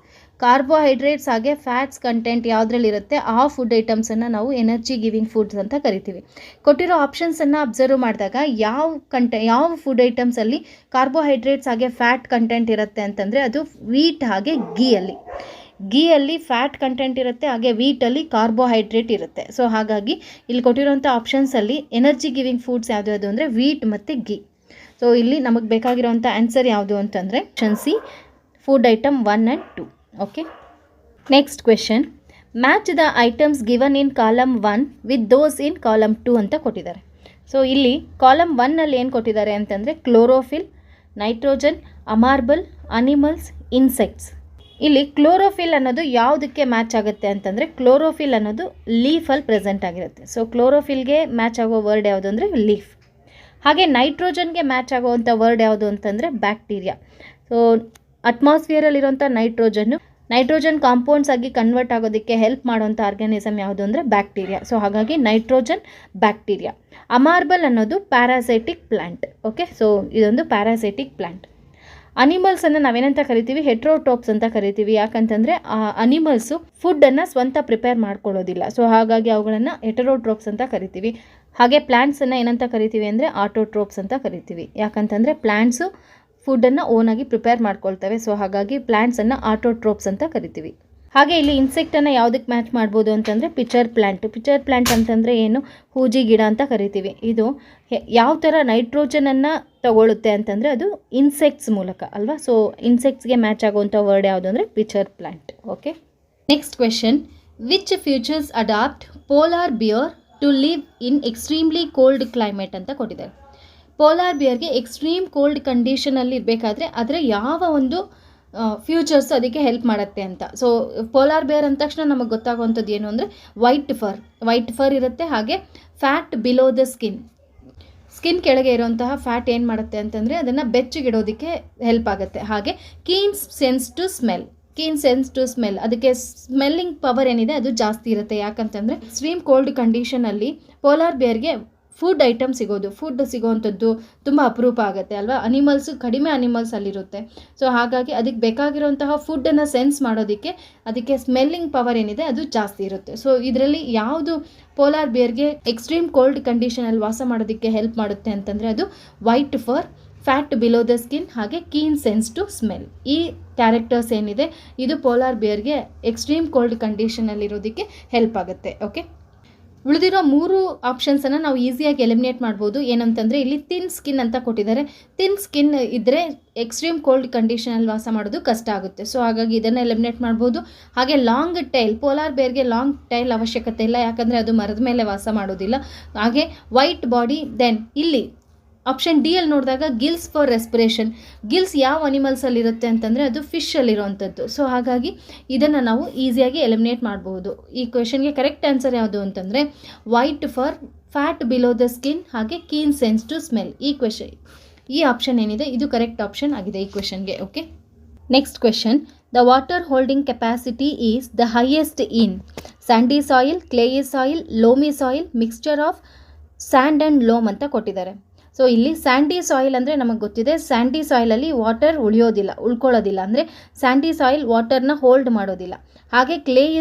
ಹಾಗೆ ಫ್ಯಾಟ್ಸ್ ಕಂಟೆಂಟ್ ಯಾವುದ್ರಲ್ಲಿರುತ್ತೆ ಆ ಫುಡ್ ಐಟಮ್ಸನ್ನು ನಾವು ಎನರ್ಜಿ ಗಿವಿಂಗ್ ಫುಡ್ಸ್ ಅಂತ ಕರಿತೀವಿ. ಕೊಟ್ಟಿರೋ ಆಪ್ಷನ್ಸನ್ನು ಅಬ್ಸರ್ವ್ ಮಾಡಿದಾಗ ಯಾವ ಫುಡ್ ಐಟಮ್ಸಲ್ಲಿ ಕಾರ್ಬೋಹೈಡ್ರೇಟ್ಸ್ ಹಾಗೆ ಫ್ಯಾಟ್ ಕಂಟೆಂಟ್ ಇರುತ್ತೆ ಅಂತಂದರೆ ಅದು ವೀಟ್ ಹಾಗೆ ಗೀಯಲ್ಲಿ ಫ್ಯಾಟ್ ಕಂಟೆಂಟ್ ಇರುತ್ತೆ, ಹಾಗೆ ವೀಟಲ್ಲಿ ಕಾರ್ಬೋಹೈಡ್ರೇಟ್ ಇರುತ್ತೆ. ಸೊ ಹಾಗಾಗಿ ಇಲ್ಲಿ ಕೊಟ್ಟಿರೋಂಥ ಆಪ್ಷನ್ಸಲ್ಲಿ ಎನರ್ಜಿ ಗಿವಿಂಗ್ ಫುಡ್ಸ್ ಯಾವುದು ಅಂದರೆ ವೀಟ್ ಮತ್ತು ಗೀ. ಸೊ ಇಲ್ಲಿ ನಮಗೆ ಬೇಕಾಗಿರೋಂಥ ಆನ್ಸರ್ ಯಾವುದು ಅಂತಂದರೆ option C, food item 1 and 2. Okay, next question. Match the items given in column 1 with those in column 2 ಅಂತ ಕೊಟ್ಟಿದ್ದಾರೆ. ಸೊ ಇಲ್ಲಿ ಕಾಲಮ್ 1ನಲ್ಲಿ ಏನು ಕೊಟ್ಟಿದ್ದಾರೆ ಅಂತಂದರೆ ಕ್ಲೋರೋಫಿಲ್, ನೈಟ್ರೋಜನ್, ಅಮಾರ್ಬಲ್, ಅನಿಮಲ್ಸ್, ಇನ್ಸೆಕ್ಟ್ಸ್. ಇಲ್ಲಿ ಕ್ಲೋರೋಫಿಲ್ ಅನ್ನೋದು ಯಾವುದಕ್ಕೆ ಮ್ಯಾಚ್ ಆಗುತ್ತೆ ಅಂತಂದರೆ ಕ್ಲೋರೋಫಿಲ್ ಅನ್ನೋದು ಲೀಫಲ್ಲಿ ಪ್ರೆಸೆಂಟ್ ಆಗಿರುತ್ತೆ. ಸೊ ಕ್ಲೋರೋಫಿಲ್ಗೆ ಮ್ಯಾಚ್ ಆಗೋ ವರ್ಡ್ ಯಾವುದು ಅಂದರೆ ಲೀಫ್. ಹಾಗೆ ನೈಟ್ರೋಜನ್ಗೆ ಮ್ಯಾಚ್ ಆಗೋವಂಥ ವರ್ಡ್ ಯಾವುದು ಅಂತಂದರೆ ಬ್ಯಾಕ್ಟೀರಿಯಾ. ಸೊ ಅಟ್ಮಾಸ್ಫಿಯರಲ್ಲಿರೋಂಥ ನೈಟ್ರೋಜನ್ ಕಾಂಪೌಂಡ್ಸ್ ಆಗಿ ಕನ್ವರ್ಟ್ ಆಗೋದಕ್ಕೆ ಹೆಲ್ಪ್ ಮಾಡೋಂಥ ಆರ್ಗ್ಯಾನಿಸಮ್ ಯಾವುದು ಅಂದರೆ ಬ್ಯಾಕ್ಟೀರಿಯಾ. ಸೊ ಹಾಗಾಗಿ ನೈಟ್ರೋಜನ್ ಬ್ಯಾಕ್ಟೀರಿಯಾ. ಅಮಾರ್ಬಲ್ ಅನ್ನೋದು ಪ್ಯಾರಾಸೈಟಿಕ್ ಪ್ಲ್ಯಾಂಟ್. ಓಕೆ, ಸೊ ಇದೊಂದು ಪ್ಯಾರಾಸೈಟಿಕ್ ಪ್ಲ್ಯಾಂಟ್. ಅನಿಮಲ್ಸನ್ನು ನಾವೇನಂತ ಕರಿತೀವಿ, ಹೆಟ್ರೋಟ್ರೋಪ್ಸ್ ಅಂತ ಕರಿತೀವಿ. ಯಾಕಂತಂದರೆ ಆ ಅನಿಮಲ್ಸು ಫುಡ್ಡನ್ನು ಸ್ವಂತ ಪ್ರಿಪೇರ್ ಮಾಡ್ಕೊಳ್ಳೋದಿಲ್ಲ. ಸೊ ಹಾಗಾಗಿ ಅವುಗಳನ್ನು ಹೆಟರೋಟ್ರೋಪ್ಸ್ ಅಂತ ಕರಿತೀವಿ. ಹಾಗೆ ಪ್ಲ್ಯಾಂಟ್ಸನ್ನು ಏನಂತ ಕರಿತೀವಿ ಅಂದರೆ ಆಟೋಟ್ರೋಪ್ಸ್ ಅಂತ ಕರಿತೀವಿ. ಯಾಕಂತಂದರೆ ಪ್ಲ್ಯಾಂಟ್ಸು ಫುಡ್ಡನ್ನು ಓನಾಗಿ ಪ್ರಿಪೇರ್ ಮಾಡ್ಕೊಳ್ತವೆ. ಸೊ ಹಾಗಾಗಿ ಪ್ಲ್ಯಾಂಟ್ಸನ್ನು ಆಟೋಟ್ರೋಪ್ಸ್ ಅಂತ ಕರಿತೀವಿ. ಹಾಗೆ ಇಲ್ಲಿ ಇನ್ಸೆಕ್ಟನ್ನು ಯಾವುದಕ್ಕೆ ಮ್ಯಾಚ್ ಮಾಡ್ಬೋದು ಅಂತಂದರೆ ಪಿಚರ್ ಪ್ಲ್ಯಾಂಟ್ ಅಂತಂದರೆ ಏನು, ಹೂಜಿ ಗಿಡ ಅಂತ ಕರಿತೀವಿ. ಇದು ಯಾವ ಥರ ನೈಟ್ರೋಜನನ್ನು ತಗೊಳ್ಳುತ್ತೆ ಅಂತಂದರೆ ಅದು ಇನ್ಸೆಕ್ಟ್ಸ್ ಮೂಲಕ ಅಲ್ವಾ. ಸೊ ಇನ್ಸೆಕ್ಟ್ಸ್ಗೆ ಮ್ಯಾಚ್ ಆಗುವಂಥ ವರ್ಡ್ ಯಾವುದು ಅಂದರೆ pitcher plant. Okay, next question. Which features adapt polar bear to live in extremely cold climate ಅಂತ ಕೊಟ್ಟಿದ್ದಾರೆ. ಪೋಲಾರ್ ಬಿಯರ್ಗೆ ಎಕ್ಸ್ಟ್ರೀಮ್ ಕೋಲ್ಡ್ ಕಂಡೀಷನಲ್ಲಿ ಇರಬೇಕಾದ್ರೆ ಅದರ ಯಾವ ಒಂದು ಫ್ಯೂಚರ್ಸ್ ಅದಕ್ಕೆ ಹೆಲ್ಪ್ ಮಾಡುತ್ತೆ ಅಂತ. ಸೊ ಪೋಲಾರ್ ಬಿಯರ್ ಅಂದ ತಕ್ಷಣ ನಮಗೆ ಗೊತ್ತಾಗುವಂಥದ್ದು ಏನು ಅಂದರೆ ವೈಟ್ ಫರ್ ಇರುತ್ತೆ. ಹಾಗೆ ಫ್ಯಾಟ್ ಬಿಲೋ ದ ಸ್ಕಿನ್ ಕೆಳಗೆ ಇರುವಂತಹ ಫ್ಯಾಟ್ ಏನು ಮಾಡುತ್ತೆ ಅಂತಂದರೆ ಅದನ್ನು ಬೆಚ್ಚಗಿಡೋದಕ್ಕೆ ಹೆಲ್ಪ್ ಆಗುತ್ತೆ. ಹಾಗೆ ಕೀನ್ ಸೆನ್ಸ್ ಟು ಸ್ಮೆಲ್, ಅದಕ್ಕೆ ಸ್ಮೆಲ್ಲಿಂಗ್ ಪವರ್ ಏನಿದೆ ಅದು ಜಾಸ್ತಿ ಇರುತ್ತೆ. ಯಾಕಂತಂದರೆ ಎಕ್ಸ್ಟ್ರೀಮ್ ಕೋಲ್ಡ್ ಕಂಡೀಷನಲ್ಲಿ ಪೋಲಾರ್ ಬಿಯರ್ಗೆ ಫುಡ್ ಸಿಗೋವಂಥದ್ದು ತುಂಬ ಅಪರೂಪ ಆಗುತ್ತೆ ಅಲ್ವಾ. ಕಡಿಮೆ ಅನಿಮಲ್ಸ್ ಅಲ್ಲಿರುತ್ತೆ. ಸೊ ಹಾಗಾಗಿ ಅದಕ್ಕೆ ಬೇಕಾಗಿರುವಂತಹ ಫುಡ್ಡನ್ನು ಸೆನ್ಸ್ ಮಾಡೋದಕ್ಕೆ ಅದಕ್ಕೆ ಸ್ಮೆಲ್ಲಿಂಗ್ ಪವರ್ ಏನಿದೆ ಅದು ಜಾಸ್ತಿ ಇರುತ್ತೆ. ಸೊ ಇದರಲ್ಲಿ ಯಾವುದು ಪೋಲಾರ್ ಬಿಯರ್ಗೆ ಎಕ್ಸ್ಟ್ರೀಮ್ ಕೋಲ್ಡ್ ಕಂಡೀಷನಲ್ಲಿ ವಾಸ ಮಾಡೋದಕ್ಕೆ ಹೆಲ್ಪ್ ಮಾಡುತ್ತೆ ಅಂತಂದರೆ ಅದು white fur, fat below the skin, ಹಾಗೆ ಕೀನ್ ಸೆನ್ಸ್ ಟು ಸ್ಮೆಲ್. ಈ ಕ್ಯಾರೆಕ್ಟರ್ಸ್ ಏನಿದೆ ಇದು ಪೋಲಾರ್ ಬಿಯರ್ಗೆ ಎಕ್ಸ್ಟ್ರೀಮ್ ಕೋಲ್ಡ್ ಕಂಡೀಷನಲ್ಲಿರೋದಕ್ಕೆ ಹೆಲ್ಪ್ ಆಗುತ್ತೆ. ಓಕೆ, ಉಳಿದಿರೋ 3 ಆಪ್ಷನ್ಸನ್ನು ನಾವು ಈಸಿಯಾಗಿ ಎಲಿಮಿನೇಟ್ ಮಾಡ್ಬೋದು. ಏನಂತಂದರೆ ಇಲ್ಲಿ ಥಿನ್ ಸ್ಕಿನ್ ಅಂತ ಕೊಟ್ಟಿದ್ದಾರೆ. ಥಿನ್ ಸ್ಕಿನ್ ಇದ್ದರೆ ಎಕ್ಸ್ಟ್ರೀಮ್ ಕೋಲ್ಡ್ ಕಂಡೀಷನಲ್ಲಿ ವಾಸ ಮಾಡೋದು ಕಷ್ಟ ಆಗುತ್ತೆ. ಸೊ ಹಾಗಾಗಿ ಇದನ್ನು ಎಲಿಮಿನೇಟ್ ಮಾಡ್ಬೋದು. ಹಾಗೆ ಲಾಂಗ್ ಟೈಲ್, ಪೋಲಾರ್ ಬೇರ್ಗೆ ಲಾಂಗ್ ಟೈಲ್ ಅವಶ್ಯಕತೆ ಇಲ್ಲ, ಯಾಕಂದರೆ ಅದು ಮರದ ಮೇಲೆ ವಾಸ ಮಾಡೋದಿಲ್ಲ. ಹಾಗೆ ವೈಟ್ ಬಾಡಿ. ದೆನ್ ಇಲ್ಲಿ ಆಪ್ಷನ್ ಡಿ ಅಲ್ಲಿ ನೋಡಿದಾಗ ಗಿಲ್ಸ್ ಫಾರ್ ರೆಸ್ಪಿರೇಷನ್. ಗಿಲ್ಸ್ ಯಾವ ಅನಿಮಲ್ಸಲ್ಲಿರುತ್ತೆ ಅಂತಂದರೆ ಅದು ಫಿಶಲ್ಲಿರೋವಂಥದ್ದು. ಸೊ ಹಾಗಾಗಿ ಇದನ್ನು ನಾವು ಈಸಿಯಾಗಿ ಎಲಿಮಿನೇಟ್ ಮಾಡಬಹುದು. ಈ ಕ್ವೆಶನ್ಗೆ ಕರೆಕ್ಟ್ ಆನ್ಸರ್ ಯಾವುದು ಅಂತಂದರೆ white fur, fat below the skin, ಹಾಗೆ ಕೀನ್ ಸೆನ್ಸ್ ಟು ಸ್ಮೆಲ್. ಈ ಆಪ್ಷನ್ ಏನಿದೆ ಇದು ಕರೆಕ್ಟ್ ಆಪ್ಷನ್ ಆಗಿದೆ ಈ ಕ್ವೆಶನ್ಗೆ. Okay, next question. The water holding capacity is the highest in sandy soil, clayey soil, loamy soil, mixture of sand and loam ಅಂತ ಕೊಟ್ಟಿದ್ದಾರೆ. So ಇಲ್ಲಿ ಸ್ಯಾಂಡಿ ಸಾಯಿಲ್ ಅಂದರೆ ನಮಗೆ ಗೊತ್ತಿದೆ, ಸ್ಯಾಂಡಿ ಸಾಯಿಲಲ್ಲಿ ವಾಟರ್ ಉಳ್ಕೊಳ್ಳೋದಿಲ್ಲ, ಅಂದರೆ ಸ್ಯಾಂಡಿ ಸಾಯಿಲ್ ವಾಟರ್ನ ಹೋಲ್ಡ್ ಮಾಡೋದಿಲ್ಲ. ಹಾಗೆ ಕ್ಲೇಯಿ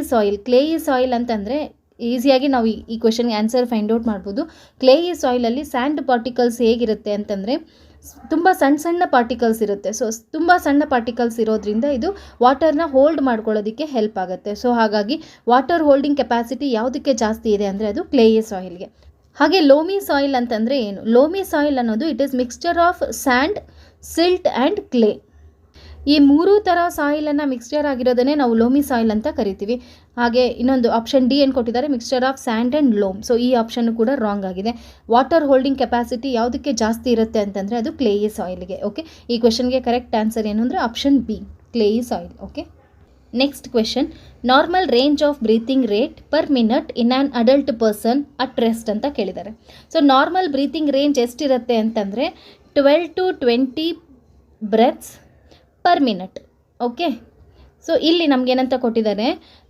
ಸಾಯಿಲ್ ಅಂತಂದರೆ ಈಸಿಯಾಗಿ ನಾವು ಈ ಕ್ವೆಶನ್ಗೆ ಆನ್ಸರ್ ಫೈಂಡ್ ಔಟ್ ಮಾಡ್ಬೋದು. ಕ್ಲೇಯಿ ಸಾಯಿಲಲ್ಲಿ ಸ್ಯಾಂಡ್ ಪಾರ್ಟಿಕಲ್ಸ್ ಹೇಗಿರುತ್ತೆ ಅಂತಂದರೆ ತುಂಬ ಸಣ್ಣ ಪಾರ್ಟಿಕಲ್ಸ್ ಇರುತ್ತೆ. ಸೊ ತುಂಬ ಸಣ್ಣ ಪಾರ್ಟಿಕಲ್ಸ್ ಇರೋದ್ರಿಂದ ಇದು ವಾಟರ್ನ ಹೋಲ್ಡ್ ಮಾಡ್ಕೊಳ್ಳೋದಕ್ಕೆ ಹೆಲ್ಪ್ ಆಗುತ್ತೆ. ಸೊ ಹಾಗಾಗಿ ವಾಟರ್ ಹೋಲ್ಡಿಂಗ್ ಕೆಪಾಸಿಟಿ ಯಾವುದಕ್ಕೆ ಜಾಸ್ತಿ ಇದೆ ಅಂದರೆ ಅದು ಕ್ಲೇಯಿ ಸಾಯಿಲ್ಗೆ. ಹಾಗೆ ಲೋಮಿ ಸಾಯಿಲ್ ಅಂತಂದರೆ ಏನು? ಲೋಮಿ ಸಾಯಿಲ್ ಅನ್ನೋದು it is mixture of and, silt and clay. ಈ 3 ಥರ ಸಾಯಿಲನ್ನು ಮಿಕ್ಸ್ಚರ್ ಆಗಿರೋದನ್ನೇ ನಾವು ಲೋಮಿ ಸಾಯಿಲ್ ಅಂತ ಕರಿತೀವಿ. ಹಾಗೆ ಇನ್ನೊಂದು ಆಪ್ಷನ್ ಡಿ ಏನು ಕೊಟ್ಟಿದ್ದಾರೆ, mixture of sand and loam. So ಈ ಆಪ್ಷನ್ ಕೂಡ ರಾಂಗ್ ಆಗಿದೆ. ವಾಟರ್ ಹೋಲ್ಡಿಂಗ್ ಕೆಪಾಸಿಟಿ ಯಾವುದಕ್ಕೆ ಜಾಸ್ತಿ ಇರುತ್ತೆ ಅಂತಂದರೆ ಅದು ಕ್ಲೇಯಿ ಸಾಯಿಲ್ಗೆ. ಓಕೆ, ಈ ಕ್ವೆಶನ್ಗೆ ಕರೆಕ್ಟ್ ಆನ್ಸರ್ ಏನು ಅಂದರೆ option B, clayey soil. Okay, next question. Normal range of breathing rate per minute in an adult person at rest ಅಂತ ಕೇಳಿದ್ದಾರೆ. ಸೊ ನಾರ್ಮಲ್ ಬ್ರೀತಿಂಗ್ ರೇಂಜ್ ಎಷ್ಟಿರುತ್ತೆ ಅಂತಂದರೆ 12 to 20 breaths per minute. Okay, so ಇಲ್ಲಿ ನಮಗೇನಂತ ಕೊಟ್ಟಿದ್ದಾರೆ,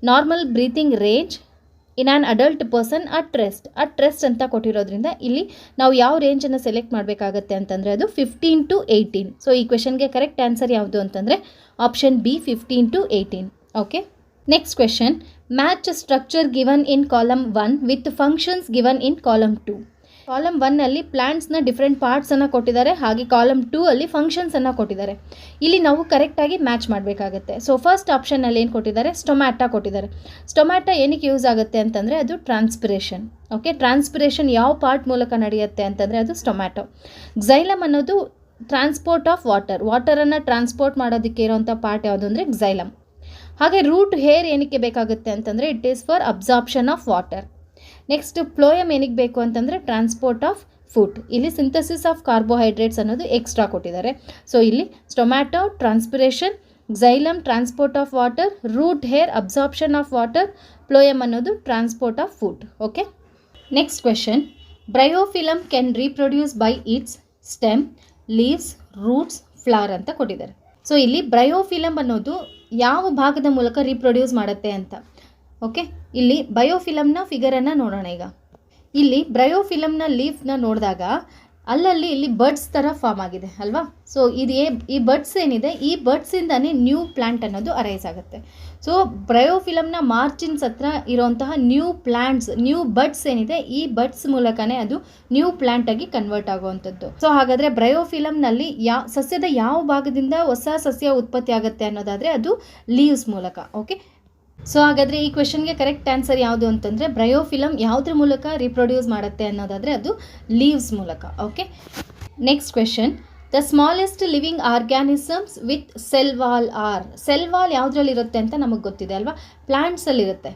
normal breathing range in an adult person at rest ಅಂತ ಕೊಟ್ಟಿರೋದ್ರಿಂದ ಇಲ್ಲಿ ನಾವು ಯಾವ ರೇಂಜನ್ನು ಸೆಲೆಕ್ಟ್ ಮಾಡಬೇಕಾಗತ್ತೆ ಅಂತಂದರೆ ಅದು 15 to 18. ಸೊ ಈ ಕ್ವೆಶನ್ಗೆ ಕರೆಕ್ಟ್ ಆನ್ಸರ್ ಯಾವುದು ಅಂತಂದರೆ option B 15 to 18. Okay, next question, match structure given in column 1 with functions given in column 2. Column 1 ಪ್ಲಾಂಟ್ಸ್ನ ಡಿಫ್ರೆಂಟ್ ಪಾರ್ಟ್ಸನ್ನು ಕೊಟ್ಟಿದ್ದಾರೆ, ಹಾಗೆ ಕಾಲಮ್ 2 ಫಂಕ್ಷನ್ಸನ್ನು ಕೊಟ್ಟಿದ್ದಾರೆ. ಇಲ್ಲಿ ನಾವು ಕರೆಕ್ಟಾಗಿ ಮ್ಯಾಚ್ ಮಾಡಬೇಕಾಗತ್ತೆ. ಸೊ ಫಸ್ಟ್ ಆಪ್ಷನಲ್ಲಿ ಏನು ಕೊಟ್ಟಿದ್ದಾರೆ, ಸ್ಟೊಮ್ಯಾಟಾ ಕೊಟ್ಟಿದ್ದಾರೆ. ಸ್ಟೊಮ್ಯಾಟಾ ಏನಕ್ಕೆ ಯೂಸ್ ಆಗುತ್ತೆ ಅಂತಂದರೆ ಅದು ಟ್ರಾನ್ಸ್ಪಿರೇಷನ್. ಓಕೆ, ಟ್ರಾನ್ಸ್ಪಿರೇಷನ್ ಯಾವ ಪಾರ್ಟ್ ಮೂಲಕ ನಡೆಯುತ್ತೆ ಅಂತಂದರೆ ಅದು ಸ್ಟೊಮ್ಯಾಟೊ. ಕ್ಸೈಲಮ್ ಅನ್ನೋದು ಟ್ರಾನ್ಸ್ಪೋರ್ಟ್ ಆಫ್ ವಾಟರನ್ನು ಟ್ರಾನ್ಸ್ಪೋರ್ಟ್ ಮಾಡೋದಕ್ಕೆ ಇರೋವಂಥ ಪಾರ್ಟ್ ಯಾವುದು ಅಂದರೆ ಕ್ಸೈಲಮ್. ಹಾಗೆ ರೂಟ್ ಹೇರ್ ಏನಕ್ಕೆ ಬೇಕಾಗುತ್ತೆ ಅಂತಂದರೆ it is for absorption of water. Next phloem ಏನಕ್ಕೆ ಬೇಕು ಅಂತಂದರೆ ಟ್ರಾನ್ಸ್ಪೋರ್ಟ್ ಆಫ್ ಫುಡ್. ಇಲ್ಲಿ ಸಿಂಥಸಿಸ್ ಆಫ್ ಕಾರ್ಬೋಹೈಡ್ರೇಟ್ಸ್ ಅನ್ನೋದು ಎಕ್ಸ್ಟ್ರಾ ಕೊಟ್ಟಿದ್ದಾರೆ. ಸೊ ಇಲ್ಲಿ stomata transpiration, xylem transport of water, root hair absorption of water, phloem ಅನ್ನೋದು transport of food. Okay, next question, bryophyllum can reproduce by its stem, leaves, roots, flower ಅಂತ ಕೊಟ್ಟಿದ್ದಾರೆ. So ಇಲ್ಲಿ bryophyllum ಅನ್ನೋದು ಯಾವ ಭಾಗದ ಮೂಲಕ ರೀಪ್ರೊಡ್ಯೂಸ್ ಮಾಡುತ್ತೆ ಅಂತ. ಓಕೆ, ಇಲ್ಲಿ ಬಯೋಫಿಲಮ್ನ ಫಿಗರನ್ನು ನೋಡೋಣ. ಈಗ ಇಲ್ಲಿ ಬ್ರಯೋಫಿಲಮ್ನ ಲೀಫ್ನ ನೋಡಿದಾಗ ಅಲ್ಲಲ್ಲಿ ಇಲ್ಲಿ ಬಡ್ಸ್ ಥರ ಫಾರ್ಮ್ ಆಗಿದೆ ಅಲ್ವಾ. ಸೊ ಈ ಬಡ್ಸ್ ಏನಿದೆ, ಈ ಬಡ್ಸಿಂದನೇ ನ್ಯೂ ಪ್ಲ್ಯಾಂಟ್ ಅನ್ನೋದು ಅರೈಸ್ ಆಗುತ್ತೆ. ಸೊ ಬ್ರಯೋಫಿಲಮ್ನ ಮಾರ್ಜಿನ್ಸ್ ಹತ್ರ ಇರೋಂತಹ ನ್ಯೂ ಪ್ಲ್ಯಾಂಟ್ಸ್, ನ್ಯೂ ಬಡ್ಸ್ ಏನಿದೆ, ಈ ಬಡ್ಸ್ ಮೂಲಕನೇ ಅದು ನ್ಯೂ ಪ್ಲ್ಯಾಂಟ್ ಆಗಿ ಕನ್ವರ್ಟ್ ಆಗುವಂಥದ್ದು. ಸೊ ಹಾಗಾದರೆ ಬ್ರಯೋಫಿಲಮ್ನಲ್ಲಿ ಸಸ್ಯದ ಯಾವ ಭಾಗದಿಂದ ಹೊಸ ಸಸ್ಯ ಉತ್ಪತ್ತಿ ಆಗುತ್ತೆ ಅನ್ನೋದಾದರೆ ಅದು ಲೀವ್ಸ್ ಮೂಲಕ. ಓಕೆ, ಸೊ ಹಾಗಾದರೆ ಈ ಕ್ವೆಶನ್ಗೆ ಕರೆಕ್ಟ್ ಆನ್ಸರ್ ಯಾವುದು ಅಂತಂದರೆ ಬ್ರಯೋಫಿಲಮ್ ಯಾವುದ್ರ ಮೂಲಕ ರೀಪ್ರೊಡ್ಯೂಸ್ ಮಾಡುತ್ತೆ ಅನ್ನೋದಾದರೆ ಅದು ಲೀವ್ಸ್ ಮೂಲಕ. Okay, next question, the smallest living organisms with cell wall are. Cell wall ಯಾವುದ್ರಲ್ಲಿರುತ್ತೆ ಅಂತ ನಮಗೆ ಗೊತ್ತಿದೆ ಅಲ್ವಾ, ಪ್ಲ್ಯಾಂಟ್ಸಲ್ಲಿರುತ್ತೆ.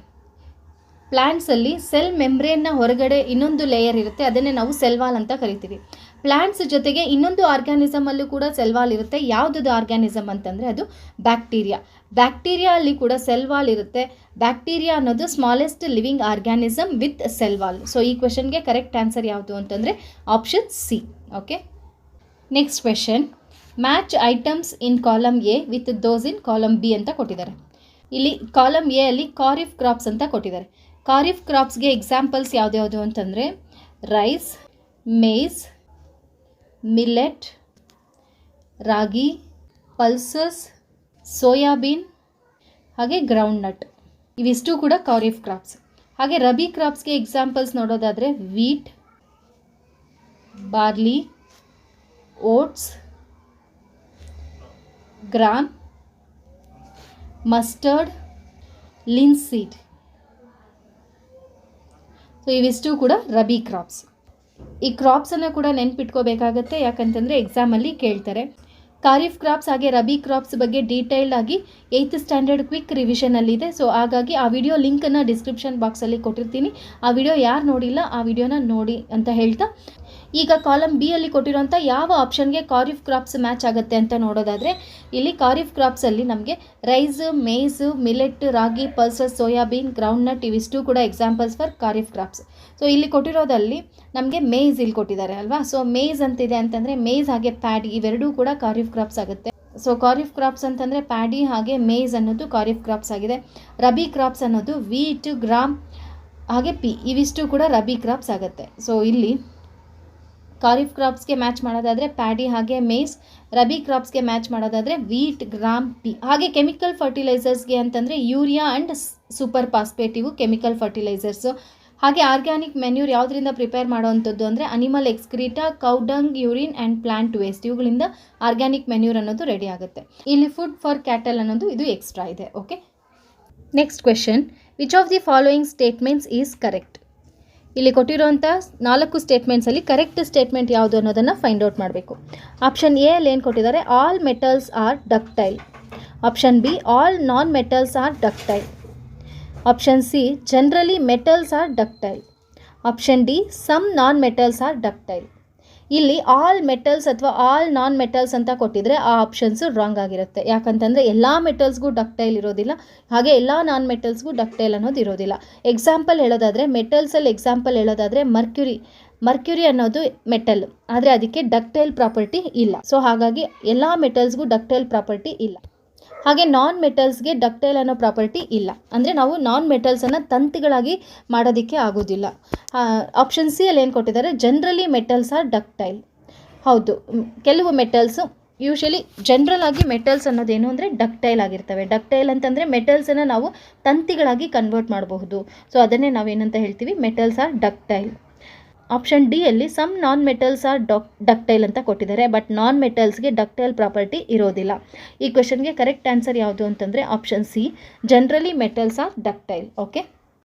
ಪ್ಲ್ಯಾಂಟ್ಸಲ್ಲಿ ಸೆಲ್ ಮೆಂಬ್ರೇನ್ನ ಹೊರಗಡೆ ಇನ್ನೊಂದು ಲೇಯರ್ ಇರುತ್ತೆ, ಅದನ್ನೇ ನಾವು ಸೆಲ್ ವಾಲ್ ಅಂತ ಕರಿತೀವಿ. ಪ್ಲ್ಯಾಂಟ್ಸ್ ಜೊತೆಗೆ ಇನ್ನೊಂದು ಆರ್ಗ್ಯಾನಿಸಮಲ್ಲೂ ಕೂಡ ಸೆಲ್ ವಾಲ್ ಇರುತ್ತೆ. ಯಾವುದದು ಆರ್ಗ್ಯಾನಿಸಮ್ ಅಂತಂದರೆ ಅದು ಬ್ಯಾಕ್ಟೀರಿಯಾ ಅಲ್ಲಿ ಕೂಡ ಸೆಲ್ ವಾಲ್ ಇರುತ್ತೆ. ಬ್ಯಾಕ್ಟೀರಿಯಾ ಅನ್ನೋದು smallest living organism with cell wall. So ಈ ಕ್ವೆಶನ್ಗೆ ಕರೆಕ್ಟ್ ಆನ್ಸರ್ ಯಾವುದು ಅಂತಂದರೆ option C. Okay, next question, match items in column A with those in column B ಅಂತ ಕೊಟ್ಟಿದ್ದಾರೆ. ಇಲ್ಲಿ ಕಾಲಮ್ ಎ ಅಲ್ಲಿ ಖಾರಿಫ್ ಕ್ರಾಪ್ಸ್ ಅಂತ ಕೊಟ್ಟಿದ್ದಾರೆ. ಖಾರಿಫ್ ಕ್ರಾಪ್ಸ್ಗೆ ಎಕ್ಸಾಂಪಲ್ಸ್ ಯಾವ್ದ್ಯಾವುದು ಅಂತಂದರೆ rice, maize, millet, ragi, pulses, soybean ಹಾಗೆ ಗ್ರೌಂಡ್ ನಟ್, ಇವಿಷ್ಟು ಕೂಡ ಖಾರಿಫ್ ಕ್ರಾಪ್ಸ್. ಹಾಗೆ ರಬಿ ಕ್ರಾಪ್ಸ್ಗೆ ಎಕ್ಸಾಂಪಲ್ಸ್ ನೋಡೋದಾದರೆ wheat, barley, oats, gram, mustard, linseed. So ಇವಿಷ್ಟು ಕೂಡ ರಬಿ ಕ್ರಾಪ್ಸ್. ಈ ಕ್ರಾಪ್ಸನ್ನು ಕೂಡ ನೆನ್ಪಿಟ್ಕೋಬೇಕಾಗತ್ತೆ, ಯಾಕಂತಂದರೆ ಎಕ್ಸಾಮಲ್ಲಿ ಕೇಳ್ತಾರೆ. ಖಾರಿಫ್ ಕ್ರಾಪ್ಸ್ ಹಾಗೆ ರಬಿ ಕ್ರಾಪ್ಸ್ ಬಗ್ಗೆ ಡೀಟೇಲ್ಡ್ ಆಗಿ 8th ಸ್ಟ್ಯಾಂಡರ್ಡ್ ಕ್ವಿಕ್ ರಿವಿಷನಲ್ಲಿದೆ. ಸೊ ಹಾಗಾಗಿ ಆ ವಿಡಿಯೋ ಲಿಂಕನ್ನು ಡಿಸ್ಕ್ರಿಪ್ಷನ್ ಬಾಕ್ಸಲ್ಲಿ ಕೊಟ್ಟಿರ್ತೀನಿ. ಆ ವಿಡಿಯೋ ಯಾರು ನೋಡಿಲ್ಲ ಆ ವಿಡಿಯೋನ ನೋಡಿ ಅಂತ ಹೇಳ್ತಾ, ಈಗ ಕಾಲಮ್ ಬಿ ಅಲ್ಲಿ ಕೊಟ್ಟಿರೋಂಥ ಯಾವ ಆಪ್ಷನ್ಗೆ ಖಾರಿಫ್ ಕ್ರಾಪ್ಸ್ ಮ್ಯಾಚ್ ಆಗುತ್ತೆ ಅಂತ ನೋಡೋದಾದರೆ ಇಲ್ಲಿ ಖಾರಿಫ್ ಕ್ರಾಪ್ಸಲ್ಲಿ ನಮಗೆ ರೈಸ್, ಮೇಸ್, ಮಿಲೆಟ್, ರಾಗಿ, ಪಲ್ಸಸ್, ಸೋಯಾಬೀನ್, ಗ್ರೌಂಡ್ ನಟ್ ಇವಿಷ್ಟು ಕೂಡ examples for kharif crops. So ಇಲ್ಲಿ ಕೊಟ್ಟಿರೋದಲ್ಲಿ ನಮಗೆ ಮೇಸ್ ಇಲ್ಲಿ ಕೊಟ್ಟಿದ್ದಾರೆ ಅಲ್ವಾ. ಸೊ ಮೇಸ್ ಅಂತಿದೆ ಅಂತಂದರೆ ಮೇಸ್ ಹಾಗೆ ಪ್ಯಾಡಿ ಇವೆರಡೂ ಕೂಡ ಖಾರಿಫ್ ಕ್ರಾಪ್ಸ್ ಆಗುತ್ತೆ. ಸೊ ಖಾರಿಫ್ ಕ್ರಾಪ್ಸ್ ಅಂತಂದರೆ ಪ್ಯಾಡಿ ಹಾಗೆ ಮೇಸ್ ಅನ್ನೋದು ಖಾರಿಫ್ ಕ್ರಾಪ್ಸ್ ಆಗಿದೆ. ರಬಿ ಕ್ರಾಪ್ಸ್ ಅನ್ನೋದು ವೀಟ್, ಗ್ರಾಮ್ ಹಾಗೆ ಪಿ ಇವಿಷ್ಟು ಕೂಡ ರಬಿ ಕ್ರಾಪ್ಸ್ ಆಗುತ್ತೆ. ಸೊ ಇಲ್ಲಿ ಖಾರಿಫ್ ಕ್ರಾಪ್ಸ್ಗೆ ಮ್ಯಾಚ್ ಮಾಡೋದಾದರೆ ಪ್ಯಾಡಿ ಹಾಗೆ ಮೇಸ್, ರಬಿ ಕ್ರಾಪ್ಸ್ಗೆ ಮ್ಯಾಚ್ ಮಾಡೋದಾದರೆ ವೀಟ್, ಗ್ರಾಮ್, ಪಿ. ಹಾಗೆ ಕೆಮಿಕಲ್ ಫರ್ಟಿಲೈಸರ್ಸ್ಗೆ ಅಂತಂದರೆ ಯೂರಿಯಾ ಆ್ಯಂಡ್ ಸೂಪರ್ ಫಾಸ್ಫೇಟ್ ಇವು ಕೆಮಿಕಲ್ ಫರ್ಟಿಲೈಸರ್ಸು. ಹಾಗೆ ಆರ್ಗ್ಯಾನಿಕ್ ಮೆನ್ಯೂರ್ ಯಾವುದರಿಂದ ಪ್ರಿಪೇರ್ ಮಾಡೋವಂಥದ್ದು ಅಂದರೆ animal excreta, cow dung, urine and plant waste ಇವುಗಳಿಂದ ಆರ್ಗ್ಯಾನಿಕ್ ಮೆನ್ಯೂರ್ ಅನ್ನೋದು ರೆಡಿ ಆಗುತ್ತೆ. ಇಲ್ಲಿ ಫುಡ್ ಫಾರ್ ಕ್ಯಾಟಲ್ ಅನ್ನೋದು ಇದು ಎಕ್ಸ್ಟ್ರಾ ಇದೆ. Okay, next question, which of the following statements is correct. ಇಲ್ಲಿ ಕೊಟ್ಟಿರುವಂಥ 4 ಸ್ಟೇಟ್ಮೆಂಟ್ಸಲ್ಲಿ ಕರೆಕ್ಟ್ ಸ್ಟೇಟ್ಮೆಂಟ್ ಯಾವುದು ಅನ್ನೋದನ್ನು ಫೈಂಡ್ ಔಟ್ ಮಾಡಬೇಕು. ಆಪ್ಷನ್ ಎ ಅಲ್ಲಿ ಏನು ಕೊಟ್ಟಿದ್ದಾರೆ, all metals are ductile. Option B, all non metals are ductile. Option C, generally metals are ductile. Option D, some non metals are ductile. ಇಲ್ಲಿ ಆಲ್ ಮೆಟಲ್ಸ್ ಅಥವಾ all non metals ಅಂತ ಕೊಟ್ಟಿದ್ರೆ ಆ options wrong ಆಗಿರುತ್ತೆ. ಯಾಕಂತಂದರೆ ಎಲ್ಲ ಮೆಟಲ್ಸ್ಗೂ ductile ಇರೋದಿಲ್ಲ, ಹಾಗೆ ಎಲ್ಲ ನಾನ್ ಮೆಟಲ್ಸ್ಗೂ ಡಕ್ಟೈಲ್ ಅನ್ನೋದು ಇರೋದಿಲ್ಲ. ಎಕ್ಸಾಂಪಲ್ ಹೇಳೋದಾದರೆ ಮೆಟಲ್ಸಲ್ಲಿ ಎಕ್ಸಾಂಪಲ್ ಹೇಳೋದಾದರೆ ಮರ್ಕ್ಯುರಿ ಮರ್ಕ್ಯುರಿ ಅನ್ನೋದು ಮೆಟಲ್, ಆದರೆ ಅದಕ್ಕೆ ಡಕ್ಟೈಲ್ ಪ್ರಾಪರ್ಟಿ ಇಲ್ಲ. ಸೊ ಹಾಗಾಗಿ ಎಲ್ಲ ಮೆಟಲ್ಸ್ಗೂ ಡಕ್ಟೈಲ್ ಪ್ರಾಪರ್ಟಿ ಇಲ್ಲ. ಹಾಗೆ ನಾನ್ ಮೆಟಲ್ಸ್ಗೆ ಡಕ್ಟೈಲ್ ಅನ್ನೋ ಪ್ರಾಪರ್ಟಿ ಇಲ್ಲ. ಅಂದರೆ ನಾವು ನಾನ್ ಮೆಟಲ್ಸನ್ನು ತಂತಿಗಳಾಗಿ ಮಾಡೋದಕ್ಕೆ ಆಗೋದಿಲ್ಲ. ಆಪ್ಷನ್ ಸಿ ಅಲ್ಲಿ ಏನು ಕೊಟ್ಟಿದ್ದಾರೆ, ಜನರಲಿ ಮೆಟಲ್ಸ್ ಆರ್ ಡಕ್ಟೈಲ್. ಹೌದು, ಕೆಲವು ಮೆಟಲ್ಸು ಯೂಶಲಿ ಜನರಲ್ ಆಗಿ ಮೆಟಲ್ಸ್ ಅನ್ನೋದೇನು ಅಂದರೆ ಡಕ್ಟೈಲ್ ಆಗಿರ್ತವೆ. ಡಕ್ಟೈಲ್ ಅಂತಂದರೆ ಮೆಟಲ್ಸನ್ನು ನಾವು ತಂತಿಗಳಾಗಿ ಕನ್ವರ್ಟ್ ಮಾಡಬಹುದು. ಸೊ ಅದನ್ನೇ ನಾವೇನಂತ ಹೇಳ್ತೀವಿ, metals are ductile. Option D ಅಲ್ಲಿ some non metals are ductile ಅಂತ ಕೊಟ್ಟಿದ್ದಾರೆ, ಬಟ್ ನಾನ್ ಮೆಟಲ್ಸ್ಗೆ ಡಕ್ಟೈಲ್ ಪ್ರಾಪರ್ಟಿ ಇರೋದಿಲ್ಲ. ಈ ಕ್ವೆಶನ್ಗೆ ಕರೆಕ್ಟ್ ಆನ್ಸರ್ ಯಾವುದು ಅಂತಂದರೆ option C, generally metals are ductile. Okay.